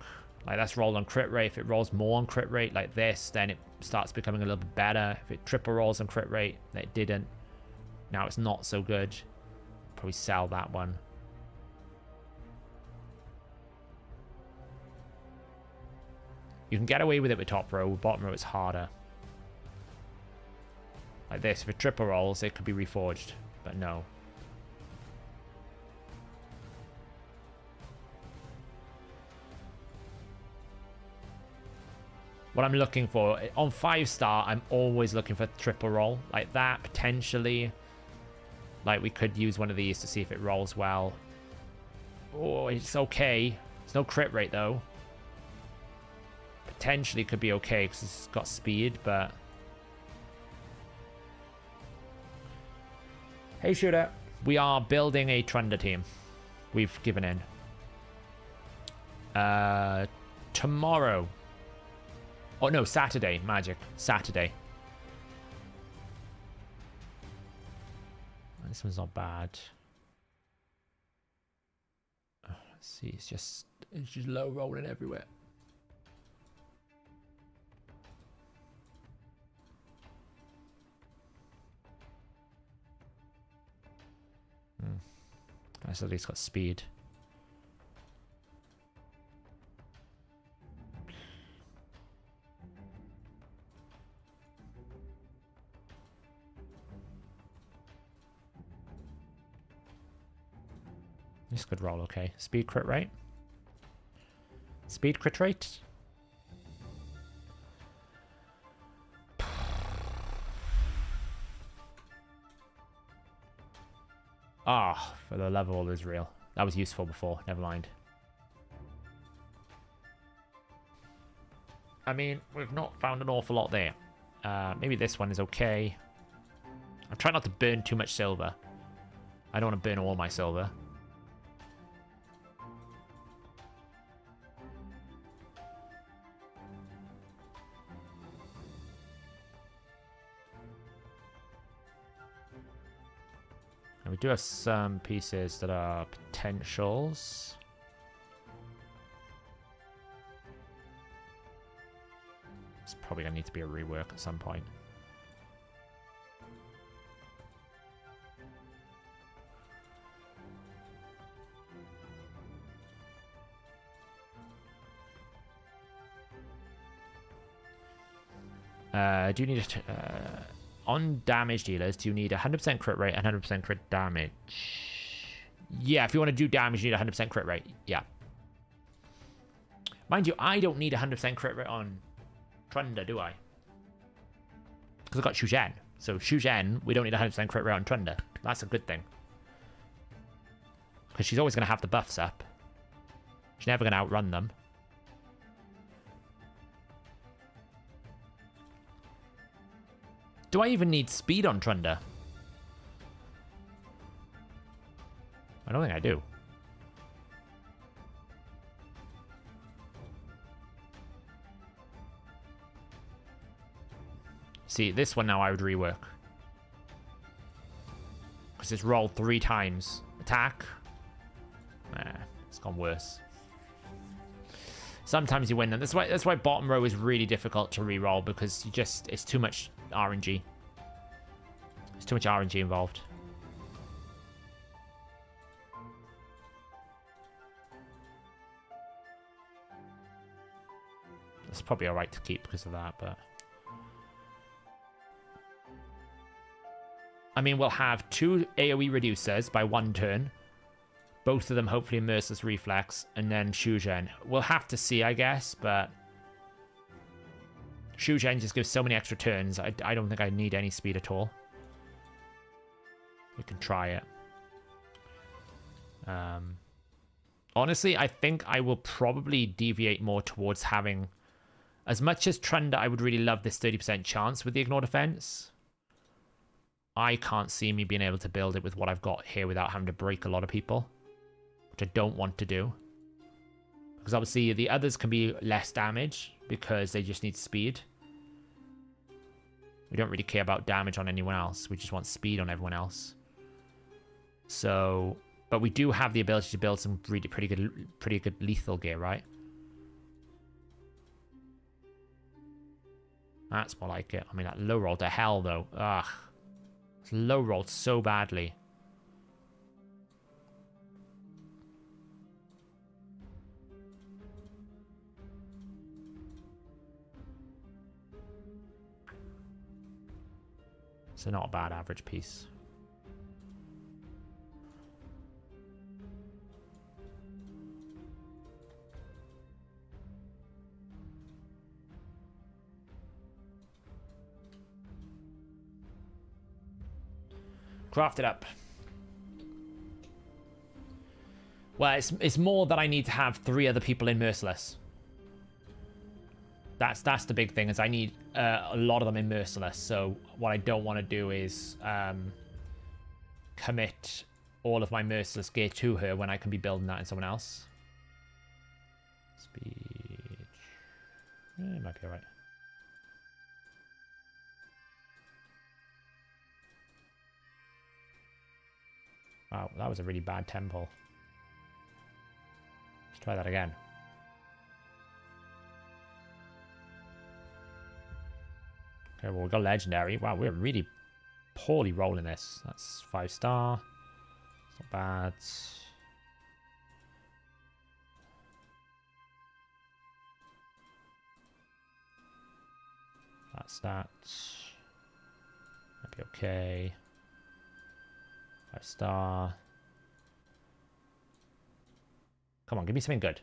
Like, that's rolled on crit rate. If it rolls more on crit rate like this, then it starts becoming a little bit better. If it triple rolls on crit rate, it didn't. Now it's not so good. Probably sell that one. You can get away with it with top row. With bottom row, it's harder. Like this, if it triple rolls, it could be reforged, but no. What I'm looking for, on 5-star, I'm always looking for triple roll. Like that, potentially. Like, we could use one of these to see if it rolls well. Oh, it's okay. It's no crit rate, though. Potentially could be okay because it's got speed, but... Hey, Shooter. We are building a Trunda team. We've given in. Tomorrow. Oh, no, Saturday. Magic. Saturday. This one's not bad. Let's see. It's just low rolling everywhere. Nice, at least got speed. This could roll okay. Speed crit rate. Speed crit rate. Ah, for the level is real. That was useful before. Never mind. I mean, we've not found an awful lot there. Maybe this one is okay. I'm trying not to burn too much silver. I don't want to burn all my silver. And we do have some pieces that are potentials. It's probably going to need to be a rework at some point. Do you need on damage dealers, do you need 100% crit rate and 100% crit damage? Yeah, if you want to do damage, you need 100% crit rate. Yeah. Mind you, I don't need 100% crit rate on Trunda, do I? Because I've got Shuzhen. So Shuzhen, we don't need 100% crit rate on Trunda. That's a good thing. Because she's always going to have the buffs up. She's never going to outrun them. Do I even need speed on Trunda? I don't think I do. See, this one now I would rework. Because it's rolled 3 times. Attack. Nah, it's gone worse. Sometimes you win them. That's why bottom row is really difficult to re-roll, because it's too much RNG. There's too much RNG involved. It's probably alright to keep because of that, but... I mean, we'll have 2 AoE reducers by 1 turn. Both of them hopefully Merciless Reflex, and then Shuzhen. We'll have to see, I guess, but... Shuzhen just gives so many extra turns, I don't think I need any speed at all. We can try it. Honestly, I think I will probably deviate more towards having... As much as Trunda, I would really love this 30% chance with the Ignore Defense. I can't see me being able to build it with what I've got here without having to break a lot of people. Which I don't want to do. Because obviously the others can be less damage because they just need speed. We don't really care about damage on anyone else. We just want speed on everyone else. So, but we do have the ability to build some really pretty good lethal gear, right? That's more like it. I mean, that low roll to hell, though. Ugh. It's low rolled so badly. So not a bad average piece. Craft it up. Well, it's more that I need to have 3 other people in Merciless. That's the big thing, is I need a lot of them in Merciless. So what I don't want to do is commit all of my Merciless gear to her when I can be building that in someone else. Speed. It might be alright. Wow, that was a really bad tempo. Let's try that again. Okay, well, we got legendary. Wow, we're really poorly rolling this. That's 5-star. It's not bad. That's that. Might be okay. 5-star. Come on, give me something good.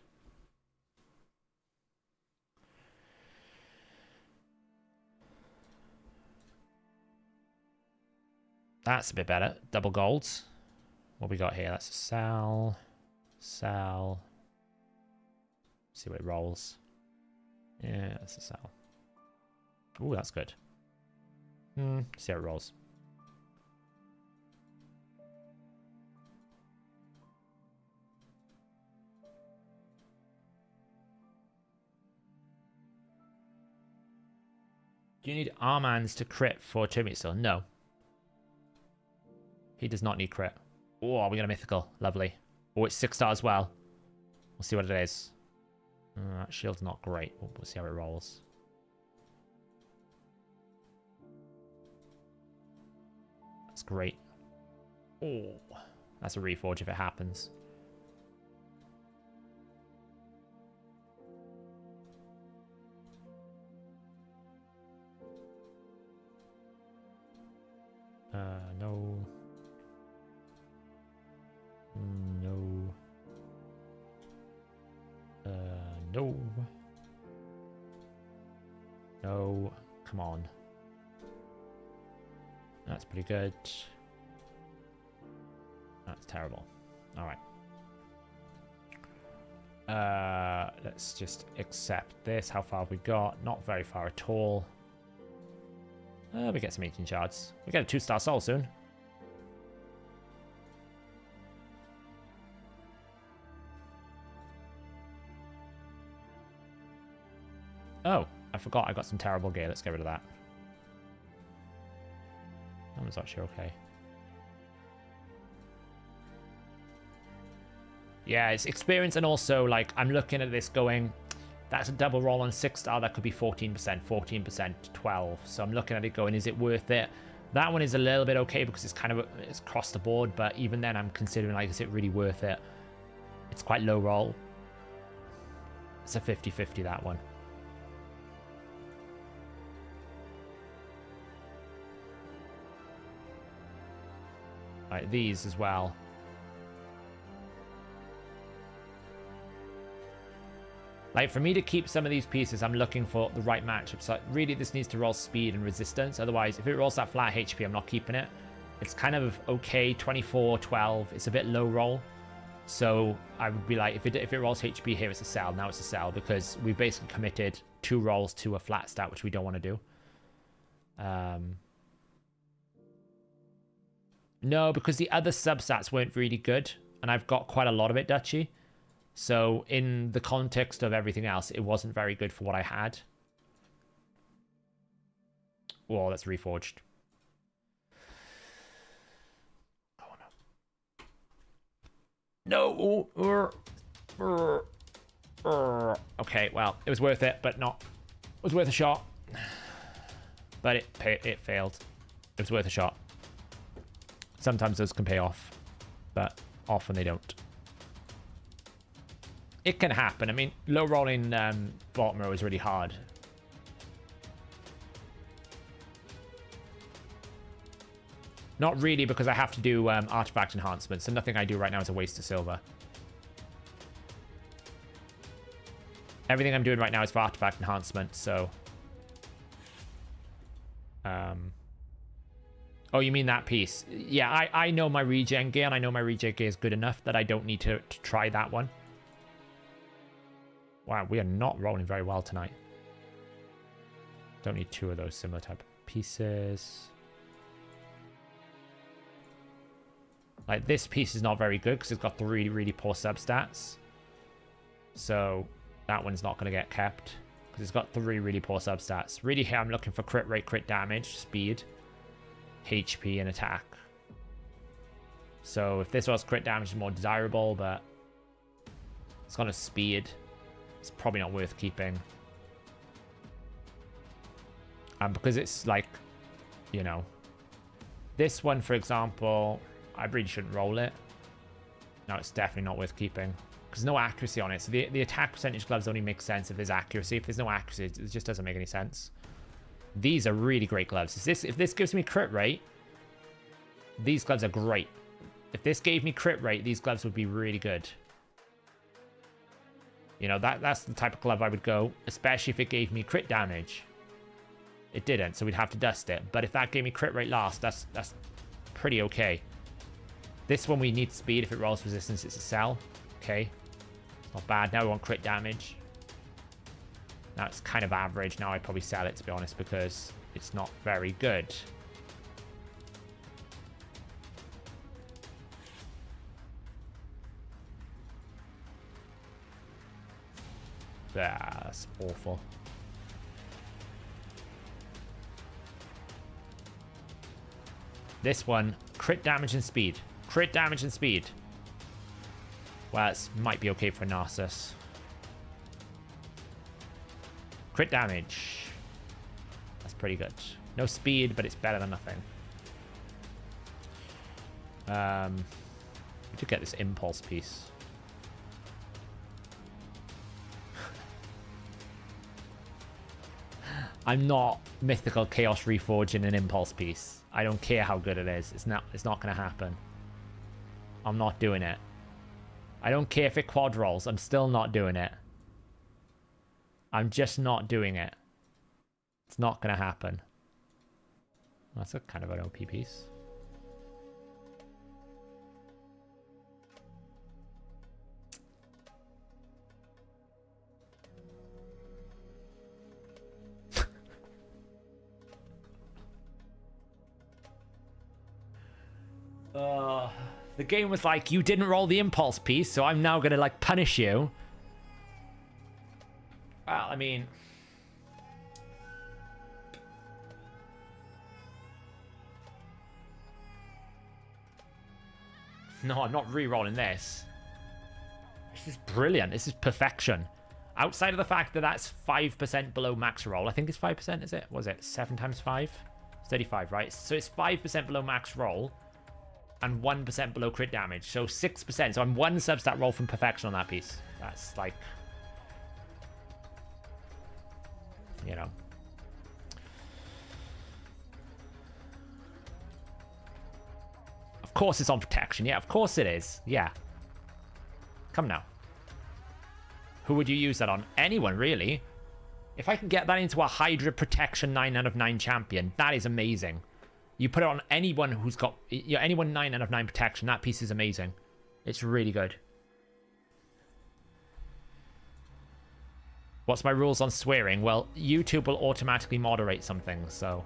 That's a bit better. Double golds. What we got here? That's a Sal. Sal. See what it rolls. Yeah, that's a Sal. Ooh, that's good. See how it rolls. Do you need Armans to crit for Terminate still? No. He does not need crit. Oh, we got a mythical. Lovely. Oh, it's 6-star as well. We'll see what it is. That shield's not great. We'll see how it rolls. That's great. Oh, that's a reforge if it happens. No. No. No. No. Come on. That's pretty good. That's terrible. All right. Let's just accept this. How far have we got? Not very far at all. We get some 18 shards. We get a 2-star soul soon. Oh, I forgot I got some terrible gear. Let's get rid of that. That one's actually okay. Yeah, it's experience, and also, like, I'm looking at this going, that's a double roll on 6-star, that could be 14%, 14%, 12. So I'm looking at it going, is it worth it? That one is a little bit okay because it's kind of, it's across the board, but even then I'm considering, like, is it really worth it? It's quite low roll. It's a 50-50, that one. Right, these as well. Like, for me to keep some of these pieces, I'm looking for the right matchup. So really, this needs to roll speed and resistance. Otherwise, if it rolls that flat HP, I'm not keeping it. It's kind of okay, 24, 12. It's a bit low roll. So I would be like, if it rolls HP here, it's a sell. Now it's a sell because we basically committed 2 rolls to a flat stat, which we don't want to do. No, because the other substats weren't really good. And I've got quite a lot of it, Dutchy. So in the context of everything else, it wasn't very good for what I had. Whoa, that's reforged. Oh, no. Okay, well, it was worth it, but not. It was worth a shot. But it failed. It was worth a shot. Sometimes those can pay off, but often they don't. It can happen. I mean, low rolling bottom row is really hard. Not really, because I have to do artifact enhancements, so nothing I do right now is a waste of silver. Everything I'm doing right now is for artifact enhancement, so... Oh, you mean that piece? Yeah, I know my regen gear, and I know my regen gear is good enough that I don't need to try that one. Wow, we are not rolling very well tonight. Don't need 2 of those similar type of pieces. Like, this piece is not very good because it's got the really, really poor substats. So that one's not going to get kept because it's got 3 really poor substats. Really here I'm looking for crit rate, crit damage, speed, HP, and attack. So if this was crit damage, is more desirable, but it's got a speed. It's probably not worth keeping. Because it's like, you know, this one, for example, I really shouldn't roll it. No, it's definitely not worth keeping. Because no accuracy on it. So the attack percentage gloves only make sense if there's accuracy. If there's no accuracy, it just doesn't make any sense. These are really great gloves. If this gives me crit rate, these gloves are great. If this gave me crit rate, these gloves would be really good. You know, that's the type of glove I would go, especially if it gave me crit damage. It didn't, so we'd have to dust it. But if that gave me crit rate last, that's pretty okay. This one we need speed. If it rolls resistance, it's a sell. Okay. It's not bad. Now we want crit damage. Now it's kind of average. Now I'd probably sell it, to be honest, because it's not very good. That's awful. This one, crit damage and speed. Crit damage and speed. Well, it might be okay for Narcissus. Crit damage. That's pretty good. No speed, but it's better than nothing. We did get this impulse piece. I'm not mythical chaos reforging an impulse piece. I don't care how good it is. It's not gonna happen. I'm not doing it. I don't care if it quad rolls. I'm still not doing it. I'm just not doing it. It's not gonna happen. That's a kind of an OP piece. The game was like, you didn't roll the impulse piece, so I'm now gonna like punish you. Well, I mean, no, I'm not re-rolling this. This is brilliant. This is perfection. Outside of the fact that that's 5% below max roll. I think it's 5%, is it? Was it 7 times 5? It's 35, right? So it's 5% below max roll and 1% below crit damage. So 6%. So I'm 1 substat roll from perfection on that piece. That's like, you know. Of course it's on protection. Yeah, of course it is. Yeah. Come now. Who would you use that on? Anyone, really. If I can get that into a Hydra protection 9 out of 9 champion, that is amazing. You put it on anyone who's got, you know, anyone 9 out of 9 protection, that piece is amazing. It's really good. What's my rules on swearing? Well, YouTube will automatically moderate something, so...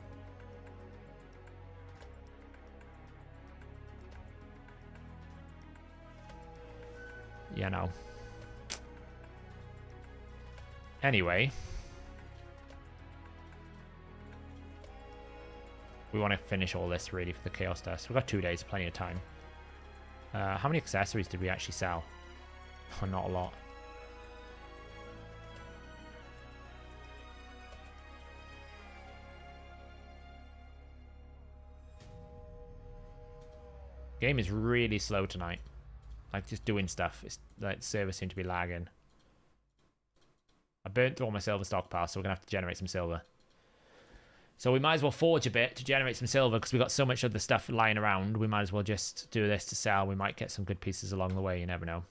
you know. Anyway. We want to finish all this, really, for the Chaos Dust. We've got 2 days, plenty of time. How many accessories did we actually sell? Oh, not a lot. Game is really slow tonight. Like, just doing stuff. It's like, servers seem to be lagging. I burnt through all my silver stockpile, so we're going to have to generate some silver. So we might as well forge a bit to generate some silver, because we've got so much of the stuff lying around. We might as well just do this to sell. We might get some good pieces along the way. You never know.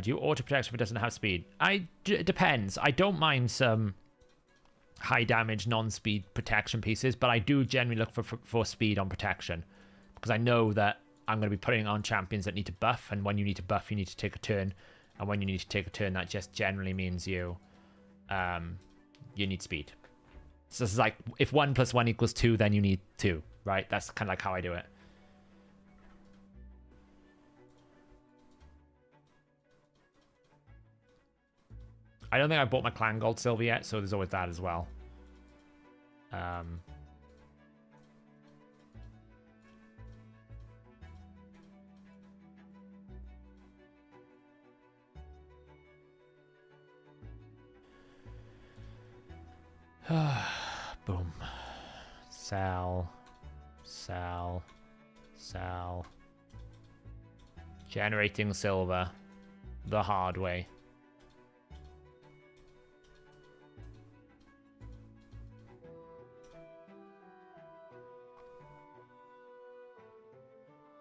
Do you auto protect if it doesn't have speed? It depends. I don't mind some high damage non-speed protection pieces, but I do generally look for speed on protection, because I know that I'm going to be putting on champions that need to buff, and when you need to buff, you need to take a turn, and when you need to take a turn, that just generally means you need speed. So it's like, if 1 + 1 = 2, then you need 2, right? That's kind of like how I do it. I don't think I bought my clan gold silver yet, so there's always that as well. Boom. Sell. Sell. Sell. Generating silver. The hard way.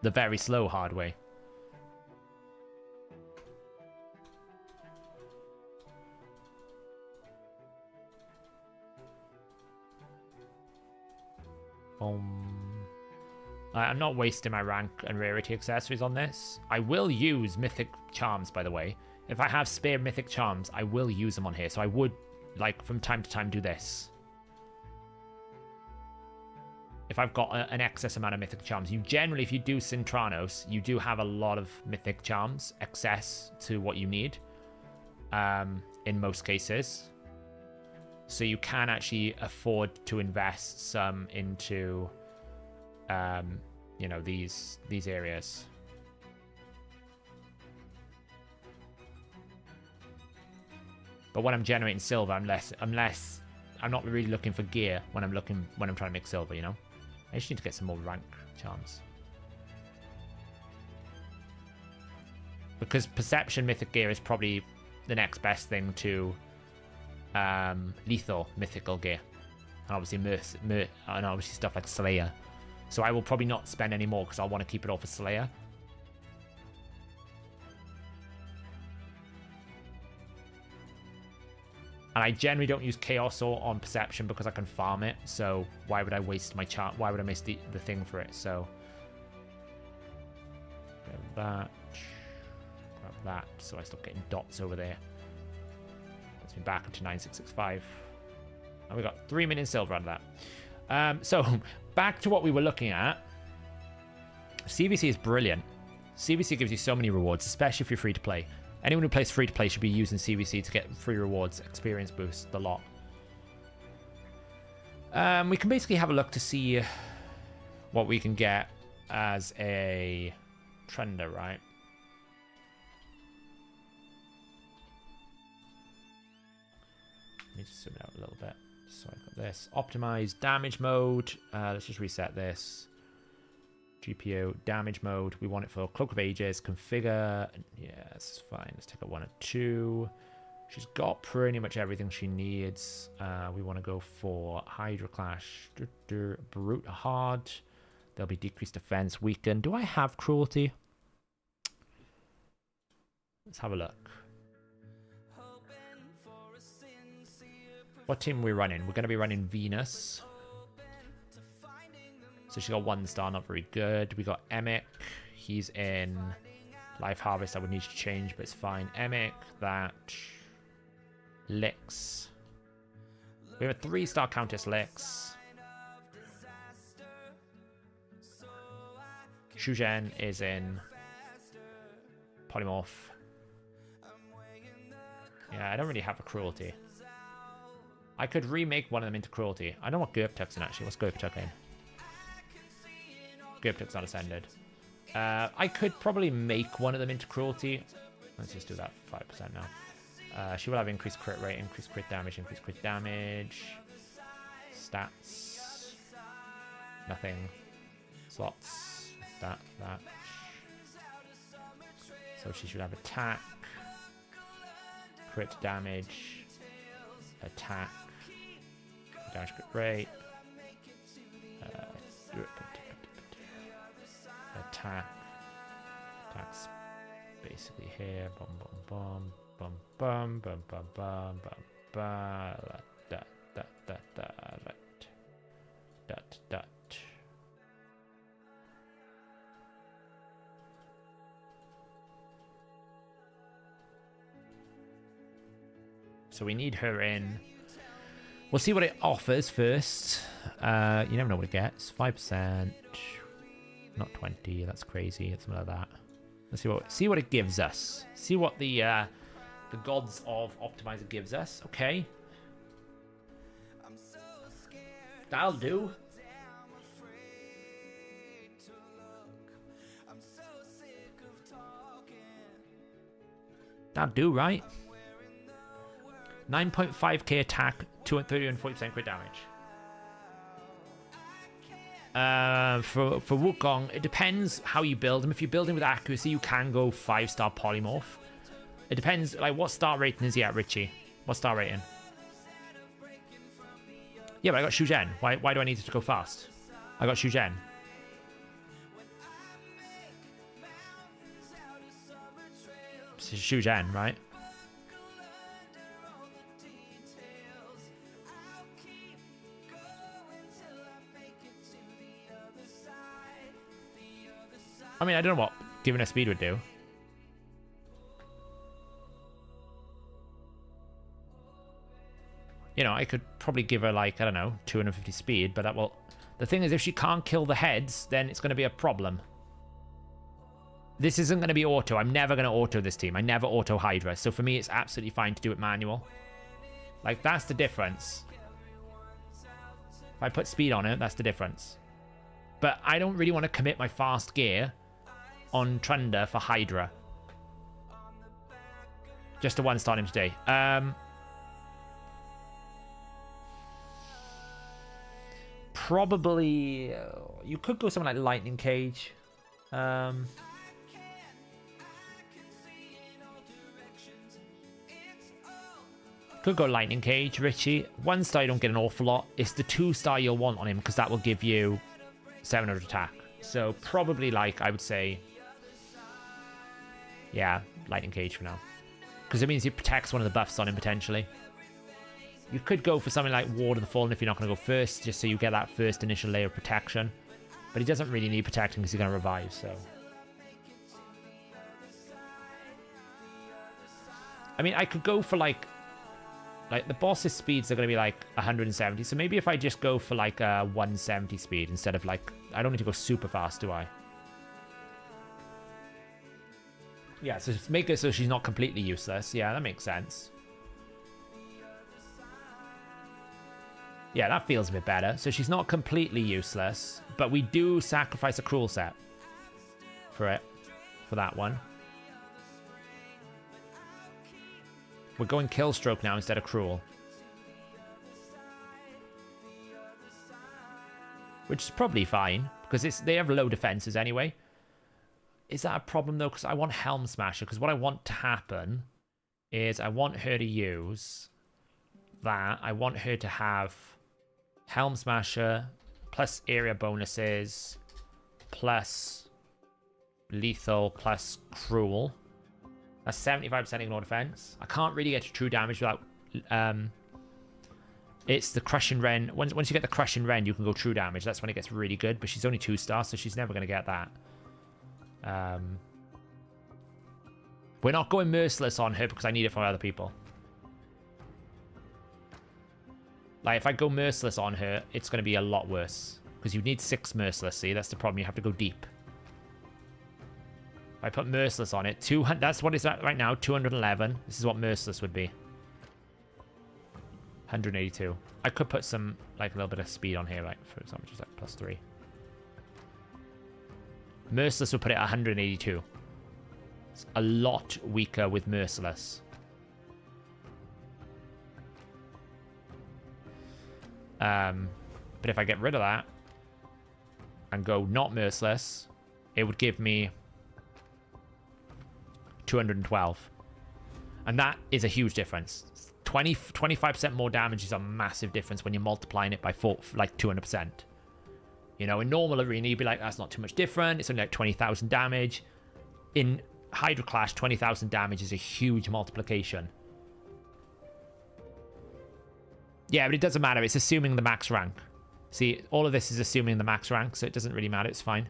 The very slow hard way. I'm not wasting my rank and rarity accessories on this. I will use mythic charms, by the way. If I have spare mythic charms, I will use them on here. So I would, like, from time to time do this. If I've got an excess amount of mythic charms. You generally, if you do Sintranos, you do have a lot of mythic charms, excess to what you need, in most cases. So you can actually afford to invest some into, you know, these areas. But when I'm generating silver, I'm not really looking for gear when I'm trying to make silver, you know? I just need to get some more rank charms. Because perception mythic gear is probably the next best thing to lethal mythical gear. And obviously and obviously stuff like Slayer. So I will probably not spend any more because I want to keep it all for Slayer. And I generally don't use Chaos Ore on Perception because I can farm it. So why would I waste my chart? Why would I miss the thing for it? So grab that. So I stop getting dots over there. Let's me back up to 9665. And we got 3 million silver out of that. So back to what we were looking at. CVC is brilliant. CVC gives you so many rewards, especially if you're free to play. Anyone who plays free to play should be using CVC to get free rewards, experience boost, the lot. We can basically have a look to see what we can get as a Trunda, right? Need to zoom out a little bit. So I've got this. Optimize damage mode. Let's just reset this. GPU damage mode. We want it for Cloak of Ages. Configure. Yeah, this is fine. Let's take a 1 or 2. She's got pretty much everything she needs. We want to go for Hydra Clash. Brute Hard. There'll be decreased defense. Weaken. Do I have Cruelty? Let's have a look. What team are we running? We're going to be running Venus. So she got 1 star, not very good. We got Emic. He's in Life Harvest. I would need to change, but it's fine. Emic, that. Lix. We have a 3-star Countess Lix. Shuzhen is in Polymorph. Yeah, I don't really have a Cruelty. I could remake one of them into Cruelty. I don't know what Gerptuk's in, actually. What's Gerptuk in? Gerptuk's not ascended. I could probably make one of them into Cruelty. Let's just do that for 5% now. She will have increased crit rate, increased crit damage, increased crit damage. Stats. Nothing. Slots. That. So she should have attack. Crit damage. Attack. Damage crit rate. Attack. Attack's basically here. Bum bum bum bum bum bum bum bum bum bum. So we need her in. We'll see what it offers first. You never know what it gets. 5%. Not 20. That's crazy. It's something like that. Let's see what it gives us. See what the gods of Optimizer gives us. Okay. That'll do. That'll do, right? 9.5k attack, 240% crit damage. For Wukong, it depends how you build him. If you're building with accuracy, you can go 5-star polymorph. It depends, like, what star rating is he at, Richie? What star rating? Yeah, but I got Shuzhen. Why do I need it to go fast? I got Shuzhen. This is Shuzhen, right? I mean, I don't know what giving her speed would do. You know, I could probably give her, like, I don't know, 250 speed, but that will... The thing is, if she can't kill the heads, then it's going to be a problem. This isn't going to be auto. I'm never going to auto this team. I never auto Hydra. So for me, it's absolutely fine to do it manual. Like, that's the difference. If I put speed on it, that's the difference. But I don't really want to commit my fast gear on Trunda for Hydra. Just to 1-star him today. probably... you could go something like Lightning Cage. Could go Lightning Cage, Richie. 1 star you don't get an awful lot. It's the 2 star you'll want on him, because that will give you 700 attack. So probably, like, I would say... yeah, Lightning Cage for now. Because it means it protects one of the buffs on him, potentially. You could go for something like Ward of the Fallen if you're not going to go first, just so you get that first initial layer of protection. But he doesn't really need protecting because he's going to revive, so... I mean, I could go for, like the boss's speeds are going to be, like, 170. So maybe if I just go for, like, a 170 speed instead of, like... I don't need to go super fast, do I? Yeah, so just make it so she's not completely useless. Yeah, that makes sense. Yeah, that feels a bit better. So she's not completely useless, but we do sacrifice a cruel set for it, for that one. We're going Killstroke now instead of Cruel. Which is probably fine, because they have low defenses anyway. Is that a problem, though? Because I want Helm Smasher, because what I want to happen is I want her to use that. I want her to have Helm Smasher, plus area bonuses, plus lethal, plus cruel. That's 75% ignore defense. I can't really get to true damage without... it's the Crushing Rend. Once you get the Crushing Rend, you can go true damage. That's when it gets really good, but she's only 2 stars, so she's never going to get that. We're not going Merciless on her because I need it for other people. Like, if I go Merciless on her, it's going to be a lot worse. Because you need 6 Merciless, see? That's the problem. You have to go deep. If I put Merciless on it, 200, that's what it's at right now, 211. This is what Merciless would be. 182. I could put some, like, a little bit of speed on here, right? For example, just like +3. Merciless will put it at 182. It's a lot weaker with Merciless. But if I get rid of that and go not Merciless, it would give me 212. And that is a huge difference. 25% more damage is a massive difference when you're multiplying it by 200%. You know, in normal arena, you'd be like, that's not too much different. It's only like 20,000 damage. In Hydra Clash, 20,000 damage is a huge multiplication. Yeah, but it doesn't matter. It's assuming the max rank. See, all of this is assuming the max rank, so it doesn't really matter. It's fine.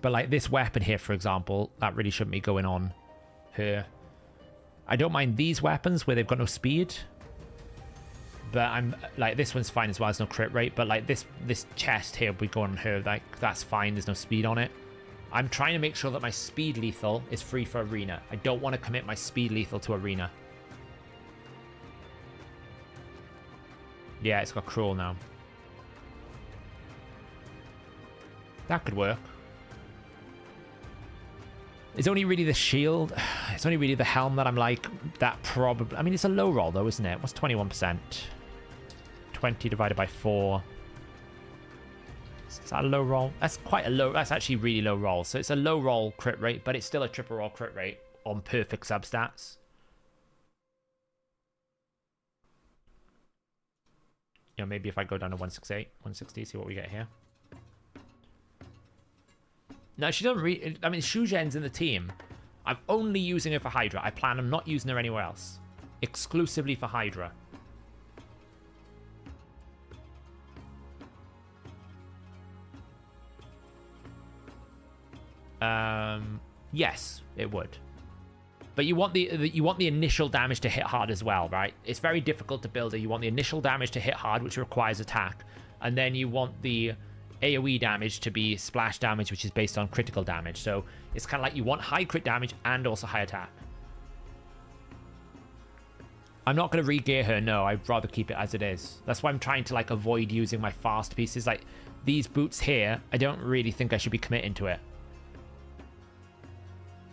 But like this weapon here, for example, that really shouldn't be going on her. I don't mind these weapons where they've got no speed. But I'm like, this one's fine as well. There's no crit rate. But like this chest here, we go on her. Like, that's fine. There's no speed on it. I'm trying to make sure that my speed lethal is free for arena. I don't want to commit my speed lethal to arena. Yeah, it's got cruel now. That could work. It's only really the shield. It's only really the helm that I'm like, that probably... I mean, it's a low roll though, isn't it? What's 21%? 20 divided by 4. Is that a low roll? That's quite a low... That's actually really low roll. So it's a low roll crit rate, but it's still a triple roll crit rate on perfect substats. You know, maybe if I go down to 168, 160, see what we get here. No, she doesn't really... I mean, Shugen's in the team. I'm only using her for Hydra. I plan on not using her anywhere else. Exclusively for Hydra. Yes, it would. But you want the initial damage to hit hard as well, right? It's very difficult to build it. You want the initial damage to hit hard, which requires attack. And then you want the AoE damage to be splash damage, which is based on critical damage. So it's kind of like you want high crit damage and also high attack. I'm not going to re-gear her, no. I'd rather keep it as it is. That's why I'm trying to like avoid using my fast pieces. Like these boots here, I don't really think I should be committing to it.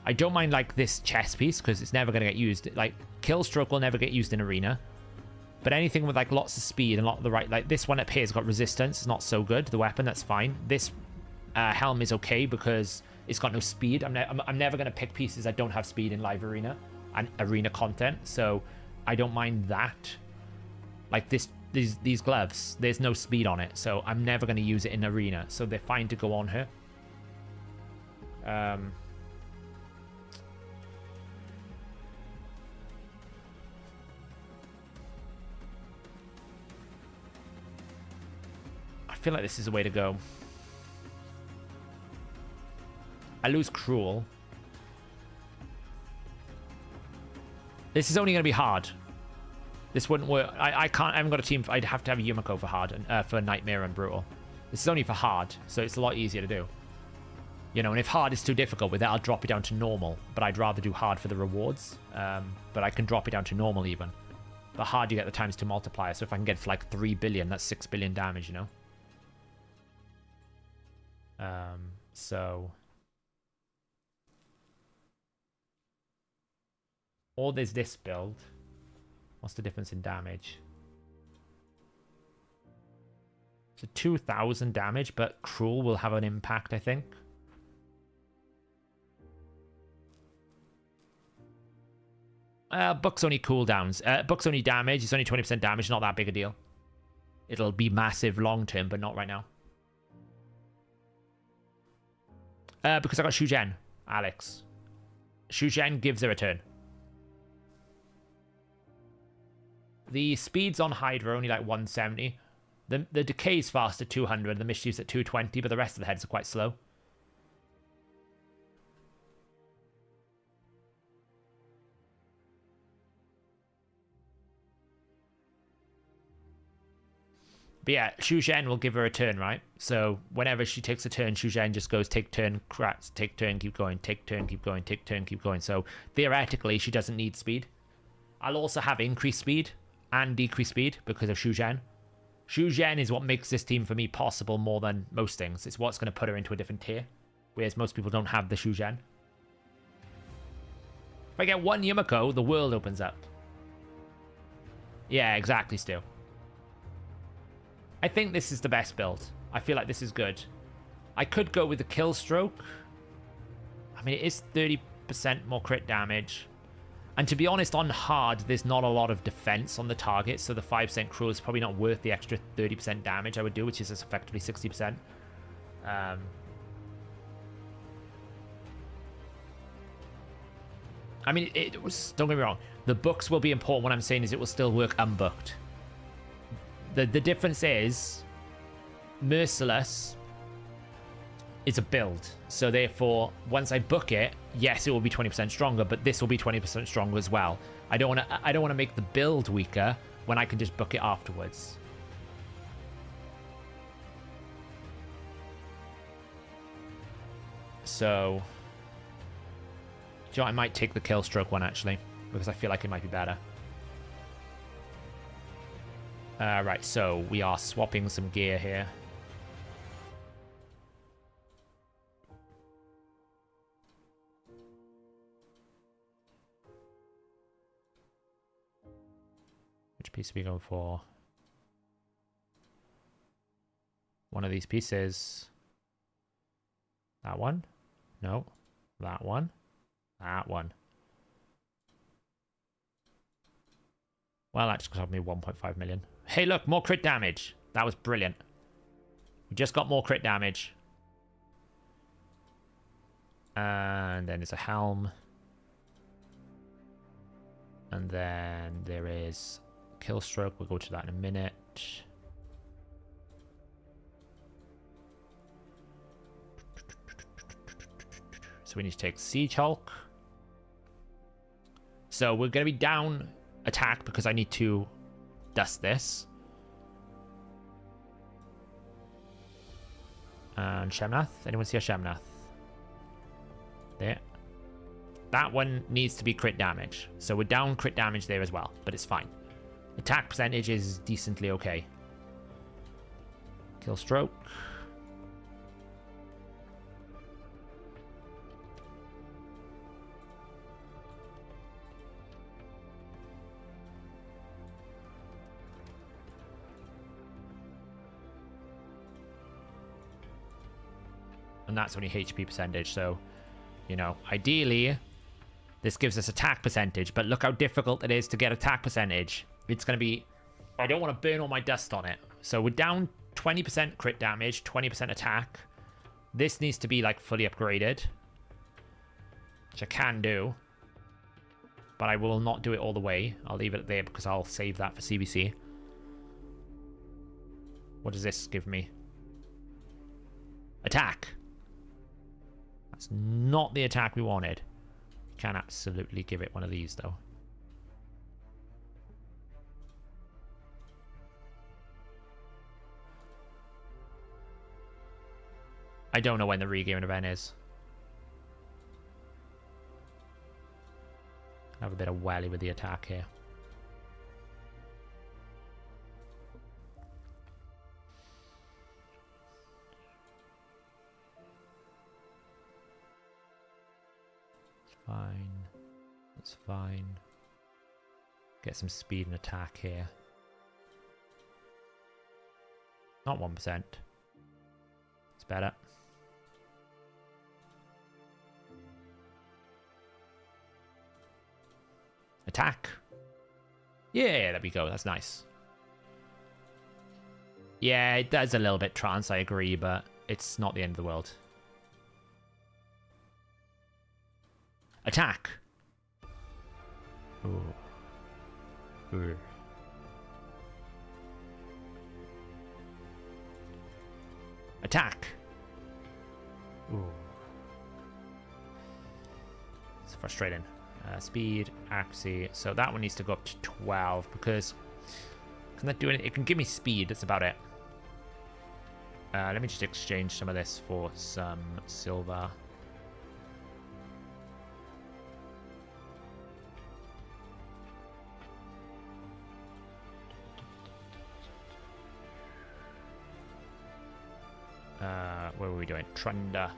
I don't mind like this chest piece because it's never going to get used. Like Killstroke will never get used in arena. But anything with like lots of speed and a lot of the right, like this one up here has got resistance. It's not so good. The weapon, that's fine. This helm is okay because it's got no speed. I'm never going to pick pieces that don't have speed in live arena and arena content. So I don't mind that. Like these gloves, there's no speed on it. So I'm never going to use it in arena. So they're fine to go on her. I feel like this is the way to go. I lose Cruel. This is only going to be hard. This wouldn't work. I haven't got a team. I'd have to have a Yumiko for hard and for Nightmare and Brutal. This is only for hard, so it's a lot easier to do. You know, and if hard is too difficult with it, I'll drop it down to normal. But I'd rather do hard for the rewards. But I can drop it down to normal even. But hard, you get the ×2 multiplier. So if I can get it for like 3 billion, that's 6 billion damage, you know? So... Or there's this build. What's the difference in damage? So 2,000 damage, but Cruel will have an impact, I think. Book's only cooldowns. Book's only damage. It's only 20% damage. Not that big a deal. It'll be massive long term, but not right now. Because I got Shujen, Alex. Shujen gives her a turn. The speeds on Hydra are only like 170. The decay's fast at 200. The mischief's at 220, but the rest of the heads are quite slow. But yeah, Shujen will give her a turn, right? So whenever she takes a turn, Shujen just goes take turn, crats, take turn, keep going, take turn, keep going, take turn, keep going. So theoretically, she doesn't need speed. I'll also have increased speed and decreased speed because of Shujen. Shujen is what makes this team for me possible more than most things. It's what's going to put her into a different tier, whereas most people don't have the Shujen. If I get one Yumiko, the world opens up. Yeah, exactly, Stu. I think this is the best build. I feel like this is good. I could go with the kill stroke. I mean, it is 30% more crit damage. And to be honest, on hard, there's not a lot of defense on the target, so the 5% Cruel is probably not worth the extra 30% damage I would do, which is effectively 60%. I mean, it was, don't get me wrong, the books will be important. What I'm saying is it will still work unbooked. The difference is, Merciless is a build, so therefore once I book it, yes, it will be 20% stronger, but this will be 20% stronger as well. I don't want to make the build weaker when I can just book it afterwards. So, do you know, I might take the kill stroke one actually, because I feel like it might be better. Right, so we are swapping some gear here. Which piece are we going for? One of these pieces. That one? No. That one. That one. Well, that just cost me 1.5 million. Hey, look, more crit damage. That was brilliant. We just got more crit damage. And then there's a helm. And then there is kill stroke. We'll go to that in a minute. So we need to take Siege Hulk. So we're going to be down attack because I need to dust this. And Shemnath. Anyone see a Shemnath? There. That one needs to be crit damage. So we're down crit damage there as well, but it's fine. Attack percentage is decently okay. Kill stroke. and that's only HP percentage. So, you know, ideally, this gives us attack percentage, but look how difficult it is to get attack percentage. It's going to be... I don't want to burn all my dust on it. So we're down 20% crit damage, 20% attack. This needs to be, like, fully upgraded, which I can do. But I will not do it all the way. I'll leave it there because I'll save that for CBC. What does this give me? Attack. That's not the attack we wanted. Can absolutely give it one of these, though. I don't know when the regearing event is. Have a bit of welly with the attack here. It's fine. That's fine. Get some speed and attack here. Not 1%. It's better. Attack. Yeah, there we go. That's nice. Yeah, it does a little bit trance, I agree, but it's not the end of the world. Attack. Ooh. Ooh. Attack. Ooh. It's frustrating. Speed, accuracy. So that one needs to go up to 12 because can that do anything? It can give me speed. That's about it. Let me just exchange some of this for some silver. What were we doing? Trunda.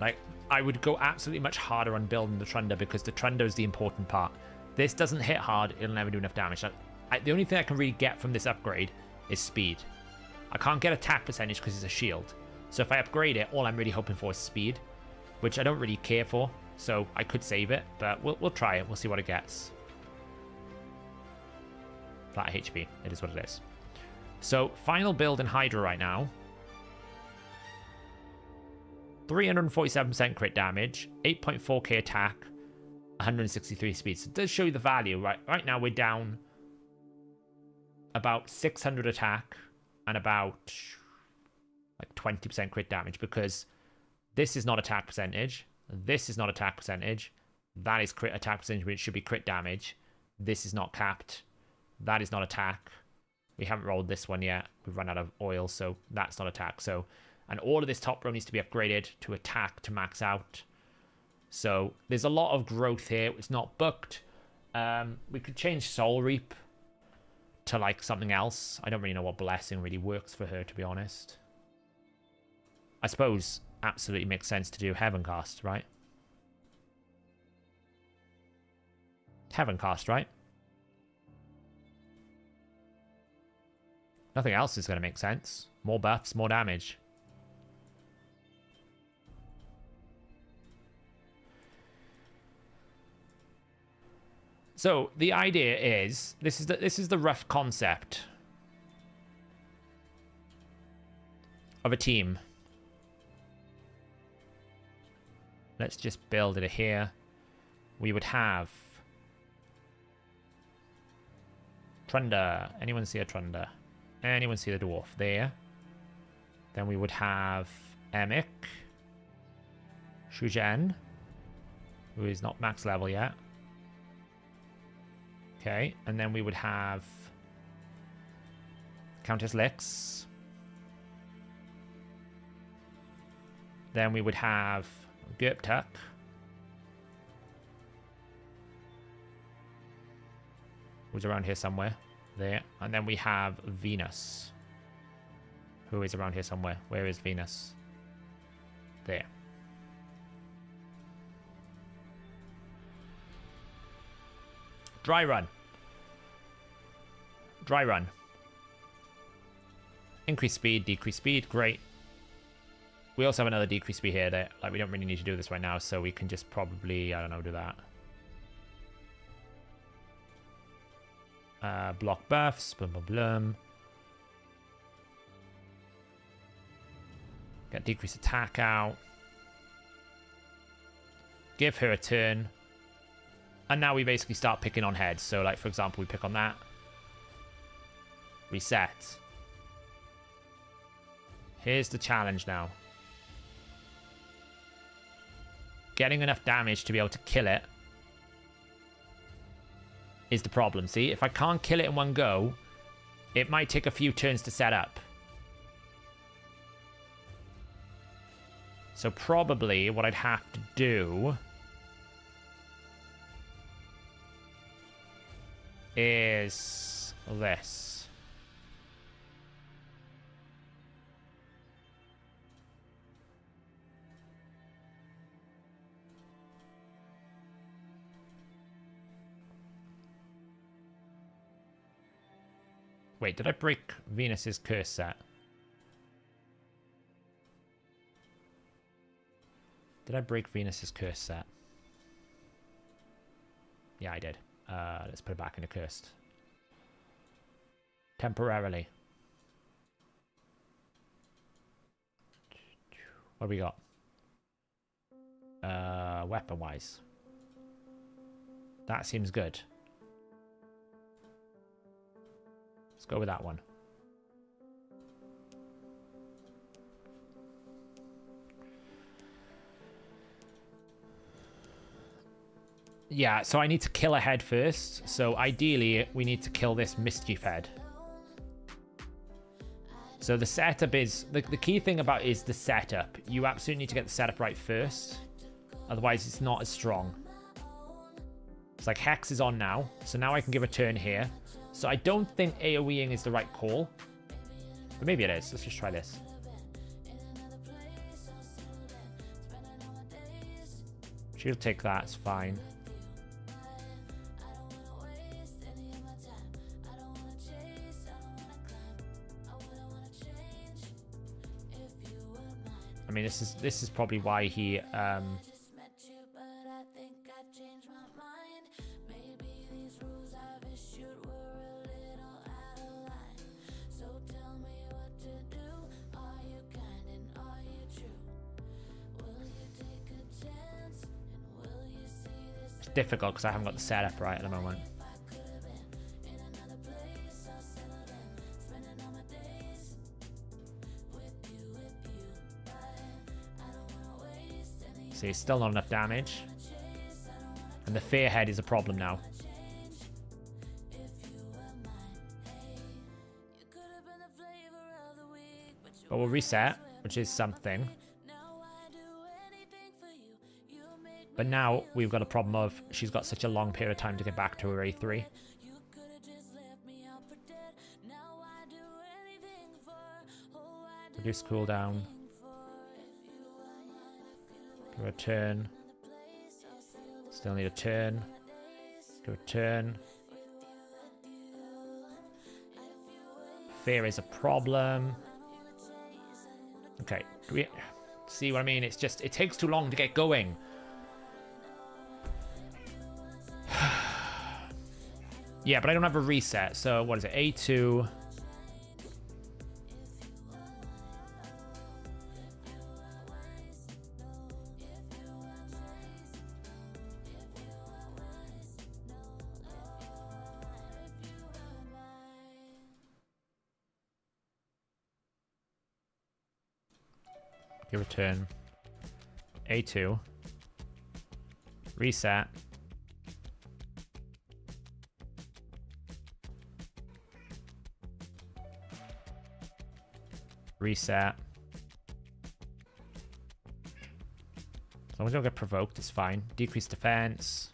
Like, I would go absolutely much harder on building the Trunda because the Trunda is the important part. This doesn't hit hard, it'll never do enough damage. The only thing I can really get from this upgrade is speed. I can't get attack percentage because it's a shield. So if I upgrade it, all I'm really hoping for is speed, which I don't really care for. So I could save it, but we'll try it. We'll see what it gets. Flat HP. It is what it is. So final build in Hydra right now. 347% crit damage, 8.4k attack, 163 speed. So it does show you the value. Right now we're down about 600 attack and about like 20% crit damage because this is not attack percentage. This is not attack percentage. That is crit attack percentage, which should be crit damage. This is not capped. That is not attack. We haven't rolled this one yet. We've run out of oil, so that's not attack. So, and all of this top row needs to be upgraded to attack to max out. So there's a lot of growth here. It's not booked. We could change Soul Reap to like something else. I don't really know what blessing really works for her, to be honest. I suppose absolutely makes sense to do Heaven Cast, right? Heaven Cast, right? Nothing else is going to make sense. More buffs, more damage. So the idea is this is the rough concept of a team. Let's just build it here. We would have Trunda. Anyone see a Trunda? Anyone see the dwarf? There. Then we would have Emic, Shujen, who is not max level yet. Okay, and then we would have Countess Lix. Then we would have Gurptuk. Who's around here somewhere. There. And then we have Venus. Who is around here somewhere. Where is Venus? There. Dry run. Dry run. Increase speed, decrease speed. Great. We also have another decrease speed here that, like, we don't really need to do this right now, so we can just probably, I don't know, do that. Block buffs, blum blum blum. Get decreased attack out. Give her a turn. And now we basically start picking on heads. So, like, for example, we pick on that. Reset. Here's the challenge now. Getting enough damage to be able to kill it is the problem. See, if I can't kill it in one go, it might take a few turns to set up. So probably what I'd have to do is this. Wait, did I break Venus's curse set? Did I break Venus's curse set? Yeah, I did. Let's put it back into cursed. Temporarily. What do we got? Weapon-wise. That seems good. Let's go with that one. Yeah, so I need to kill a head first. So ideally, we need to kill this mischief head. So the setup is... The key thing about is the setup. You absolutely need to get the setup right first. Otherwise, it's not as strong. It's like Hex is on now. So now I can give a turn here. So I don't think AoEing is the right call. But maybe it is. Let's just try this. She'll take that. It's fine. I mean, this is probably why he it's difficult because I haven't got the setup right at the moment. See, still not enough damage. And the fear head is a problem now. But we'll reset, which is something. But now we've got a problem of she's got such a long period of time to get back to her A3. Reduce cooldown. Do a turn. Still need a turn. Do a turn. Fear is a problem. Okay, do we see what I mean? It's just, it takes too long to get going. Yeah, but I don't have a reset. So what is it? A2. Give a turn. A2. Reset. Reset. As long as I don't get provoked, it's fine. Decrease defense.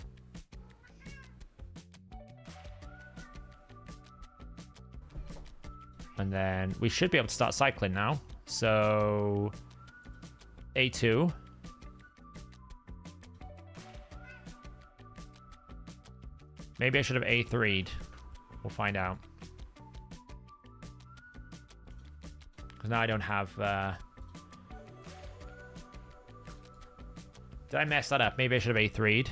And then we should be able to start cycling now. So A2. Maybe I should have A3'd. We'll find out. Because now I don't have Did I mess that up? Maybe I should have A3'd.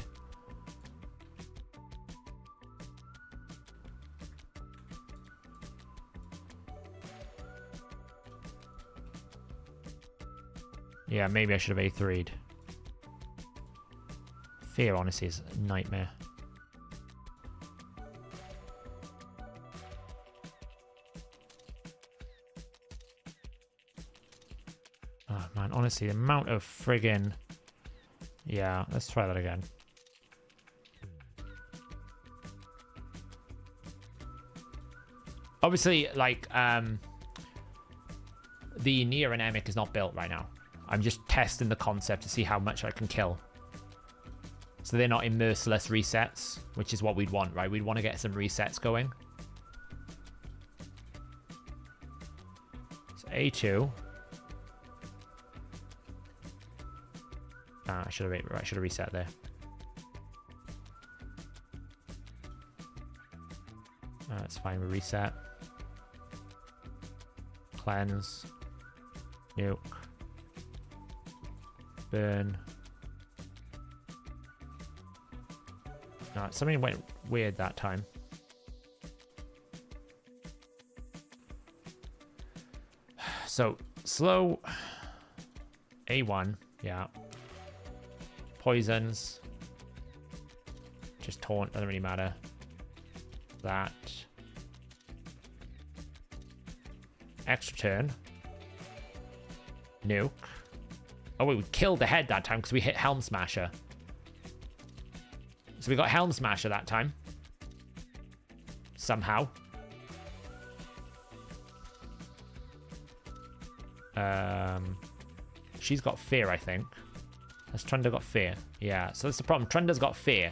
Yeah, maybe I should have A3'd. Fear, honestly, is a nightmare. Oh, man, honestly, the amount of friggin'... Yeah, let's try that again. Obviously, like, the near anemic is not built right now. I'm just testing the concept to see how much I can kill. So they're not in merciless resets, which is what we'd want, right? We'd want to get some resets going. So A2. I should have reset there. That's fine. We reset. Cleanse. Nuke. Burn. No, something went weird that time. So slow. A1. Yeah. Poisons. Just taunt, doesn't really matter. That. Extra turn. Nuke. Oh wait, we killed the head that time because we hit Helm Smasher. So we got Helm Smasher that time. Somehow. She's got fear, I think. Has Trunda got fear? Yeah, so that's the problem. Trunda's got fear.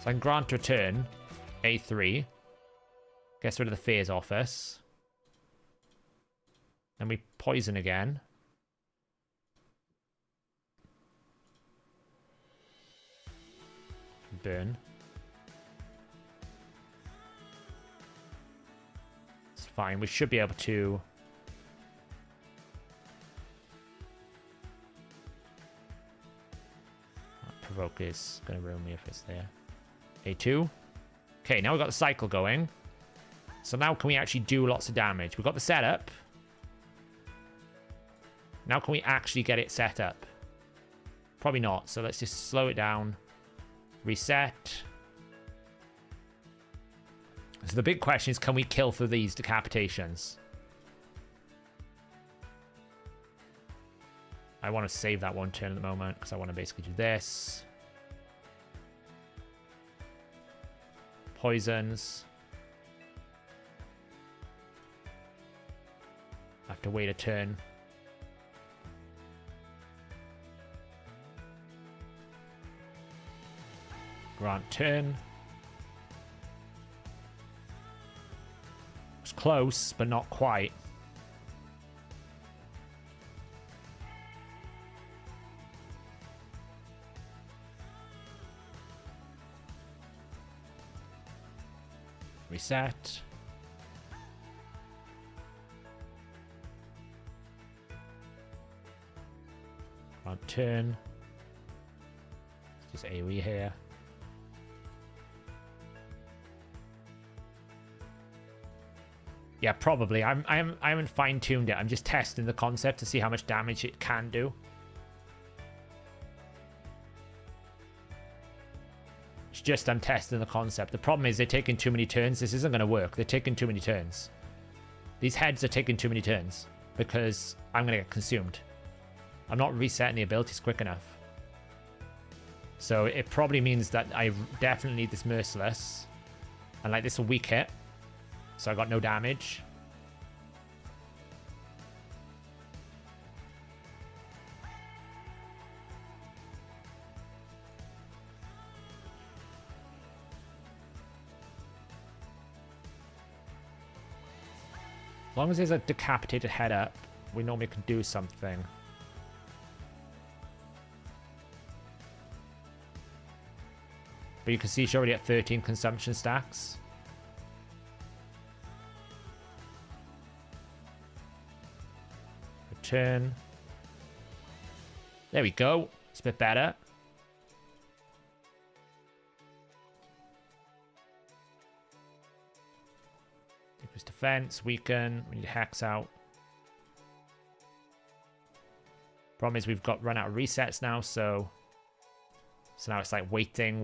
So I can grant return. A3. Gets rid of the fears off us. Then we poison again. Burn. It's fine. We should be able to... Provoke is going to ruin me if it's there. A2. Okay, now we've got the cycle going. So now can we actually do lots of damage? We've got the setup. Now can we actually get it set up? Probably not. So let's just slow it down. Reset. So the big question is, can we kill through these decapitations? I want to save that one turn at the moment because I want to basically do this. Poisons. I have to wait a turn. Grant turn. It's close, but not quite. Reset. Grant turn. Just AoE here. Yeah, probably. I haven't fine-tuned it. I'm just testing the concept to see how much damage it can do. It's just I'm testing the concept. The problem is they're taking too many turns. This isn't going to work. They're taking too many turns. These heads are taking too many turns because I'm going to get consumed. I'm not resetting the abilities quick enough. So it probably means that I definitely need this Merciless. And like this is a weak hit. So I got no damage. As long as there's a decapitated head up, we normally can do something. But you can see she's already at 13 consumption stacks. Return. There we go. It's a bit better. Increase defense, weaken. We need Hex out. Problem is we've got run out of resets now, so now it's like waiting.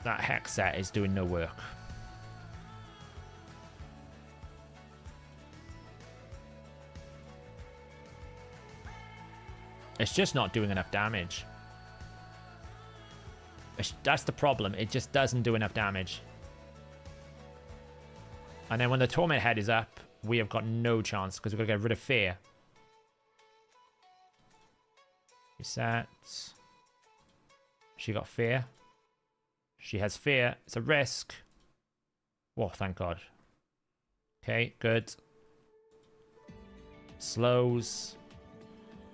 That hex set is doing no work. It's just not doing enough damage. That's the problem. It just doesn't do enough damage. And then when the Torment Head is up, we have got no chance because we've got to get rid of Fear. Reset. She got Fear. She has Fear. It's a risk. Oh, thank God. Okay, good. Slows.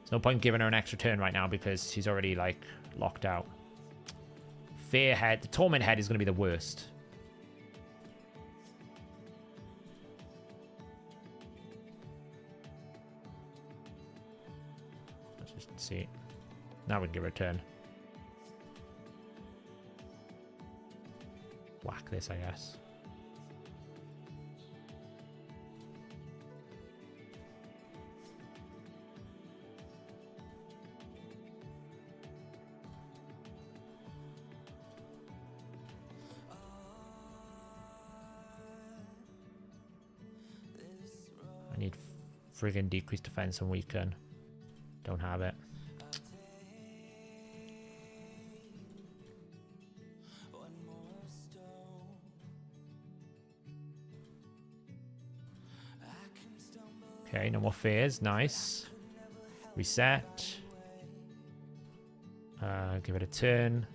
There's no point giving her an extra turn right now because she's already, like, locked out. Fear Head. The Torment Head is going to be the worst. Let's just see. Now we can give her a turn. Whack this, I guess. I need friggin' decreased defense and weaken. Don't have it. Okay, no more fears. Nice. Reset. Give it a turn.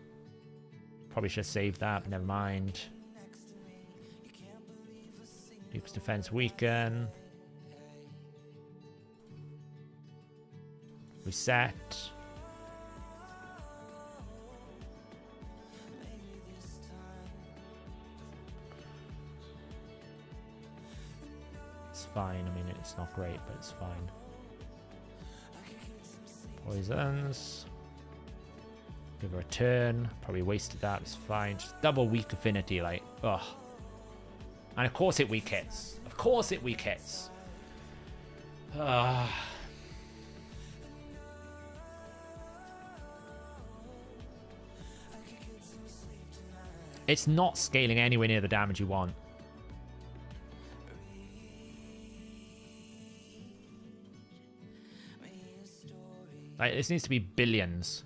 Probably should have saved that, but never mind. Duke's defense weaken. Reset. It's fine. I mean, it's not great, but it's fine. Poisons. Give her a turn. Probably wasted that. It's fine. Just double weak affinity, like, ugh. And of course it weak hits. Of course it weak hits. It's not scaling anywhere near the damage you want. Like, this needs to be billions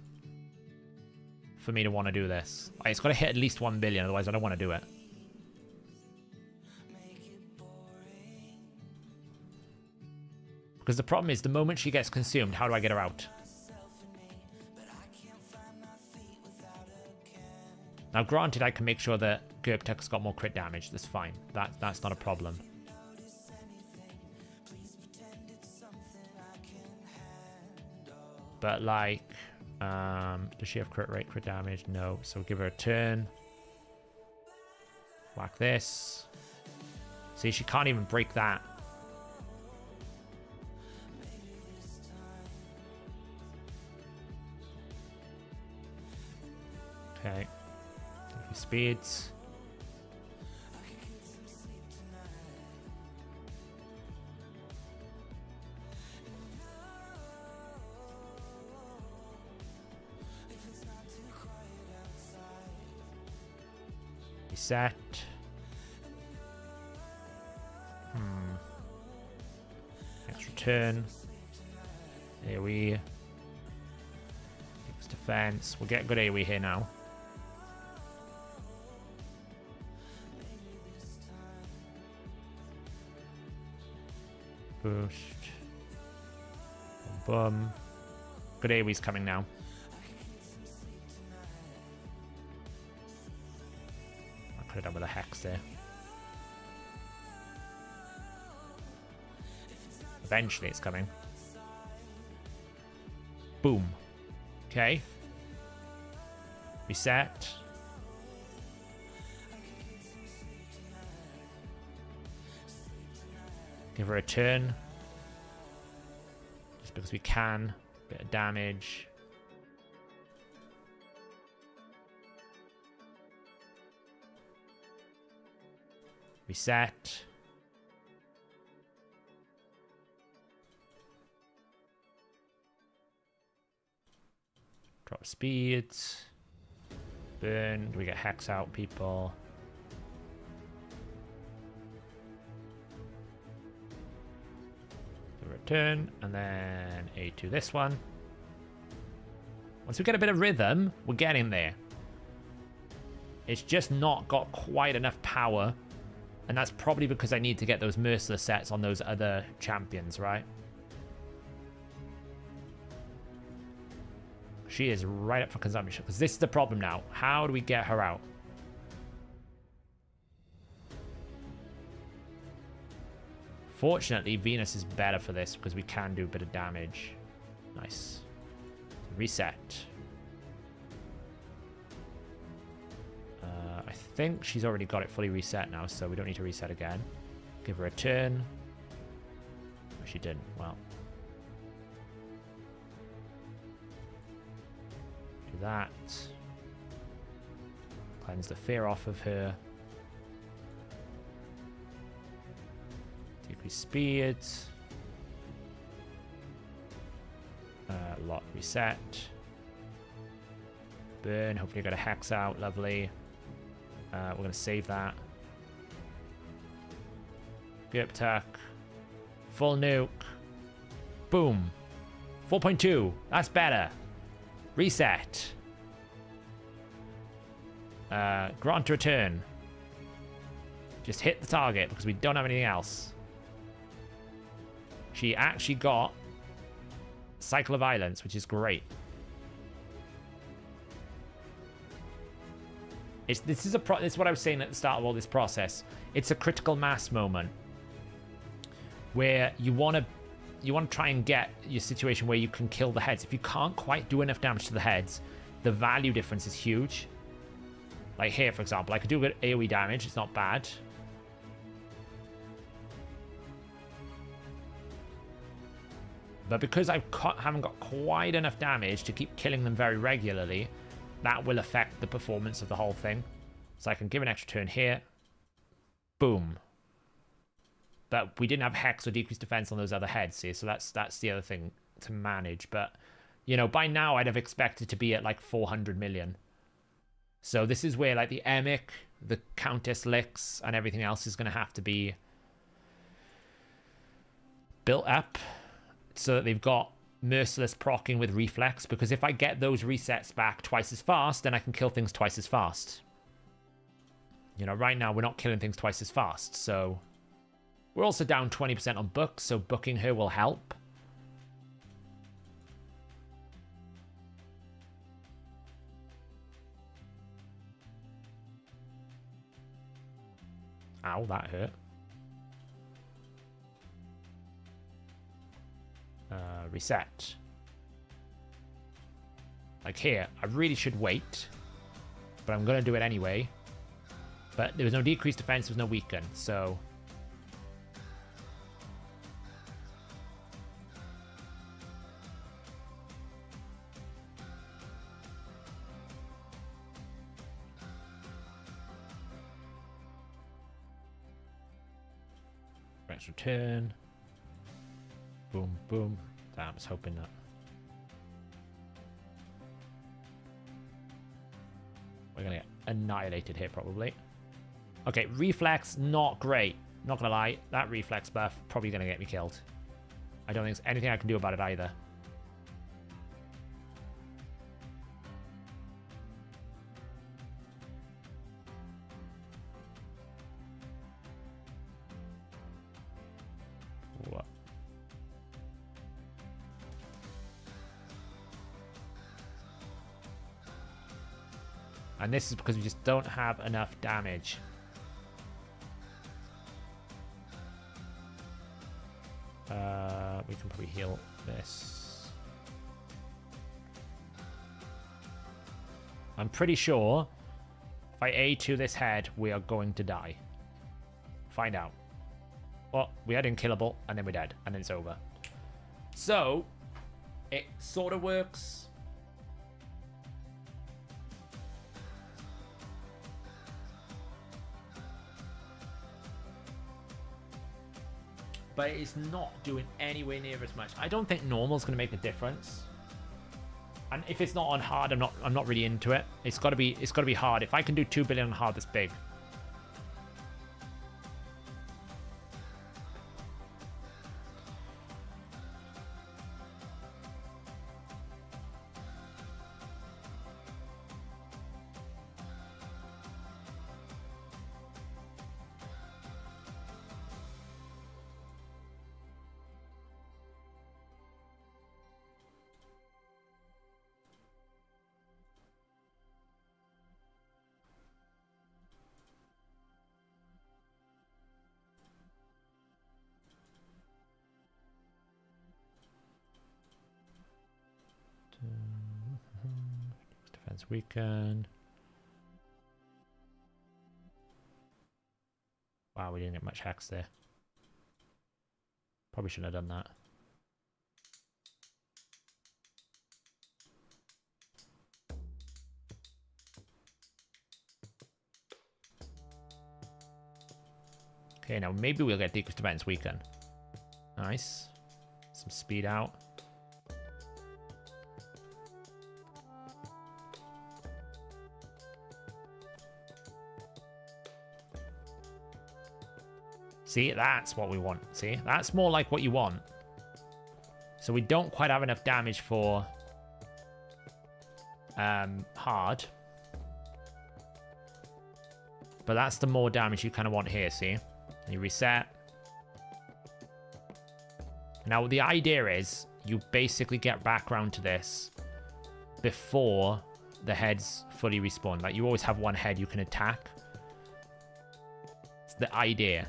for me to want to do this. Like, it's got to hit at least 1 billion, otherwise I don't want to do it. Because the problem is, the moment she gets consumed, how do I get her out? Now, granted, I can make sure that Gerbtuck's got more crit damage. That's fine. That's not a problem. But, like, does she have crit rate, crit damage? No. So give her a turn. Whack this. See, she can't even break that. Okay. Speeds. Reset. Extra turn. AoE. Fixed defense. We'll get good AoE here now. Boost. Boom, boom. Good AoE's coming now. I could have done with a Hex there. Eventually it's coming. Boom. Okay. Reset. Give her a turn. Just because we can. Bit of damage. Reset. Drop speeds. Burn. Do we get Hex out, people? Return, and then A2 this one. Once we get a bit of rhythm, we're getting there. It's just not got quite enough power, and that's probably because I need to get those merciless sets on those other champions, right? She is right up for consumption, because this is the problem now. How do we get her out? Fortunately, Venus is better for this because we can do a bit of damage. Nice. Reset. I think she's already got it fully reset now, so we don't need to reset again. Give her a turn. Oh, she didn't. Well. Do that. Cleanse the fear off of her. Decrease speed. Lot reset. Burn. Hopefully, got a Hex out. Lovely. We're going to save that. Grip attack. Full nuke. Boom. 4.2. That's better. Reset. Grant return. Just hit the target because we don't have anything else. She actually got Cycle of Violence, which is great. This is what I was saying at the start of all this process. It's a critical mass moment where you want to try and get your situation where you can kill the heads. If you can't quite do enough damage to the heads, the value difference is huge. Like here, for example, I could do a bit of AoE damage. It's not bad. But because I haven't got quite enough damage to keep killing them very regularly, that will affect the performance of the whole thing. So I can give an extra turn here. Boom. But we didn't have Hex or decreased defense on those other heads here, so that's the other thing to manage. But, you know, by now I'd have expected to be at like 400 million. So this is where like the Emic, the Countess Licks, and everything else is going to have to be built up so that they've got merciless proccing with reflex, because if I get those resets back twice as fast, then I can kill things twice as fast. You know, right now we're not killing things twice as fast, so we're also down 20% on books, so booking her will help. Ow, that hurt. Reset. Like here, I really should wait, but I'm going to do it anyway. But there was no decreased defense, there was no weaken, so... Let's return. Boom, boom. Damn, I was hoping that. We're going to get annihilated here, probably. Okay, reflex, not great. Not going to lie, that reflex buff probably going to get me killed. I don't think there's anything I can do about it either. What? And this is because we just don't have enough damage. We can probably heal this. I'm pretty sure if I A2 this head, we are going to die. Find out. Well, we had unkillable, and then we're dead, and then it's over. So, it sort of works. But it's not doing anywhere near as much. I don't think normal's going to make a difference. And if it's not on hard, I'm not really into it. It's got to be hard. If I can do 2 billion on hard, that's big. Defense weaken. Wow, we didn't get much hex there. Probably shouldn't have done that. Okay, now maybe we'll get decreased defense weaken. Nice. Some speed out. See, that's what we want. See, that's more like what you want. So we don't quite have enough damage for hard. But that's the more damage you kind of want here, see? You reset. Now, the idea is you basically get back around to this before the heads fully respawn. Like, you always have one head you can attack. It's the idea.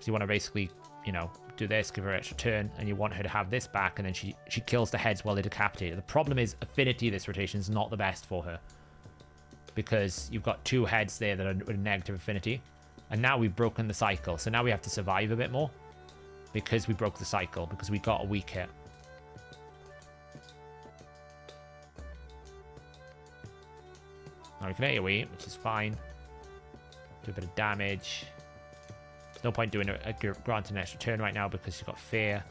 You want to basically, you know, do this, give her an extra turn, and you want her to have this back, and then she kills the heads while they're decapitated. The problem is affinity this rotation is not the best for her, because you've got 2 heads there that are with negative affinity, and now we've broken the cycle. So now we have to survive a bit more because we broke the cycle, because we got a weak hit. Now we can AoE, which is fine. Do a bit of damage. There's no point doing a grant an extra turn right now because you've got fear.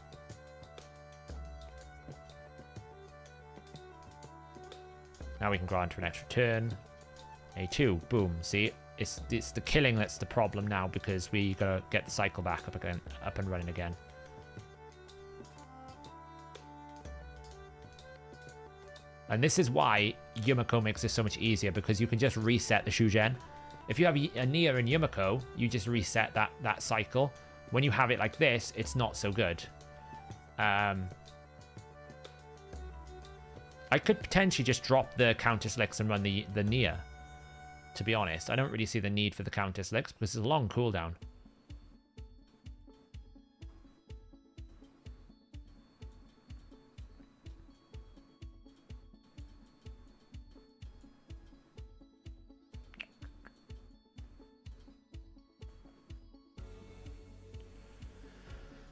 Now we can grant her an extra turn. A2, boom. See, it's the killing that's the problem now, because we gotta get the cycle back up and running again. And this is why Yumiko makes this so much easier, because you can just reset the Shugen. If you have a Nia and Yumiko, you just reset that cycle. When you have it like this, it's not so good. I could potentially just drop the Counter Slicks and run the Nia. To be honest, I don't really see the need for the Counter Slicks because it's a long cooldown.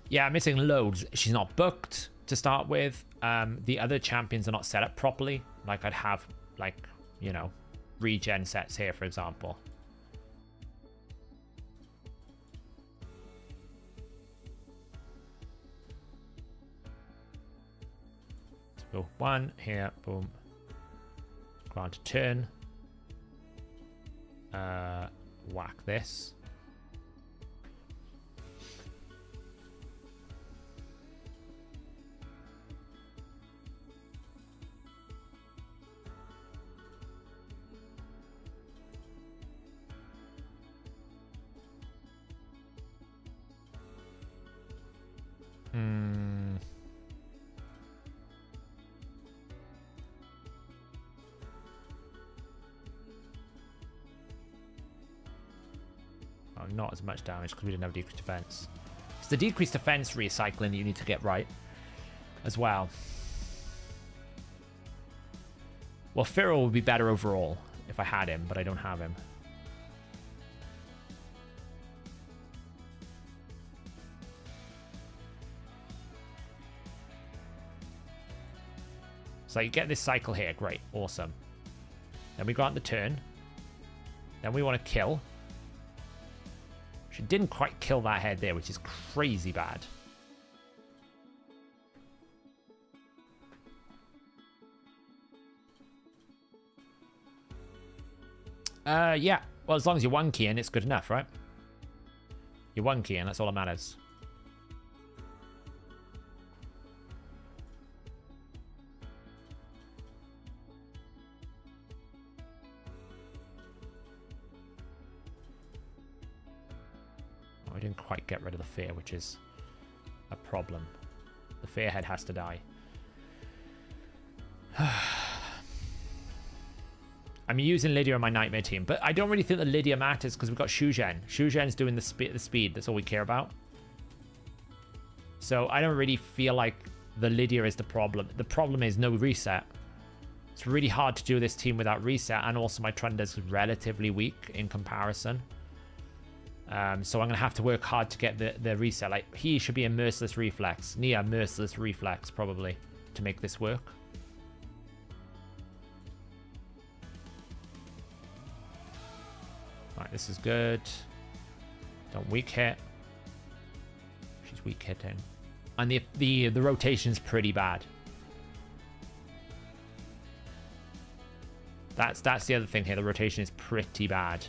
Yeah, I'm missing loads. She's not booked to start with. The other champions are not set up properly. Like, I'd have, like, you know, regen sets here, for example. Let's go 1 here, boom. Grant a turn. Whack this. not as much damage because we didn't have decreased defense. It's the decreased defense recycling that you need to get right as well. Well, Pharaoh would be better overall if I had him, but I don't have him. So you get this cycle here. Great. Awesome. Then we go on the turn. Then we want to kill. She didn't quite kill that head there, which is crazy bad. Yeah. Well, as long as you're one key in, it's good enough, right? You're one key in, that's all that matters. I didn't quite get rid of the fear, which is a problem. The fear head has to die. I'm using Lydia on my Nightmare team, but I don't really think that Lydia matters because we've got Shuzhen. Shuzhen's doing the speed. That's all we care about. So I don't really feel like the Lydia is the problem. The problem is no reset. It's really hard to do this team without reset, and also my Trunda's relatively weak in comparison. So I'm going to have to work hard to get the reset. Like, he should be a Merciless Reflex. Nia, Merciless Reflex, probably, to make this work. Right, this is good. Don't weak hit. She's weak hitting. And the rotation's pretty bad. That's the other thing here. The rotation is pretty bad.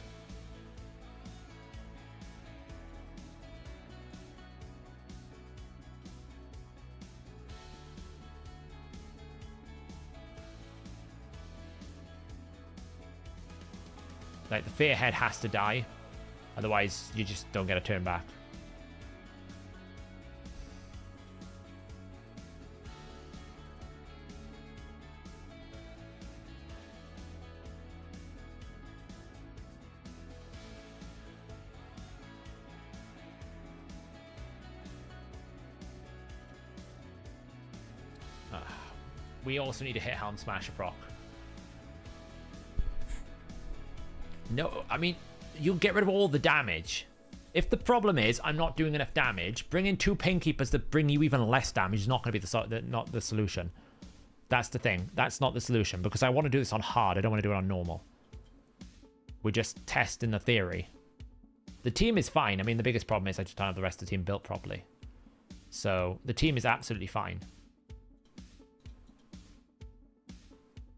Like, the fear head has to die. Otherwise, you just don't get a turn back. We also need to hit Helm Smasher proc. No, I mean, you'll get rid of all the damage. If the problem is I'm not doing enough damage, bring in 2 Painkeepers that bring you even less damage is not going to be not the solution. That's the thing. That's not the solution, because I want to do this on hard. I don't want to do it on normal. We're just testing the theory. The team is fine. I mean, the biggest problem is I just don't have the rest of the team built properly. So the team is absolutely fine.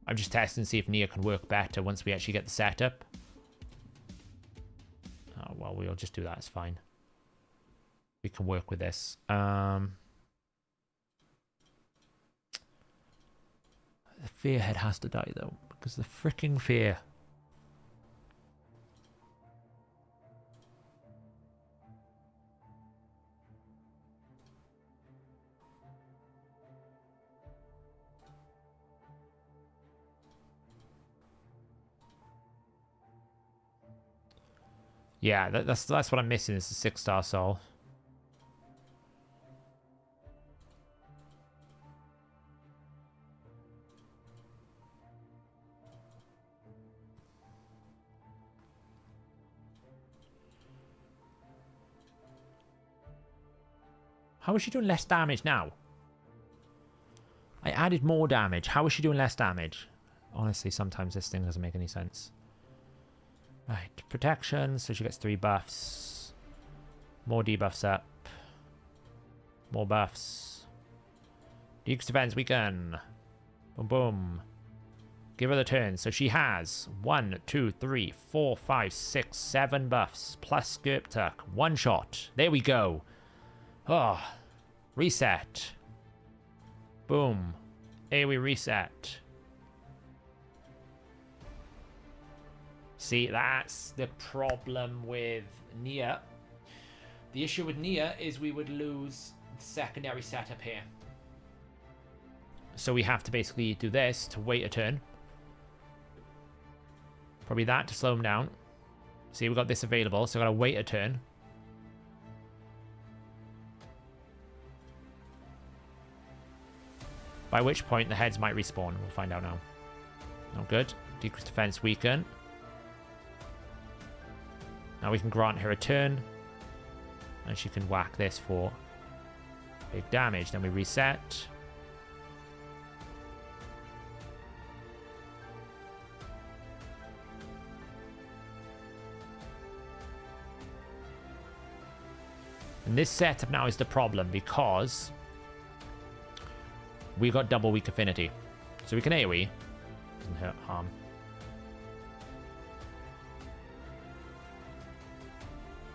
I'm just testing to see if Nia can work better once we actually get the setup. Oh, well, we'll just do that. It's fine. We can work with this. The fear head has to die, though, because the freaking fear. Yeah, that's what I'm missing is the 6-star soul. How is she doing less damage now? I added more damage. How is she doing less damage? Honestly, sometimes this thing doesn't make any sense. Right, protection, so she gets 3 buffs. More debuffs up. More buffs. Duke's defense weaken. Boom, boom. Give her the turn. So she has 1, 2, 3, 4, 5, 6, 7 buffs. Plus Skirp Tuck. 1 shot. There we go. Oh. Reset. Boom. Here we reset. See, that's the problem with Nia. The issue with Nia is we would lose the secondary setup here. So we have to basically do this to wait a turn. Probably that to slow him down. See, we've got this available, so I've got to wait a turn. By which point the heads might respawn. We'll find out now. No good. Decrease defense, weaken. Now we can grant her a turn. And she can whack this for big damage. Then we reset. And this setup now is the problem because we got double weak affinity. So we can AoE. Doesn't hurt harm.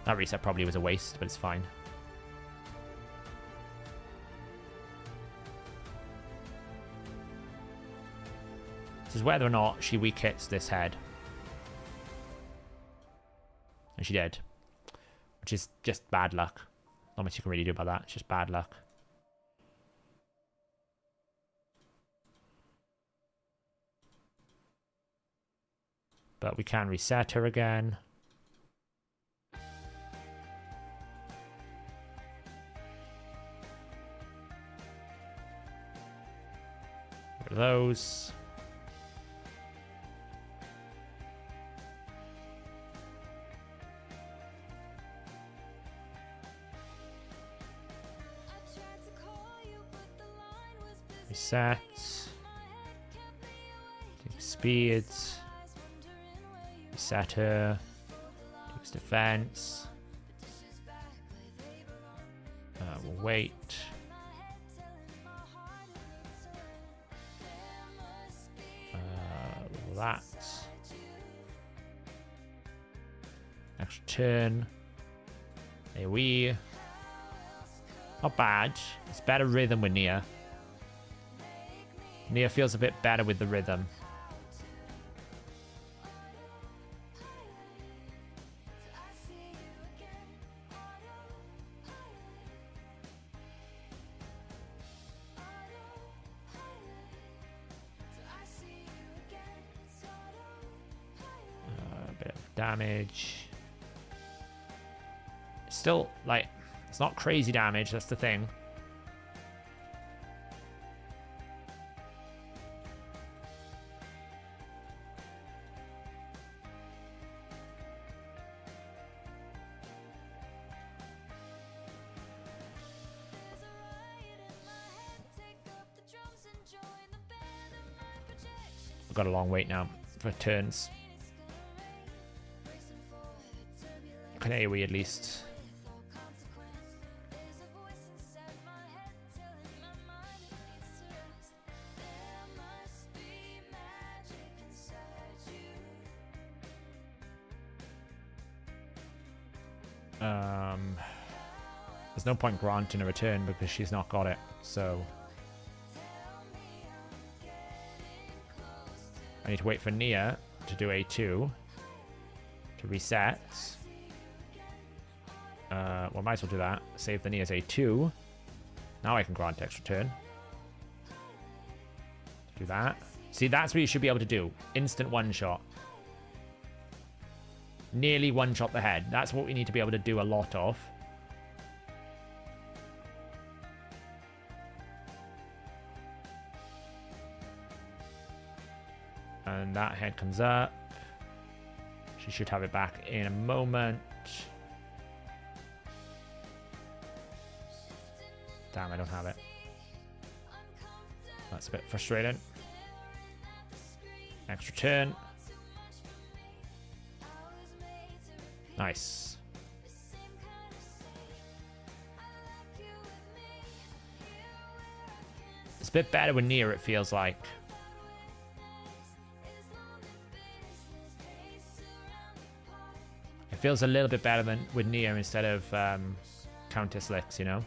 That reset probably was a waste, but it's fine. This is whether or not she weak hits this head. And she did. Which is just bad luck. Not much you can really do about that. It's just bad luck. But we can reset her again. Get rid of those. Reset. Take speeds. Reset her. Takes defense. We'll wait. That. Extra turn. AoE. Not bad. It's better rhythm with Nia. Nia feels a bit better with the rhythm. A bit of damage. Still, like, it's not crazy damage, that's the thing. I've got a long wait now for turns. Can AoE at least. There's no point granting a return because she's not got it, so I need to wait for Nia to do A2 to reset. Well, might as well do that. Save the Nia's A2. Now I can grant extra turn. Do that. See, that's what you should be able to do. Instant one-shot. Nearly one-shot the head. That's what we need to be able to do a lot of. And that head comes up. She should have it back in a moment. Damn, I don't have it. That's a bit frustrating. Extra turn. Nice. It's a bit better with Nia, it feels like. It feels a little bit better than with Nia instead of Countess Lix, you know?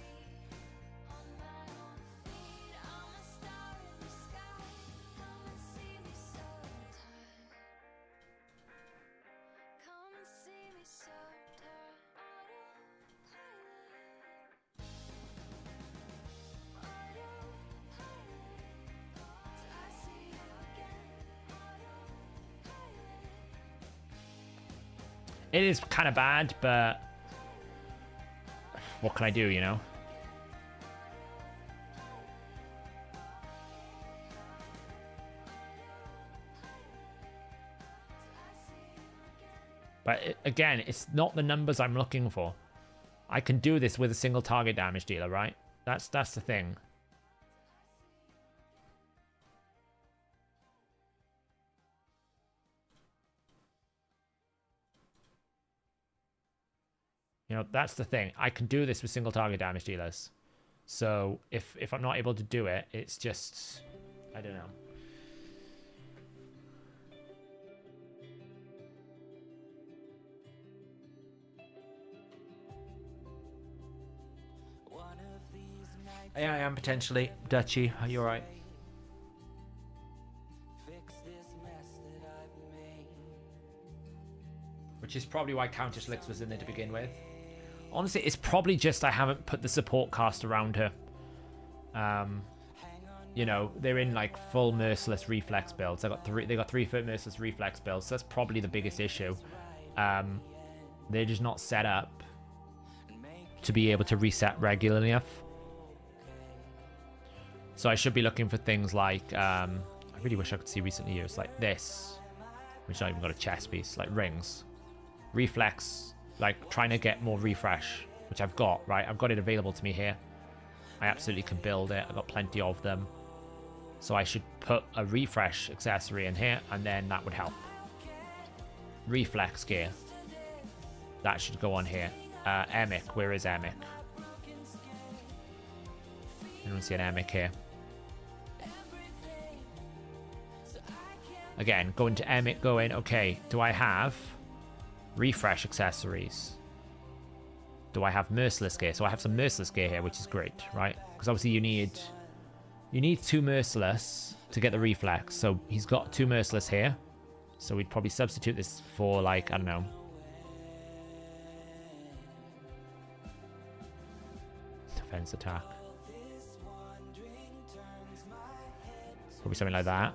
It is kind of bad, but what can I do, you know? But again, it's not the numbers I'm looking for. I can do this with a single target damage dealer, right? That's the thing. You know, that's the thing. I can do this with single target damage dealers. So if I'm not able to do it, it's just, I don't know. Yeah, I am potentially. Dutchy, are you alright? Which is probably why Countess Lix was in there to begin with. Honestly, it's probably just I haven't put the support cast around her. You know, they're in like full merciless reflex builds. They got 3-foot merciless reflex builds, so that's probably the biggest issue. They're just not set up to be able to reset regularly enough. So I should be looking for things like, I really wish I could see recent years like this, which not even got a chest piece, like rings, reflex, like trying to get more refresh, which I've got, right? I've got it available to me here. I absolutely can build it. I've got plenty of them. So I should put a refresh accessory in here, and then that would help. Reflex gear. That should go on here. Emic, where is Emic? I don't see an Emic here. Again, going to Emic, going, okay, do I have refresh accessories? Do I have merciless gear? So I have some merciless gear here, which is great, right? Because obviously you need 2 merciless to get the reflex. So he's got 2 merciless here. So we'd probably substitute this for, like, I don't know, defense attack. Probably something like that.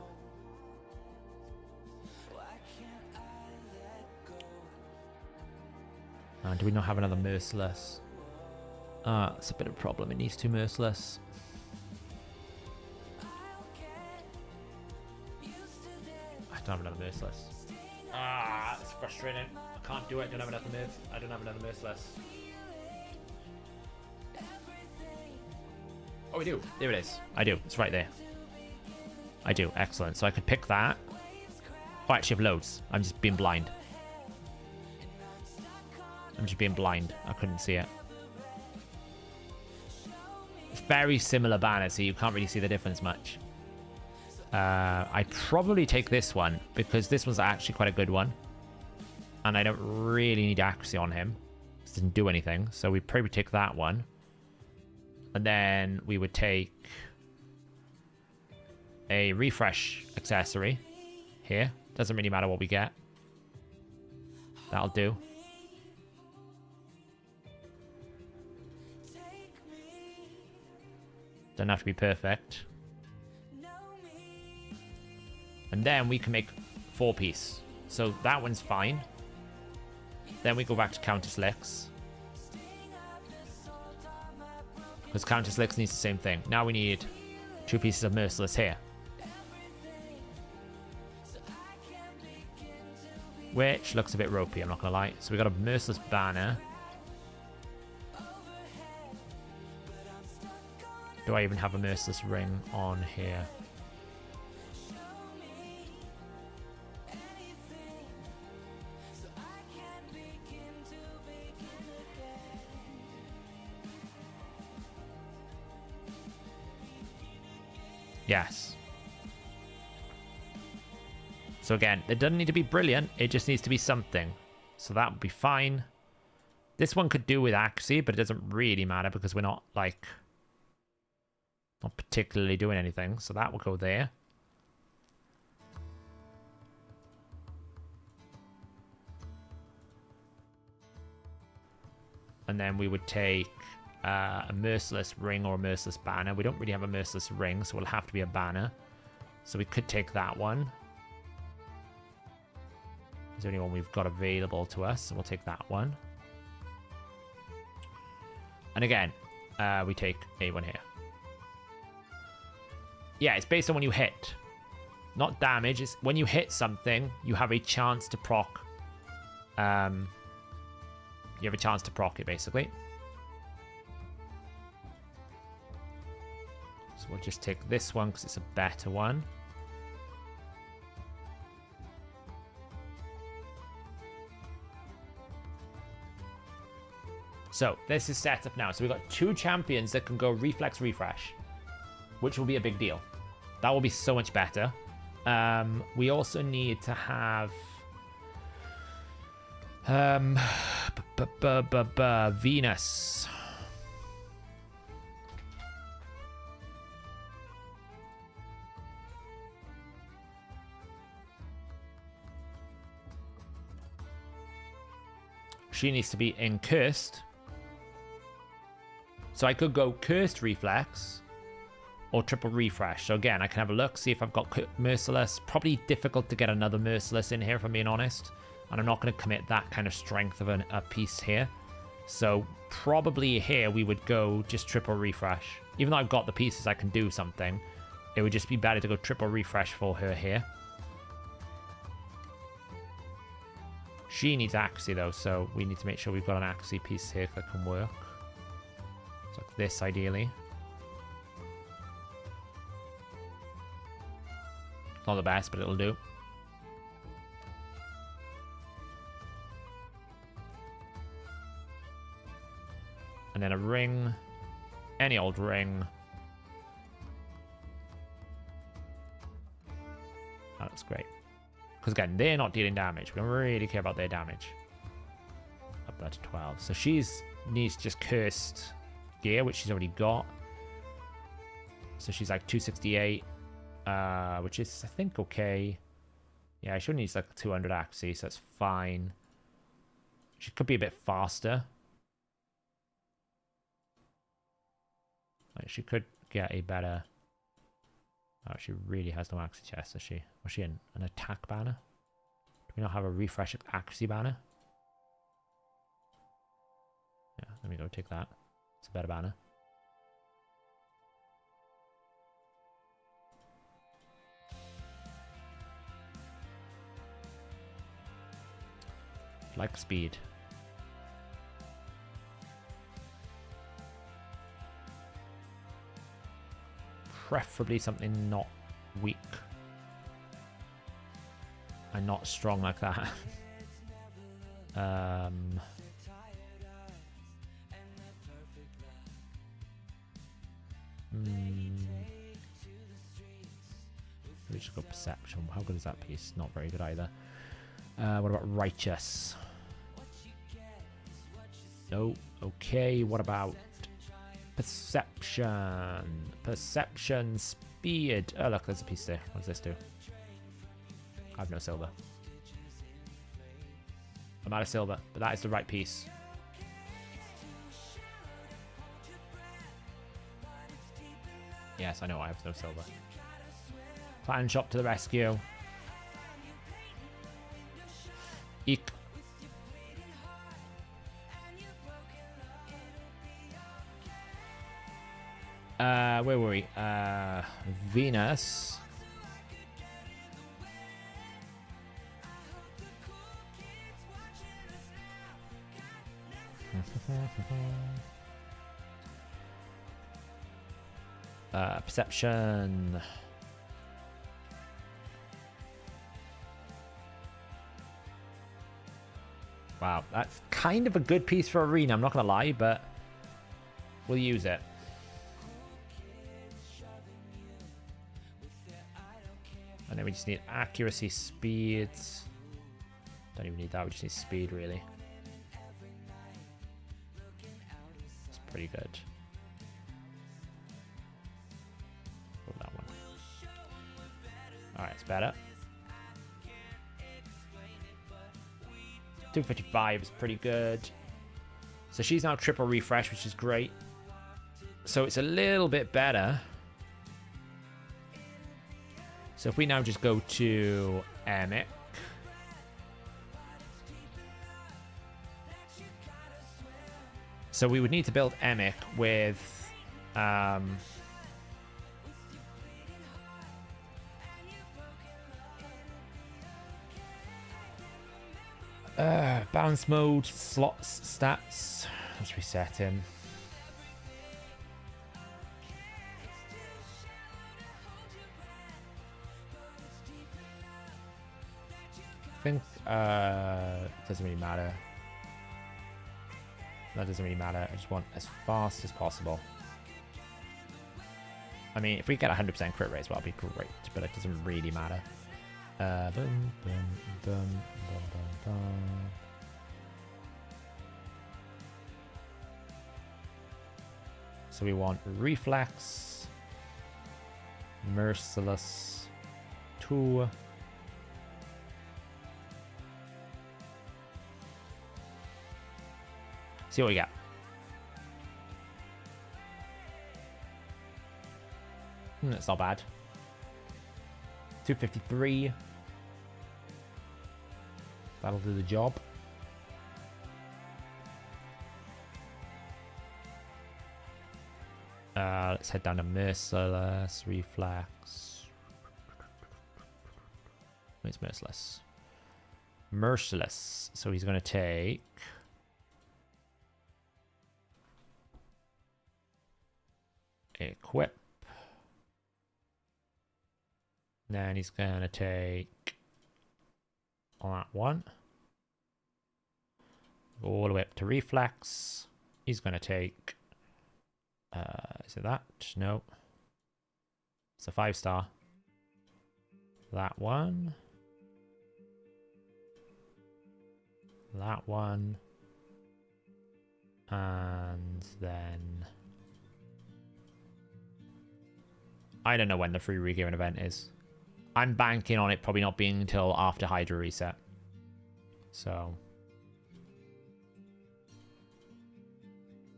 Do we not have another merciless? It's a bit of a problem. It needs 2 merciless. I don't have another merciless. It's frustrating. I can't do it. I don't have another merciless. Oh, we do. There it is. I do. It's right there. I do. Excellent. So I could pick that. Oh, I actually have loads. I'm just being blind. I couldn't see it. It's very similar banner, so you can't really see the difference much. I'd probably take this one, because this one's actually quite a good one. And I don't really need accuracy on him. It doesn't do anything. So we'd probably take that one. And then we would take a refresh accessory here. Doesn't really matter what we get. That'll do. Doesn't have to be perfect. And then we can make 4-piece. So that one's fine. Then we go back to Countess Lix. Because Countess Lix needs the same thing. Now we need 2 pieces of Merciless here. Which looks a bit ropey, I'm not going to lie. So we got a Merciless banner. Do I even have a Merciless ring on here? Yes. So again, it doesn't need to be brilliant. It just needs to be something. So that would be fine. This one could do with accuracy, but it doesn't really matter because we're not, like, not particularly doing anything. So that will go there. And then we would take a Merciless ring or a Merciless banner. We don't really have a Merciless ring, so it'll have to be a banner. So we could take that one. Is the only one we've got available to us, so we'll take that one. And again, we take A1 here. Yeah, it's based on when you hit. Not damage, it's when you hit something, you have a chance to proc. You have a chance to proc it, basically. So we'll just take this one because it's a better one. So this is set up now. So we've got 2 champions that can go reflex refresh, which will be a big deal. That will be so much better. We also need to have Venus. She needs to be in cursed. So I could go cursed reflex or triple refresh. So again, I can have a look, see if I've got merciless. Probably difficult to get another merciless in here, if I'm being honest. And I'm not going to commit that kind of strength of a piece here. So probably here we would go just triple refresh. Even though I've got the pieces, I can do something. It would just be better to go triple refresh for her here. She needs accuracy though, so we need to make sure we've got an accuracy piece here that can work. So like this, ideally. Not the best, but it'll do. And then a ring. Any old ring. That looks great. Because again, they're not dealing damage. We don't really care about their damage. Up there to 12. So she's needs just cursed gear, which she's already got. So she's like 268. Which is, I think, okay. Yeah, she only needs like 200 accuracy, so that's fine. She could be a bit faster. Like, she could get a better... Oh, she really has no accuracy chest, does she? Was she in an attack banner? Do we not have a refresh accuracy banner? Yeah, let me go take that. It's a better banner. Like speed. Preferably something not weak. And not strong like that. We should go perception. How good is that piece? Not very good either. What about righteous? No. Okay, what about perception? Perception, speed. Oh, look, there's a piece there. What does this do? I have no silver. I'm out of silver, but that is the right piece. Yes, I know I have no silver. Plan shop to the rescue. Eek. Where were we? Venus. Perception. Wow, that's kind of a good piece for arena, I'm not gonna lie, but we'll use it. And then we just need accuracy, speed. Don't even need that, we just need speed, really. It's pretty good. Oh, that one. Alright, it's better. 255 is pretty good. So she's now triple refresh, which is great. So it's a little bit better. So if we now just go to Emic. So we would need to build Emic with balance mode, slots, stats. Let's reset him. I think it doesn't really matter. That doesn't really matter. I just want as fast as possible. I mean, if we get 100% crit rate as well, that'd be great, but it doesn't really matter. Boom, boom, boom, boom, boom, boom. So we want Reflex, Merciless, 2. See what we got. That's not bad. 253. That'll do the job. Let's head down to Merciless, Reflex. It's Merciless. Merciless. So he's going to take... Equip. Then he's going to take that one. Go all the way up to Reflex. He's going to take... is it that? No. It's a 5-star. That one. That one. And then... I don't know when the free regearing event is. I'm banking on it probably not being until after Hydra reset. So...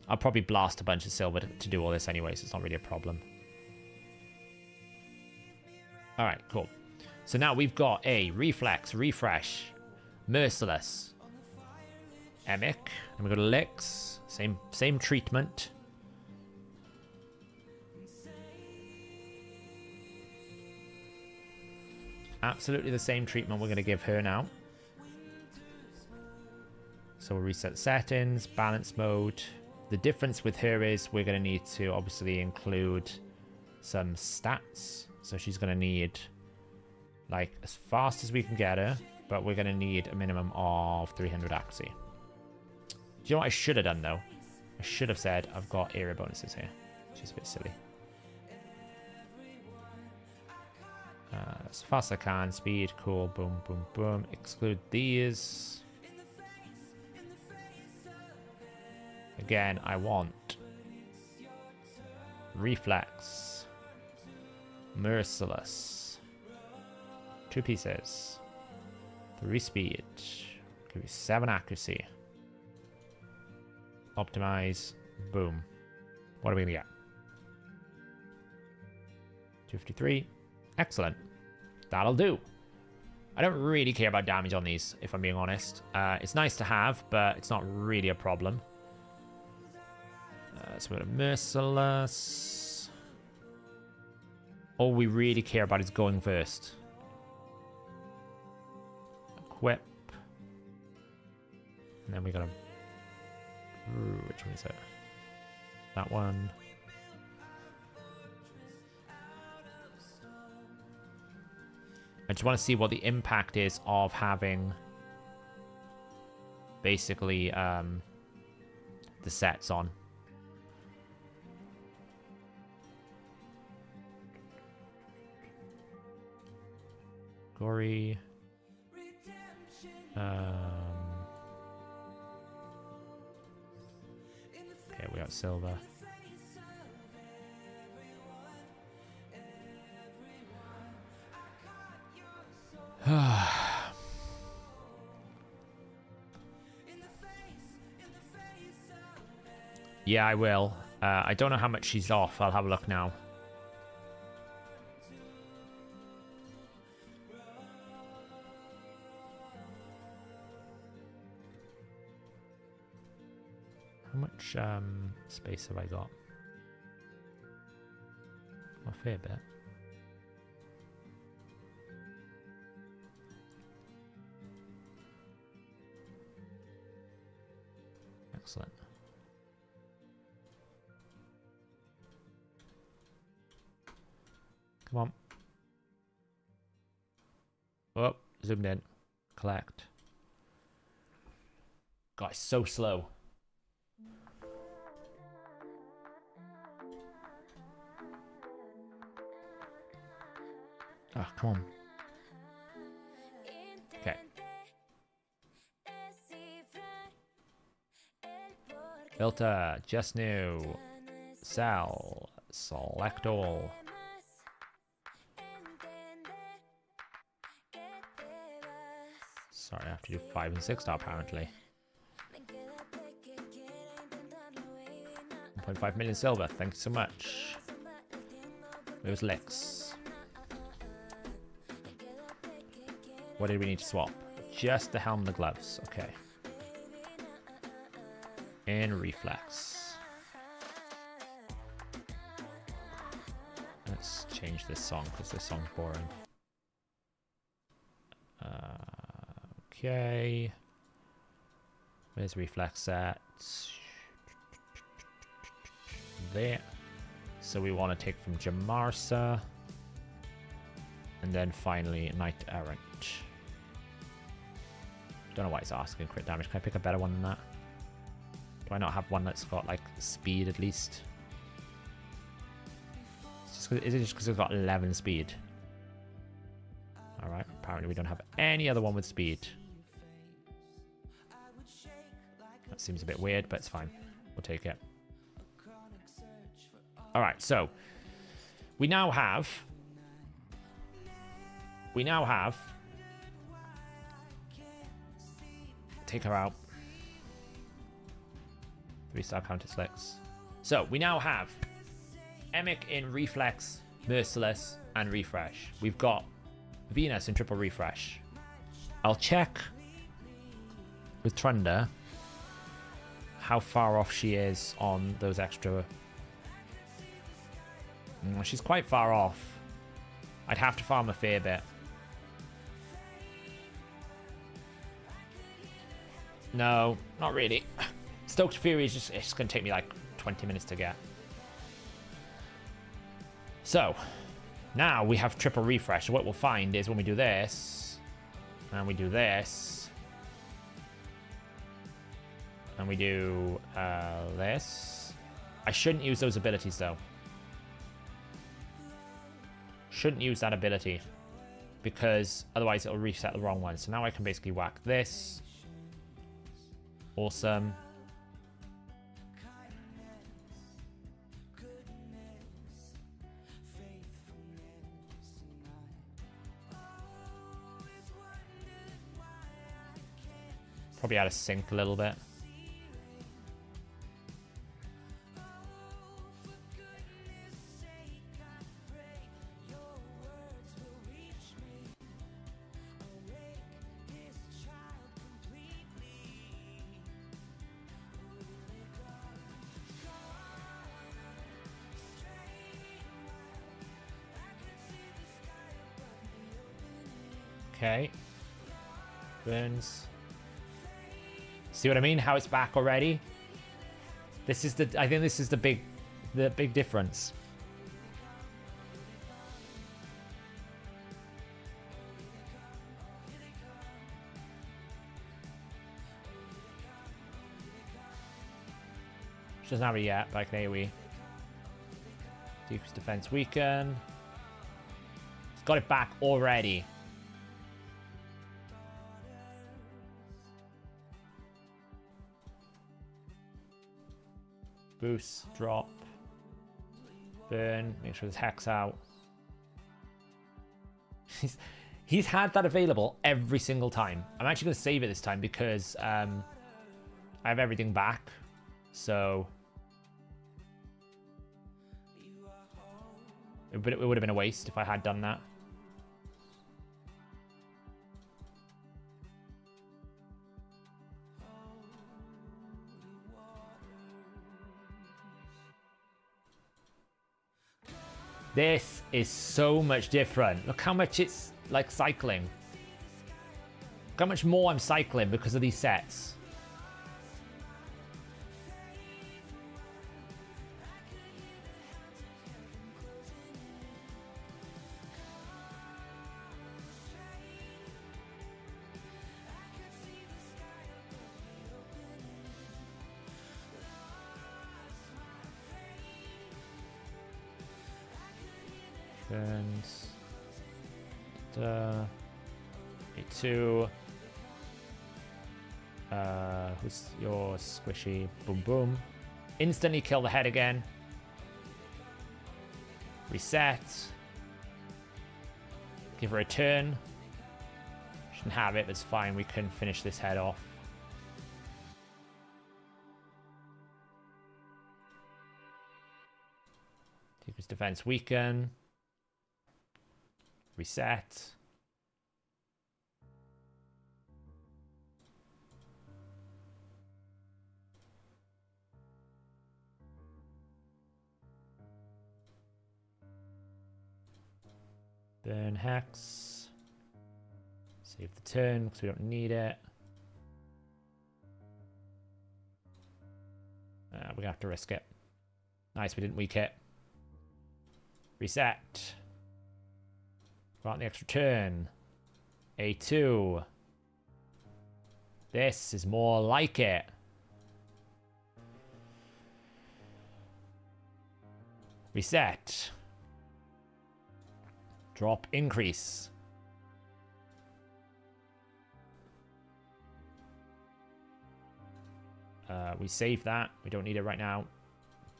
I'll probably blast a bunch of silver to do all this anyway, so it's not really a problem. Alright, cool. So now we've got a Reflex, Refresh, Merciless, Emic, and we go to Licks. Same treatment. Absolutely the same treatment we're going to give her now. So we'll reset settings, balance mode. The difference with her is we're going to need to obviously include some stats. So she's going to need, like, as fast as we can get her, but we're going to need a minimum of 300 accuracy. Do you know what I should have done, though? I should have said I've got area bonuses here, which is a bit silly. As fast as I can, speed, cool, boom, boom, boom. Exclude these. Again, I want Reflex, Merciless, 2 pieces, 3 speed, give you 7 accuracy, optimize, boom. What are we gonna get? 253. Excellent. That'll do. I don't really care about damage on these, if I'm being honest. It's nice to have, but it's not really a problem. So we're Merciless. All we really care about is going first. Equip. And then we gotta... which one is it? That one. I just want to see what the impact is of having basically the sets on. Gory. Okay, we got silver. Yeah, I will. I don't know how much she's off. I'll have a look now. How much space have I got? A fair bit. Excellent. Come on. Oh, zoomed in. Collect. God, it's so slow. Oh, come on. Okay. Filter, just new. Sell. Select all. Sorry, I have to do 5 and 6 now, apparently. 1.5 million silver, thank you so much. Those licks. What did we need to swap? Just the helm and the gloves, okay. And reflex. Let's change this song because this song's boring. Okay. Where's reflex at? There. So we want to take from Jamarsa. And then finally Knight Errant. Don't know why it's asking crit damage. Can I pick a better one than that? Do I not have one that's got like speed at least? Is it just because it's got 11 speed? Alright, apparently we don't have any other one with speed. That seems a bit weird, but it's fine. We'll take it. Alright, so we now have take her out. 3-star counter slicks. So we now have Emic in reflex, merciless, and refresh. We've got Venus in triple refresh. I'll check with Trunda how far off she is on those extra. She's quite far off. I'd have to farm a fair bit. No, not really. Stoked Fury is it's going to take me like 20 minutes to get. So, now we have triple refresh. So what we'll find is when we do this, and we do this, and we do this. I shouldn't use those abilities though. Shouldn't use that ability because otherwise it'll reset the wrong one. So now I can basically whack this. Awesome. Probably out of sync a little bit. Okay. Burns. See what I mean? How it's back already? This is I think this is the big difference. She doesn't have it yet, but I can AoE. Decrease defense weaken. It's got it back already. Boost, drop, burn, make sure there's hex out. He's had that available every single time. I'm actually going to save it this time because I have everything back. So it would have been a waste if I had done that. This is so much different. Look how much it's like cycling. Look how much more I'm cycling because of these sets. Turns. A2. Who's your squishy? Boom, boom. Instantly kill the head again. Reset. Give her a turn. Shouldn't have it, that's fine. We can finish this head off. Take his defense weaken. Reset. Burn Hex. Save the turn because we don't need it. We're going to have to risk it. Nice, we didn't weak it. Reset. Grant the extra turn. A2. This is more like it. Reset. Drop increase. We save that. We don't need it right now.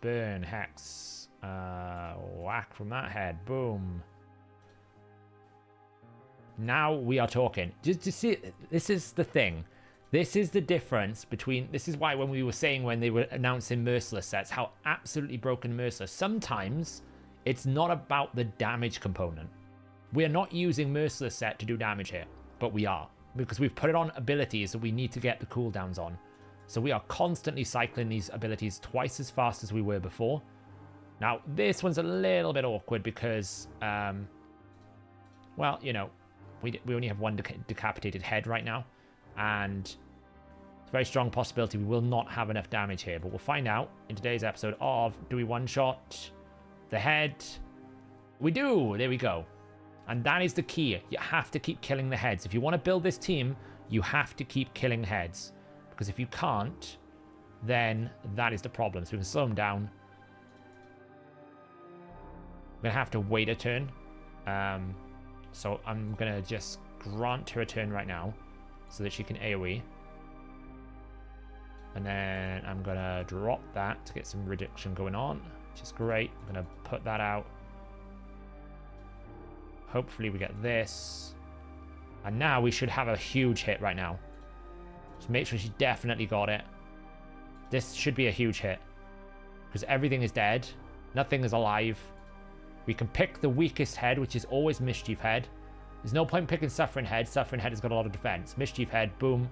Burn Hex. Whack from that head. Boom. Now we are talking. Just see, this is the thing. This is the difference between... This is why when we were saying when they were announcing Merciless sets, how absolutely broken Merciless. Sometimes it's not about the damage component. We're not using Merciless set to do damage here, but we are. Because we've put it on abilities that we need to get the cooldowns on. So we are constantly cycling these abilities twice as fast as we were before. Now, this one's a little bit awkward because... well, you know... We only have one decapitated head right now, and it's a very strong possibility we will not have enough damage here, but we'll find out in today's episode of, do we one-shot the head? We do! There we go. And that is the key. You have to keep killing the heads. If you want to build this team, you have to keep killing heads, because if you can't, then that is the problem. So we can slow them down. We're going to have to wait a turn. So I'm going to just grant her a turn right now so that she can AoE. And then I'm going to drop that to get some reduction going on, which is great. I'm going to put that out. Hopefully we get this. And now we should have a huge hit right now. Just make sure she definitely got it. This should be a huge hit. Because everything is dead. Nothing is alive. We can pick the weakest head, which is always Mischief Head. There's no point picking Suffering Head. Suffering Head has got a lot of defense. Mischief Head, boom.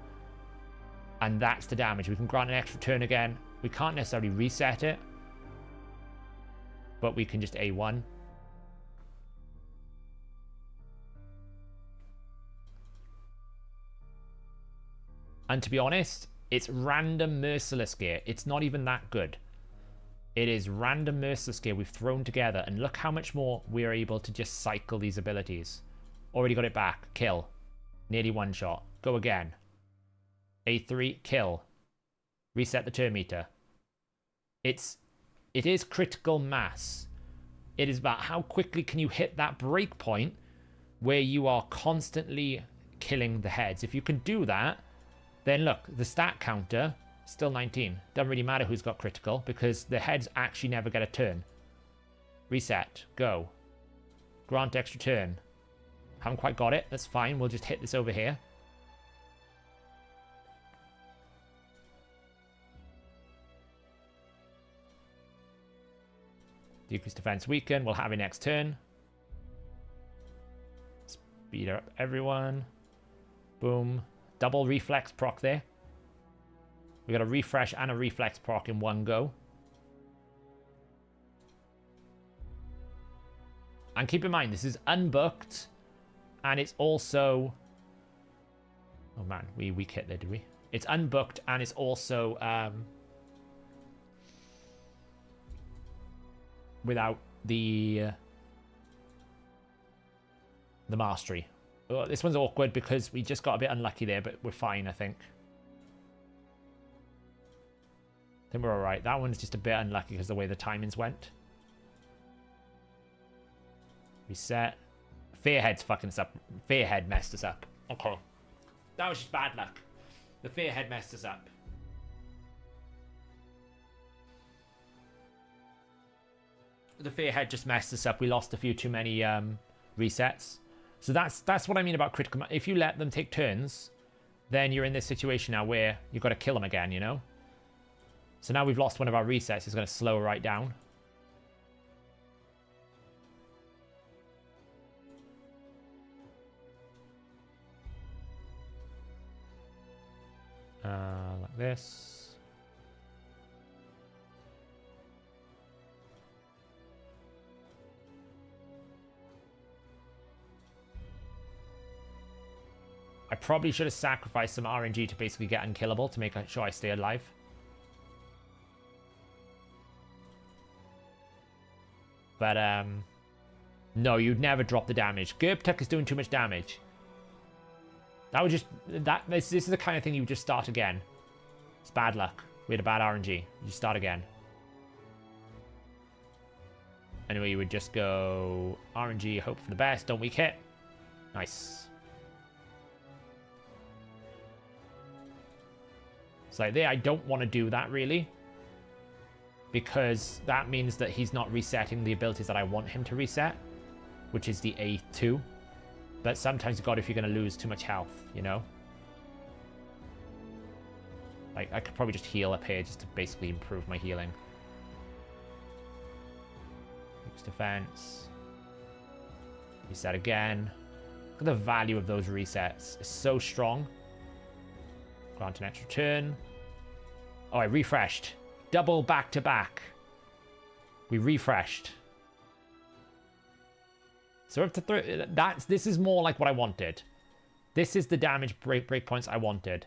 And that's the damage. We can grant an extra turn again. We can't necessarily reset it. But we can just A1. And to be honest, it's random Merciless gear. It's not even that good. It is random Merciless gear we've thrown together, and look how much more we are able to just cycle these abilities. Already got it back. Kill. Nearly one shot. Go again. A3, kill. Reset the turn meter. It is critical mass. It is about how quickly can you hit that break point where you are constantly killing the heads. If you can do that, then look, the stat counter... Still 19. Doesn't really matter who's got critical because the heads actually never get a turn. Reset. Go. Grant extra turn. Haven't quite got it. That's fine. We'll just hit this over here. Decrease defense weaken. We'll have it next turn. Speed up everyone. Boom. Double reflex proc there. We got a refresh and a reflex proc in one go. And keep in mind, this is unbooked. And it's also... Oh man, we hit there, did we? It's unbooked and it's also without the mastery. Well, this one's awkward because we just got a bit unlucky there, but we're fine, I think. I think we're alright. That one's just a bit unlucky because of the way the timings went. Reset. Fearhead's fucking us up. Fearhead messed us up. Okay. That was just bad luck. The Fearhead messed us up. The Fearhead just messed us up. We lost a few too many resets. So that's what I mean about critical. If you let them take turns, then you're in this situation now where you've got to kill them again, you know? So now we've lost one of our resets. It's going to slow right down. Like this. I probably should have sacrificed some RNG to basically get unkillable to make sure I stay alive. But, no, you'd never drop the damage. Gerptuk is doing too much damage. That would just... This is the kind of thing you would just start again. It's bad luck. We had a bad RNG. You start again. Anyway, you would just go RNG, hope for the best, don't weak hit. Nice. So there, I don't want to do that really. Because that means that he's not resetting the abilities that I want him to reset. Which is the A2. But sometimes you got if you're going to lose too much health, you know? Like, I could probably just heal up here just to basically improve my healing. Fix defense. Reset again. Look at the value of those resets. It's so strong. Grant an extra turn. Oh, I refreshed. Double back to back. We refreshed. So up to this is more like what I wanted. This is the damage breakpoints I wanted.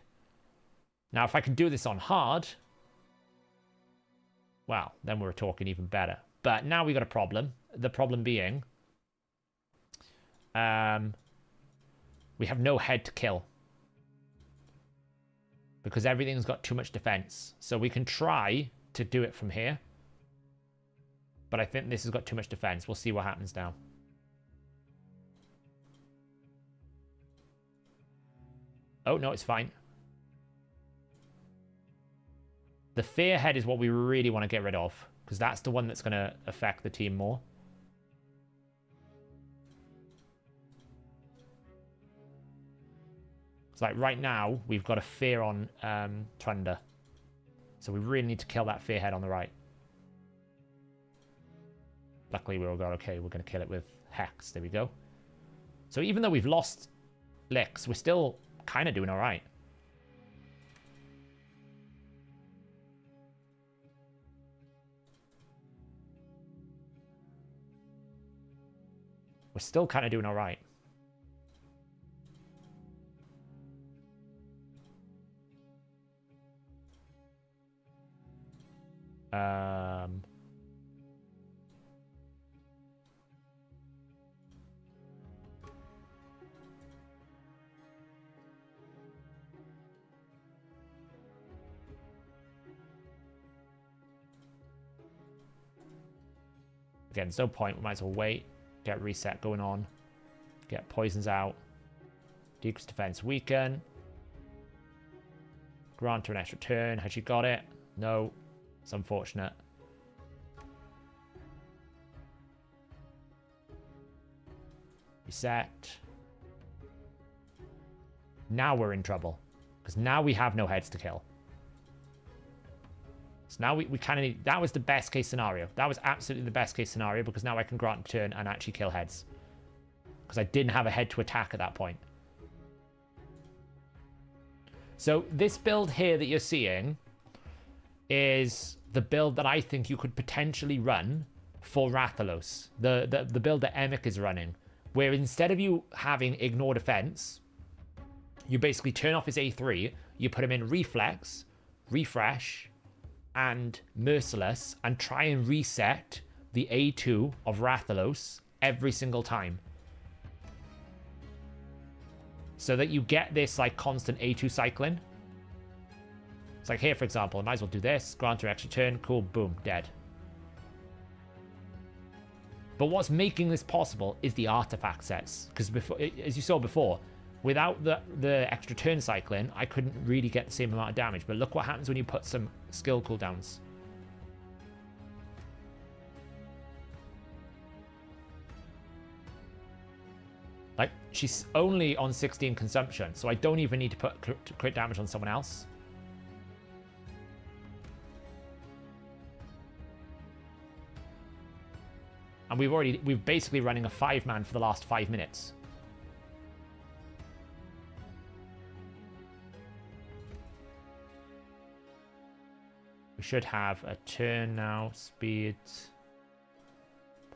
Now, if I can do this on hard, well, then we're talking even better. But now we got a problem. The problem being, we have no head to kill because everything's got too much defense. So we can try to do it from here, but I think this has got too much defense. We'll see what happens now. Oh, no, it's fine. The Fearhead is what we really want to get rid of, because that's the one that's going to affect the team more. It's like right now, we've got a Fear on Trunda. So we really need to kill that Fearhead on the right. Luckily, we all got okay. We're going to kill it with Hex. There we go. So even though we've lost licks, we're still kind of doing all right. We're still kind of doing all right. Again, there's no point. We might as well wait. Get reset going on. Get poisons out. Decrease defense weaken. Grant her an extra turn. Has she got it? No. It's unfortunate. Reset. Now we're in trouble. Because now we have no heads to kill. So now we kind of need... That was the best case scenario. That was absolutely the best case scenario because now I can grant a turn and actually kill heads. Because I didn't have a head to attack at that point. So this build here that you're seeing is the build that I think you could potentially run for Rathalos, the build that Emic is running, where instead of you having ignore defense, you basically turn off his A3, you put him in reflex, refresh, and merciless, and try and reset the A2 of Rathalos every single time. So that you get this like constant A2 cycling. It's like here, for example, I might as well do this, grant her extra turn, cool, boom, dead. But what's making this possible is the artifact sets. Because before, as you saw before, without the extra turn cycling, I couldn't really get the same amount of damage. But look what happens when you put some skill cooldowns. Like, she's only on 16 consumption, so I don't even need to put crit damage on someone else. And we're basically running a 5-man for the last 5 minutes. We should have a turn now. Speed.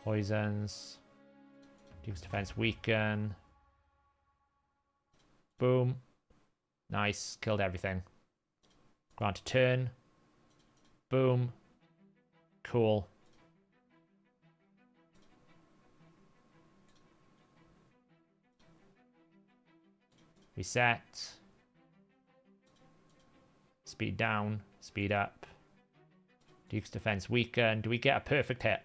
Poisons. Duke's defense weaken. Boom. Nice. Killed everything. Grant a turn. Boom. Cool. Reset. Speed down. Speed up. Duke's defense weakened. Do we get a perfect hit?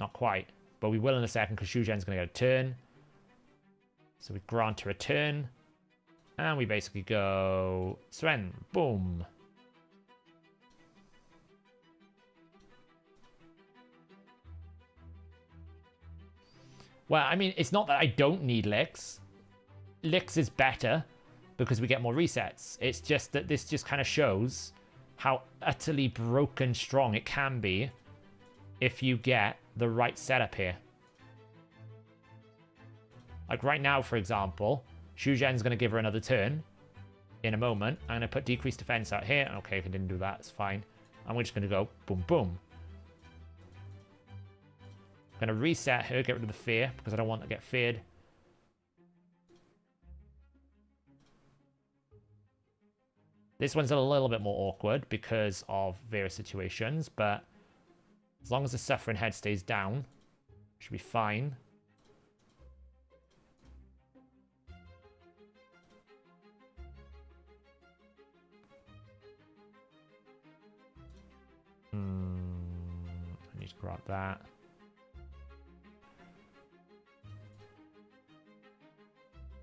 Not quite. But we will in a second because Shugen's going to get a turn. So we grant her a turn. And we basically go... Sven. Boom. Well, I mean, it's not that I don't need licks. Licks is better because we get more resets. It's just that this just kind of shows how utterly broken strong it can be if you get the right setup here. Like right now, for example, Shugen's going to give her another turn in a moment. I'm going to put decreased defense out here. Okay, if I didn't do that, it's fine. And we're just going to go boom, boom. I'm going to reset her, get rid of the fear because I don't want to get feared. This one's a little bit more awkward because of various situations, but as long as the suffering head stays down, should be fine. I need to grab that.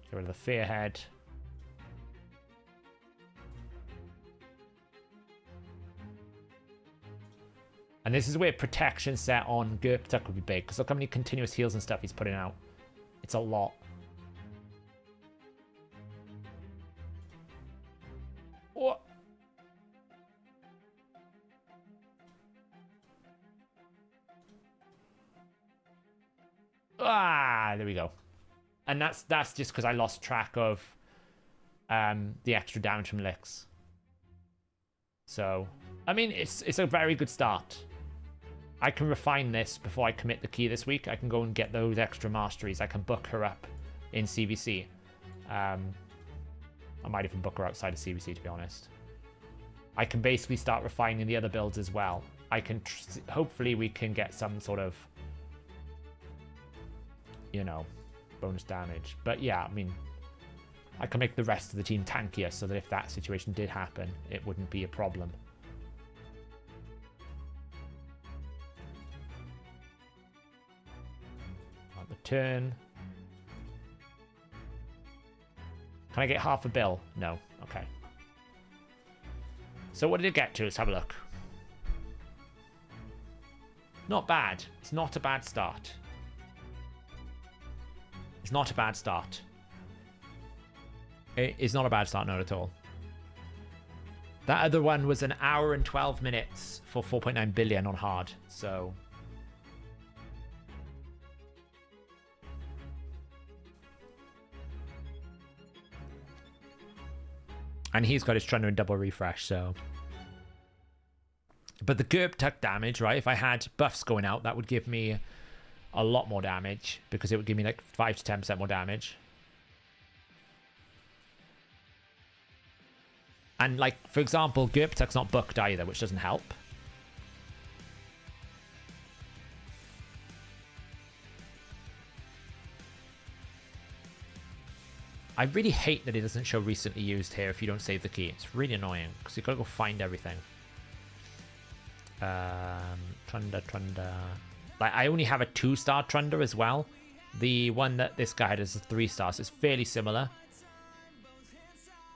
Get rid of the fear head. And this is where protection set on Gurptuck would be big, because look how many continuous heals and stuff he's putting out. It's a lot. What? Ah, there we go. And that's just because I lost track of the extra damage from licks. So, I mean, it's a very good start. I can refine this before I commit the key this week. I can go and get those extra masteries. I can book her up in CVC. I might even book her outside of CVC, to be honest. I can basically start refining the other builds as well. I can, hopefully we can get some sort of, you know, bonus damage. But yeah, I mean, I can make the rest of the team tankier so that if that situation did happen, it wouldn't be a problem. On the turn. Can I get half a bill? No. Okay. So what did it get to? Let's have a look. Not bad. It's not a bad start. It's not a bad start. It's not a bad start, not at all. That other one was an hour and 12 minutes for 4.9 billion on hard, so... And he's got his Trunda and double refresh, so... But the GURP tuck damage, right? If I had buffs going out, that would give me a lot more damage because it would give me like 5 to 10% more damage. And like, for example, GURP tuck's not booked either, which doesn't help. I really hate that it doesn't show recently used here if you don't save the key. It's really annoying because you've got to go find everything. Trunda. Like, I only have a 2-star Trunda as well. The one that this guy had is a 3-star, so it's fairly similar.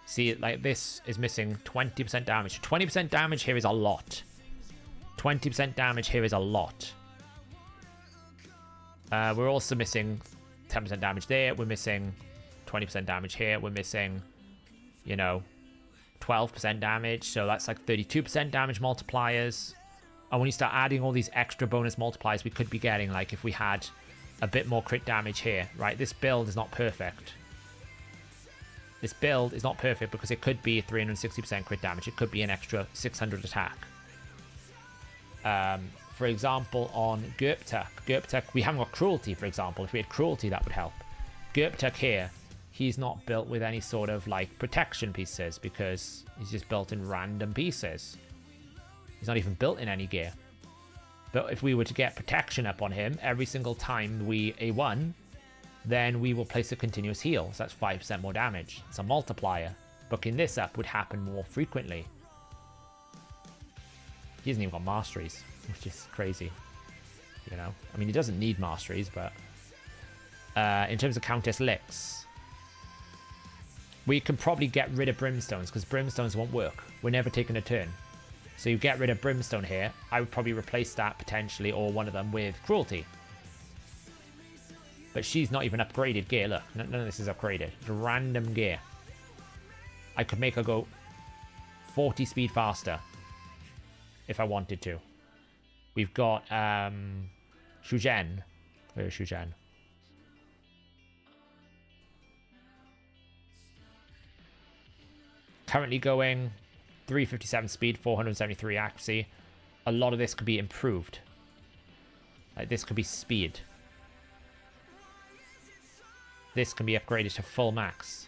See, like, this is missing 20% damage. 20% damage here is a lot. 20% damage here is a lot. We're also missing 10% damage there. We're missing 20% damage here. We're missing, you know, 12% damage. So that's like 32% damage multipliers. And when you start adding all these extra bonus multipliers we could be getting, like if we had a bit more crit damage here, right? This build is not perfect. This build is not perfect because it could be 360% crit damage. It could be an extra 600 attack. For example, on GURP tuck, we haven't got cruelty, for example. If we had cruelty, that would help. GURP tuck here, he's not built with any sort of like protection pieces because he's just built in random pieces. He's not even built in any gear. But if we were to get protection up on him every single time we A1, then we will place a continuous heal. So that's 5% more damage. It's a multiplier. Booking this up would happen more frequently. He hasn't even got masteries, which is crazy. You know? I mean, he doesn't need masteries, but... in terms of Countess Licks, we can probably get rid of Brimstones, because Brimstones won't work. We're never taking a turn. So you get rid of Brimstone here. I would probably replace that, potentially, or one of them, with Cruelty. But she's not even upgraded gear. Look, none of this is upgraded. It's random gear. I could make her go 40 speed faster if I wanted to. We've got Shuzhen. Where is Shuzhen? Currently going 357 speed, 473 accuracy. A lot of this could be improved. Like, this could be speed. This can be upgraded to full max.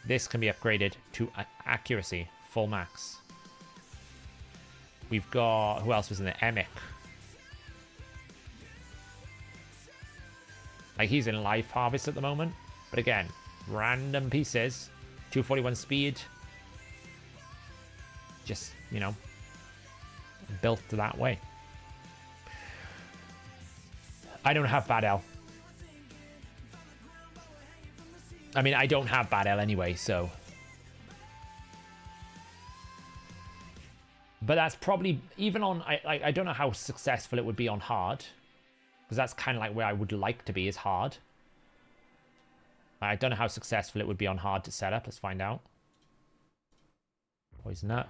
This can be upgraded to accuracy, full max. We've got... Who else was in there? Emic. Like, he's in Life Harvest at the moment. But again, random pieces. 241 speed. Just, you know, built that way. I don't have Bad L. I mean, I don't have Bad L anyway, so... But that's probably... Even on... I don't know how successful it would be on hard. Because that's kind of like where I would like to be, is hard. I don't know how successful it would be on hard to set up. Let's find out. Poison up.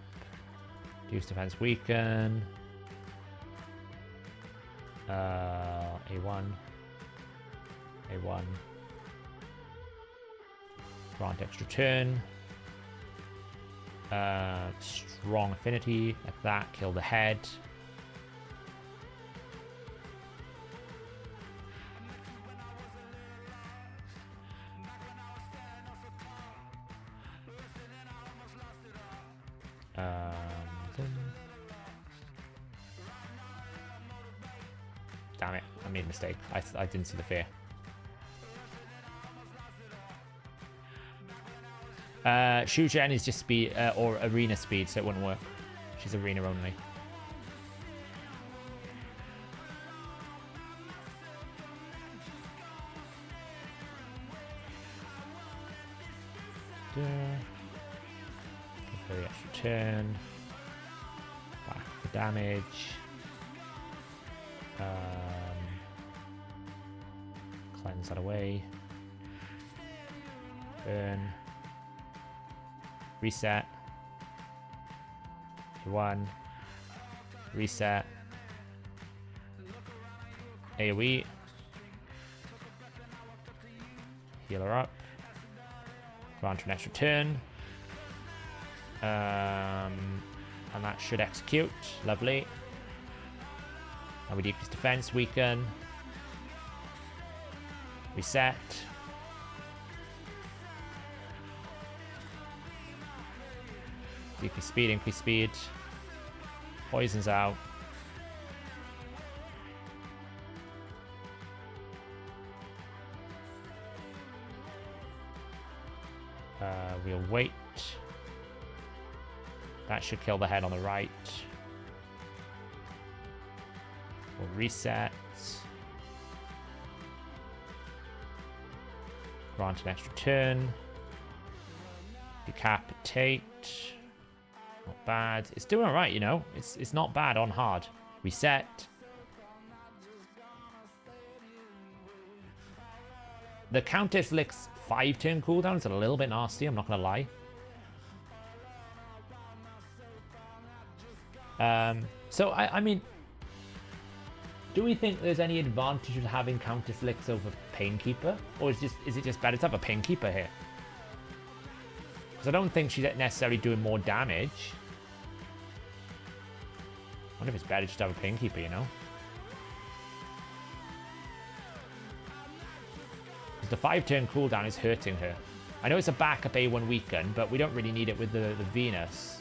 Reduce defense weaken. A1. A1. Grant extra turn. Strong affinity. Like that. Kill the head. Damn it, I made a mistake. I didn't see the fear. Shuzhen is just speed, or arena speed, so it wouldn't work. She's arena only. Very extra turn. Back for damage. Cleanse that away. Burn. Reset. 1. Reset. AoE. Heal her up. Grant her an extra turn. And that should execute. Lovely. And we decrease defense, weaken. Reset. Decrease speed, increase speed. Poisons out. We'll wait. That should kill the head on the right. We'll reset. Grant an extra turn. Decapitate. Not bad. It's doing alright, you know. It's not bad on hard. Reset. The Countess Lick's 5-turn cooldown is a little bit nasty, I'm not going to lie. So, I mean, do we think there's any advantage of having Countess Licks over Painkeeper? Or is it just better to have a Painkeeper here? Because I don't think she's necessarily doing more damage. I wonder if it's better just to have a Painkeeper, you know? Because the 5-turn cooldown is hurting her. I know it's a backup A1 weaken, but we don't really need it with the Venus.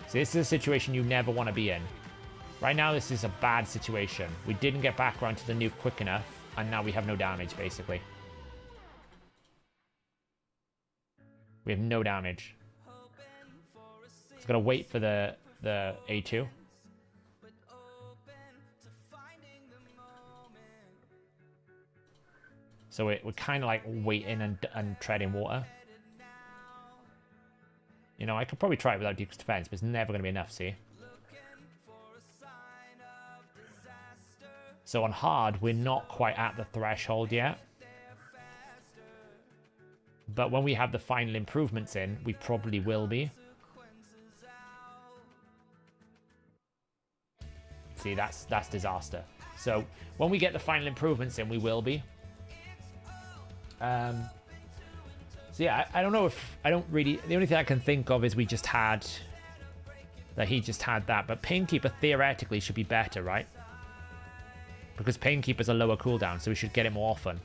So this is a situation you never want to be in. Right now, this is a bad situation. We didn't get back around to the nuke quick enough, and now we have no damage, basically. We have no damage. Just gotta wait for the A2. So we're kind of like waiting and treading water. You know, I could probably try it without decreased defense, but it's never going to be enough, see? So on hard, we're not quite at the threshold yet. But when we have the final improvements in, we probably will be. See, that's disaster. So when we get the final improvements in, we will be. So yeah, I don't know if... I don't really... The only thing I can think of is we just had... That he just had that. But Painkeeper theoretically should be better, right? Because Painkeeper's a lower cooldown, so we should get it more often.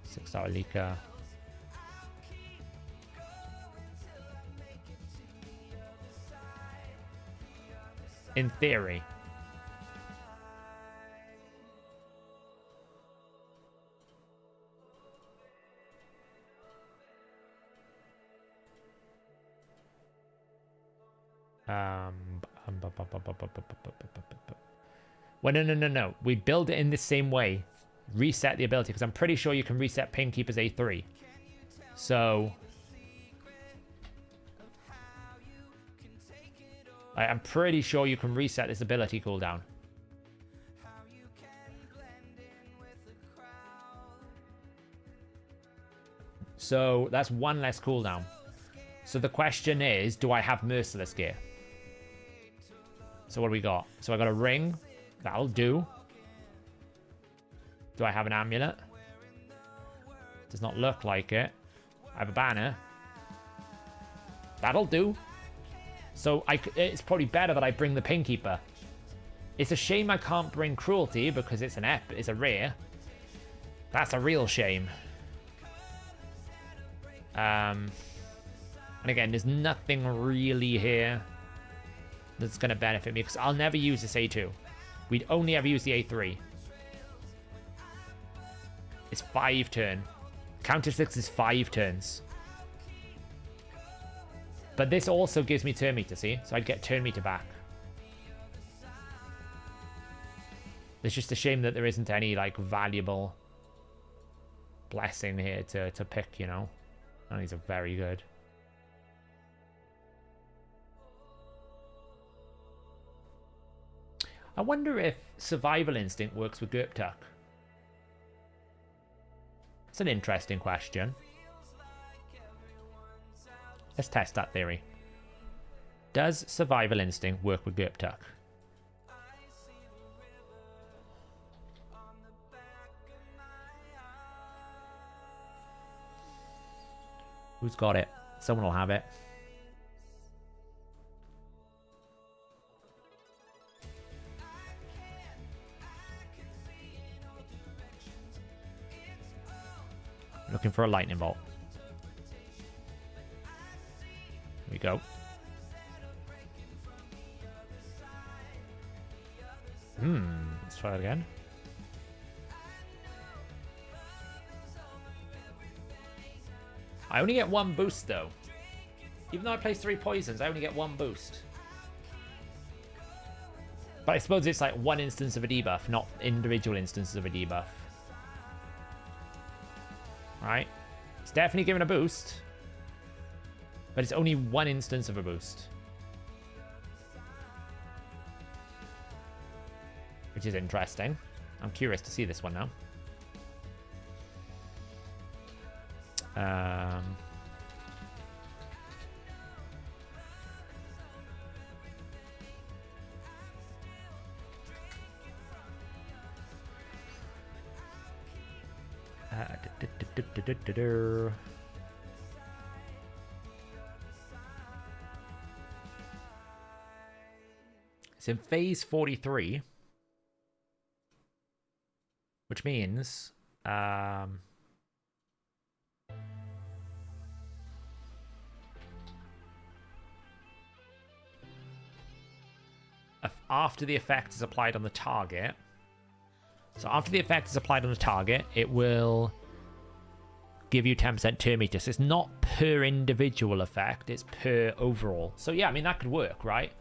Six-star Leaker. In theory. Well, no. We build it in the same way. Reset the ability, because I'm pretty sure you can reset Painkeeper's A3. So... I'm pretty sure you can reset this ability cooldown. So that's one less cooldown. So the question is, do I have Merciless gear? So what do we got? So I got a ring. That'll do. Do I have an amulet? Does not look like it. I have a banner. That'll do. So it's probably better that I bring the Painkeeper. It's a shame I can't bring Cruelty because it's it's a rare. That's a real shame. And again, there's nothing really here that's going to benefit me because I'll never use this A2. We'd only ever use the A3. It's 5 turn. Counter 6 is 5 turns. But this also gives me turn meter, see? So I'd get turn meter back. It's just a shame that there isn't any, like, valuable blessing here to pick, you know? Oh, these are very good. I wonder if Survival Instinct works with Gurptuk. It's an interesting question. Let's test that theory. Does Survival Instinct work with Gurptuk? Who's got it? Someone will have it. Looking for a lightning bolt. Here we go. Let's try it again. I only get one boost though. Even though I place 3 poisons, I only get 1 boost. But I suppose it's like one instance of a debuff, not individual instances of a debuff. Right? It's definitely given a boost. But it's only one instance of a boost. Which is interesting. I'm curious to see this one now. It's in phase 43, which means after the effect is applied on the target. So after the effect is applied on the target, it will give you 10% turn meter. So it's not per individual effect, it's per overall. So yeah, I mean, that could work, right?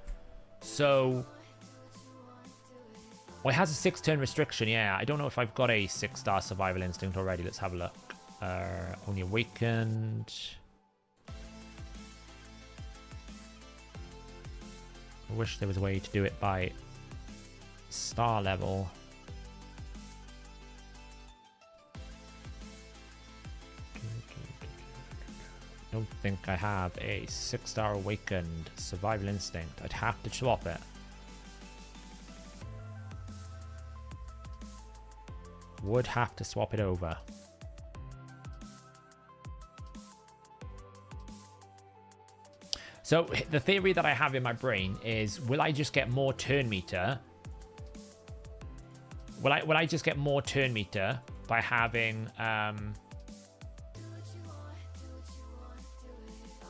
So, well, it has a 6-turn restriction. Yeah, I don't know if I've got a 6-star survival instinct already. Let's have a look. Only awakened. I wish there was a way to do it by star level. I don't think I have a 6-star awakened survival instinct. I'd have to swap it. Would have to swap it over. So the theory that I have in my brain is, will I just get more turn meter? Will I just get more turn meter by having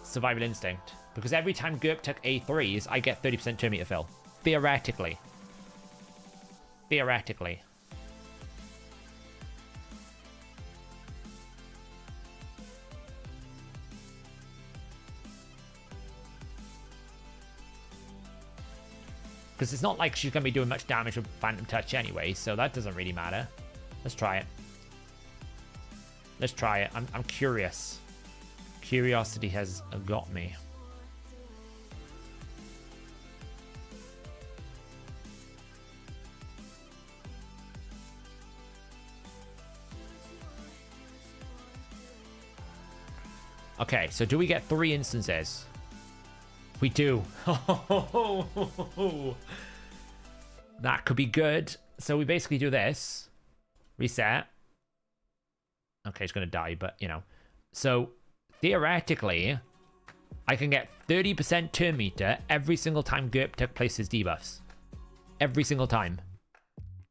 survival instinct? Because every time Gurptuk A3s, I get 30% turn meter fill. Theoretically. Theoretically. Because it's not like she's going to be doing much damage with Phantom Touch anyway, so that doesn't really matter. Let's try it. Let's try it. I'm curious. Curiosity has got me. Okay, so do we get 3 instances? We do. That could be good. So we basically do this. Reset. Okay, it's going to die, but, you know. So, theoretically, I can get 30% turn meter every single time Gurptuk places debuffs. Every single time.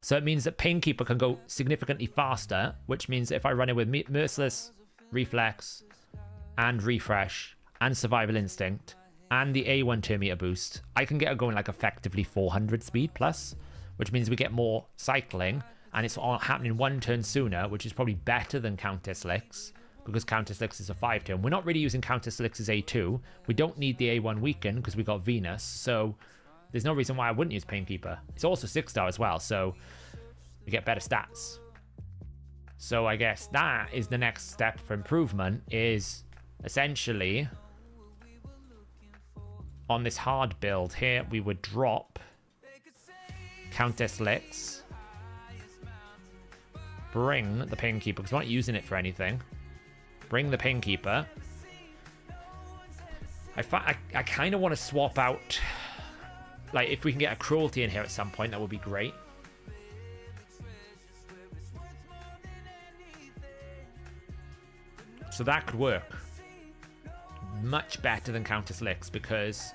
So it means that Painkeeper can go significantly faster, which means that if I run it with Merciless, Reflex, and Refresh, and Survival Instinct, and the A1 turn meter boost, I can get her going like effectively 400 speed plus, which means we get more cycling, and it's all happening 1 turn sooner, which is probably better than Countess Licks, because Countess Licks is a 5-turn. We're not really using Countess Licks as A2. We don't need the A1 weaken because we got Venus, so there's no reason why I wouldn't use Painkeeper. It's also 6-star as well, so we get better stats. So I guess that is the next step for improvement, is essentially on this hard build here, we would drop Countess Licks, bring the Painkeeper, because we're not using it for anything. Bring the Painkeeper. I kind of want to swap out, like, if we can get a cruelty in here at some point, that would be great. So that could work. Much better than Countess Licks, because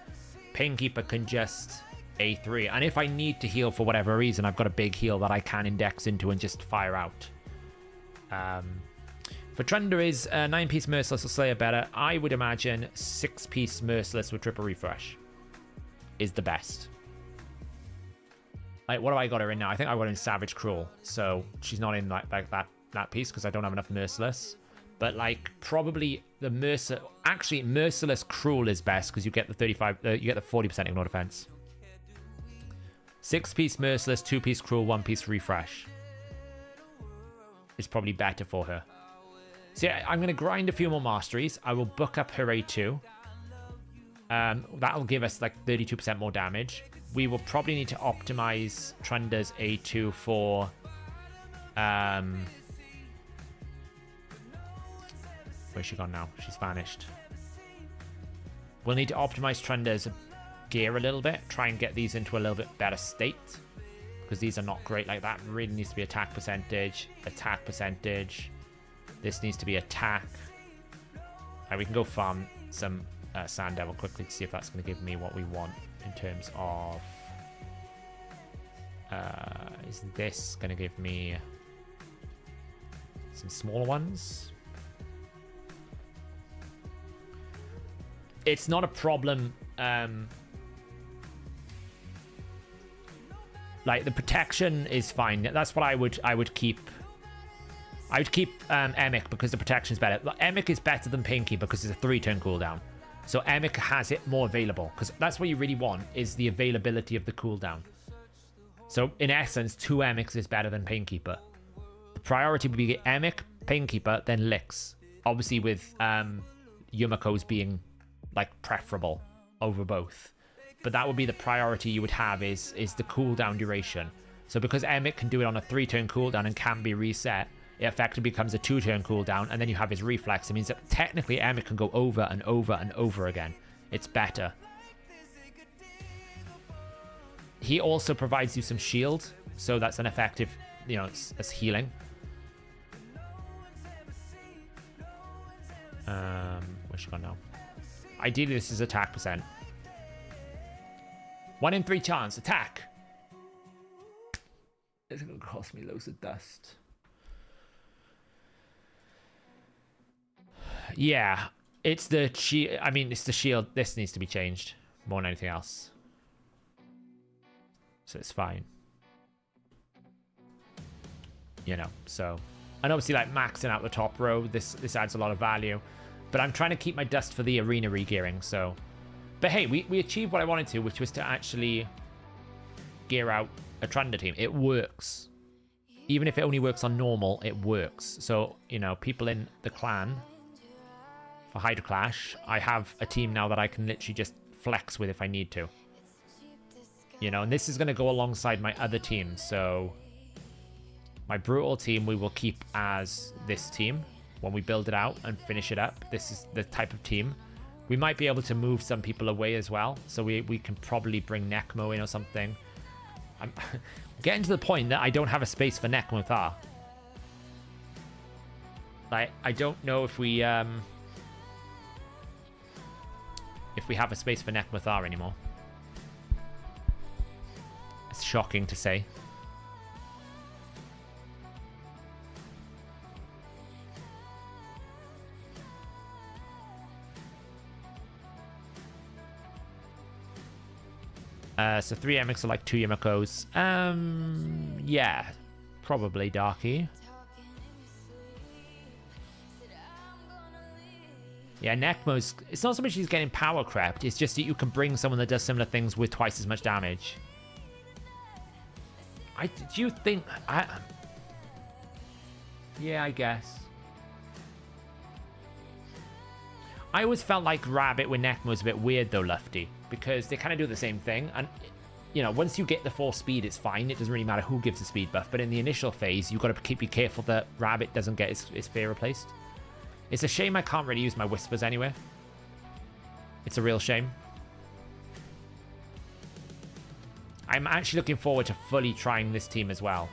Painkeeper can just A3. And if I need to heal for whatever reason, I've got a big heal that I can index into and just fire out. For Trunda is 9-piece Merciless or Slayer better. I would imagine 6-piece Merciless with triple refresh is the best. Like, what do I got her in now? I think I got her in Savage Cruel. So she's not in like that piece because I don't have enough Merciless. But like probably the actually Merciless Cruel is best because you get the 35, you get the 40% ignore defense. 6-piece Merciless, 2-piece Cruel, 1-piece Refresh is probably better for her. So yeah, I'm going to grind a few more masteries. I will book up her A2. That'll give us like 32% more damage. We will probably need to optimize Trunda's A2 for where's she gone now? She's vanished. We'll need to optimize Trunda's gear a little bit. Try and get these into a little bit better state. Because these are not great like that. Really needs to be attack percentage. Attack percentage. This needs to be attack. We can go farm some Sand Devil quickly to see if that's going to give me what we want in terms of... is this going to give me some smaller ones? It's not a problem. Like the protection is fine. That's what I would keep. I would keep Emic because the protection is better. Emic is better than Pinky because it's a 3-turn cooldown. So Emic has it more available because that's what you really want is the availability of the cooldown. So in essence, 2 Emics is better than Painkeeper. The priority would be Emic, Painkeeper, then Licks. Obviously with Yumako's being like preferable over both. But that would be the priority you would have is the cooldown duration. So because Emic can do it on a 3-turn cooldown and can be reset, it effectively becomes a 2-turn cooldown, and then you have his reflex. It means that technically Emic can go over and over and over again. It's better. He also provides you some shield, so that's an effective, you know, as healing. Where's she gone now? Ideally, this is attack percent. 1 in 3 chance. Attack! It's going to cost me loads of dust. Yeah, it's the shield. I mean, it's the shield. This needs to be changed more than anything else. So it's fine. You know, so... And obviously, like, maxing out the top row, this adds a lot of value. But I'm trying to keep my dust for the arena regearing, so... But hey, we achieved what I wanted to, which was to actually gear out a Trunda team. It works. Even if it only works on normal, it works. So, you know, people in the clan... For Hydra Clash, I have a team now that I can literally just flex with if I need to. You know, and this is going to go alongside my other team, so... My Brutal team we will keep as this team when we build it out and finish it up. This is the type of team. We might be able to move some people away as well, so we can probably bring Nekmo in or something. I'm getting to the point that I don't have a space for Nekmothar. Like, I don't know if we have a space for Nekmothar anymore. It's shocking to say. So 3 Emics are like 2 Yumakos. Yeah, probably Darky. Yeah, Nekmo's... It's not so much he's getting power crept, it's just that you can bring someone that does similar things with twice as much damage. Do you think... Yeah, I guess. I always felt like Rabbit with Nekmo was a bit weird though, Lufty, because they kind of do the same thing. And, you know, once you get the 4 speed, it's fine. It doesn't really matter who gives the speed buff. But in the initial phase, you've got to be careful that Rabbit doesn't get his fear replaced. It's a shame I can't really use my Whispers anywhere. It's a real shame. I'm actually looking forward to fully trying this team as well.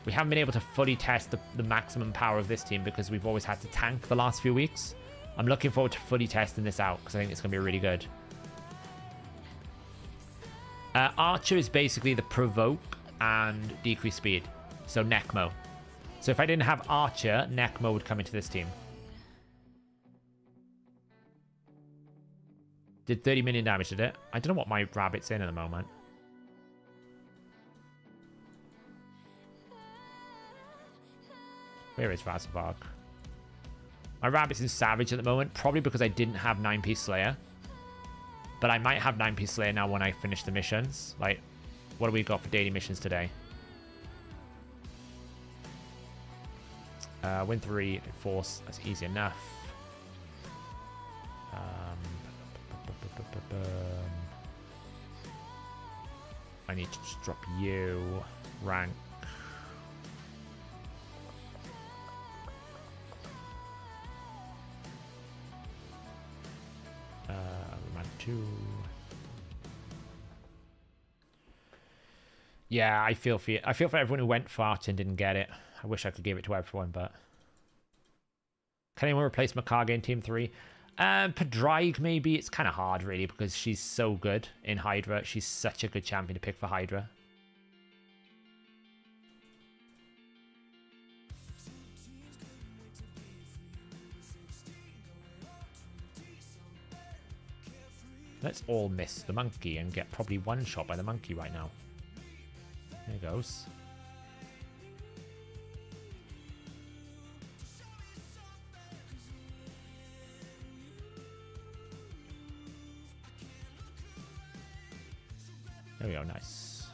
We haven't been able to fully test the maximum power of this team because we've always had to tank the last few weeks. I'm looking forward to fully testing this out because I think it's going to be really good. Archer is basically the provoke and decrease speed. So Necmo. So if I didn't have Archer, Necmo would come into this team. Did 30 million damage, did it? I don't know what my rabbit's in at the moment. Where is Razorvarg? My rabbit's in Savage at the moment, probably because I didn't have 9-piece Slayer. But I might have 9-piece Slayer now when I finish the missions. Like, what do we got for daily missions today? Win 3, Force, that's easy enough. I need to just drop you. Rank. Rank 2. Yeah, I feel for everyone who went for Archer and didn't get it. I wish I could give it to everyone, but can anyone replace Makage in Team 3? Pedreig, maybe. It's kind of hard, really, because she's so good in Hydra. She's such a good champion to pick for Hydra. Let's all miss the monkey and get probably one shot by the monkey right now. There it goes. There we go, nice.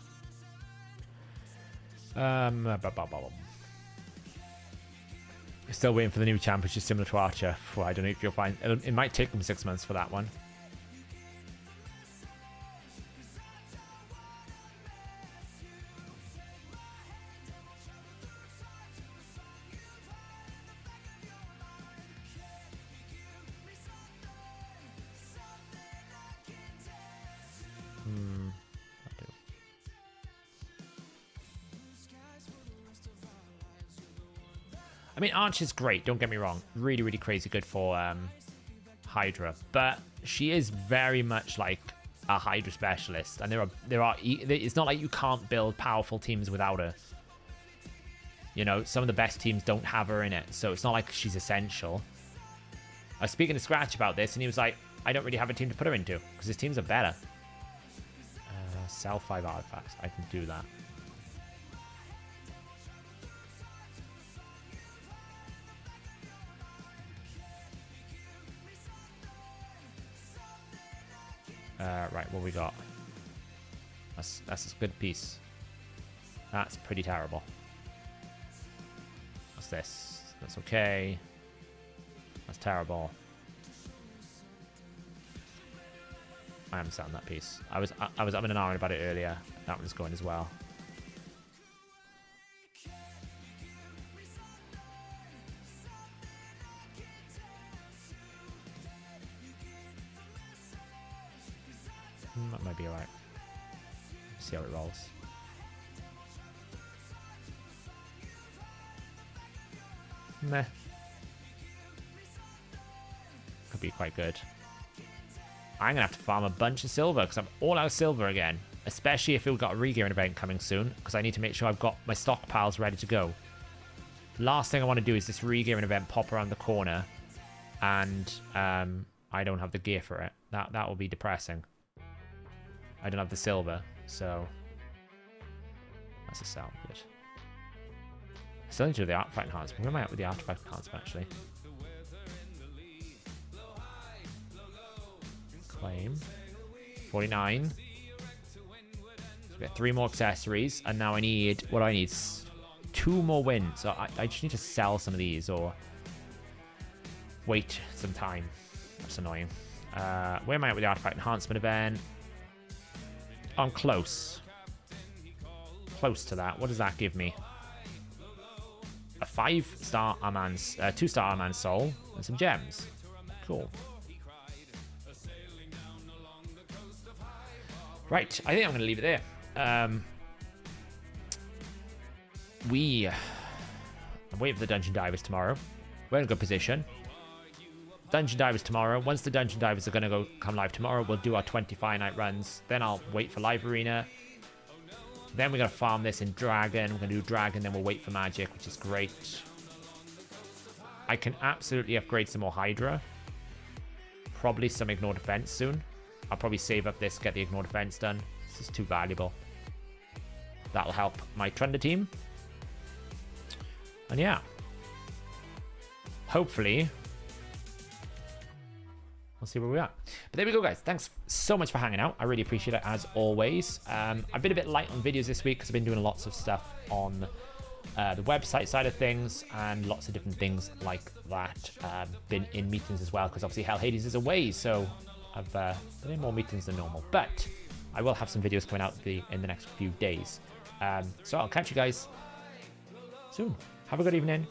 Still waiting for the new champ, which is similar to Archer. Well, I don't know if you'll find it might take them 6 months for that one. I mean, Archer's great, don't get me wrong. Really, really crazy good for Hydra. But she is very much like a Hydra specialist. And it's not like you can't build powerful teams without her. You know, some of the best teams don't have her in it. So it's not like she's essential. I was speaking to Scratch about this, and he was like, I don't really have a team to put her into. Because his teams are better. Sell 5 artifacts. I can do that. Right, what we got? That's a good piece. That's pretty terrible. What's this? That's okay. That's terrible. I am selling that piece. I was up in an hour about it earlier. That one's going as well. That might be alright. See how it rolls. Meh. Could be quite good. I'm gonna have to farm a bunch of silver because I'm all out of silver again. Especially if we've got a regearing event coming soon, because I need to make sure I've got my stockpiles ready to go. Last thing I want to do is this regearing event pop around the corner, and I don't have the gear for it. That will be depressing. I don't have the silver, so that's a sell. Good. Still need to do the artifact enhancement. Where am I at with the artifact enhancement, actually? Claim. 49. So we get 3 more accessories, and now I need, what do I need? 2 more wins. So I just need to sell some of these, or wait some time. That's annoying. Where am I at with the artifact enhancement event? I'm close. Close to that. What does that give me? A 5-star Arman's, 2-star Arman's soul, and some gems. Cool. Right, I think I'm going to leave it there. I'm waiting for the Dungeon Divers tomorrow. We're in a good position. Dungeon Divers tomorrow. Once the Dungeon Divers are going to come live tomorrow, we'll do our 20 finite runs. Then I'll wait for Live Arena. Then we're going to farm this in Dragon. We're going to do Dragon, then we'll wait for Magic, which is great. I can absolutely upgrade some more Hydra. Probably some Ignore Defense soon. I'll probably save up this, get the Ignore Defense done. This is too valuable. That'll help my Trunda team. And yeah. Hopefully, we'll see where we are. But there we go, guys. Thanks so much for hanging out. I really appreciate it, as always. I've been a bit light on videos this week because I've been doing lots of stuff on the website side of things and lots of different things like that. Been in meetings as well because obviously Hell Hades is away, so I've been in more meetings than normal. But I will have some videos coming out in the next few days. So I'll catch you guys soon. Have a good evening.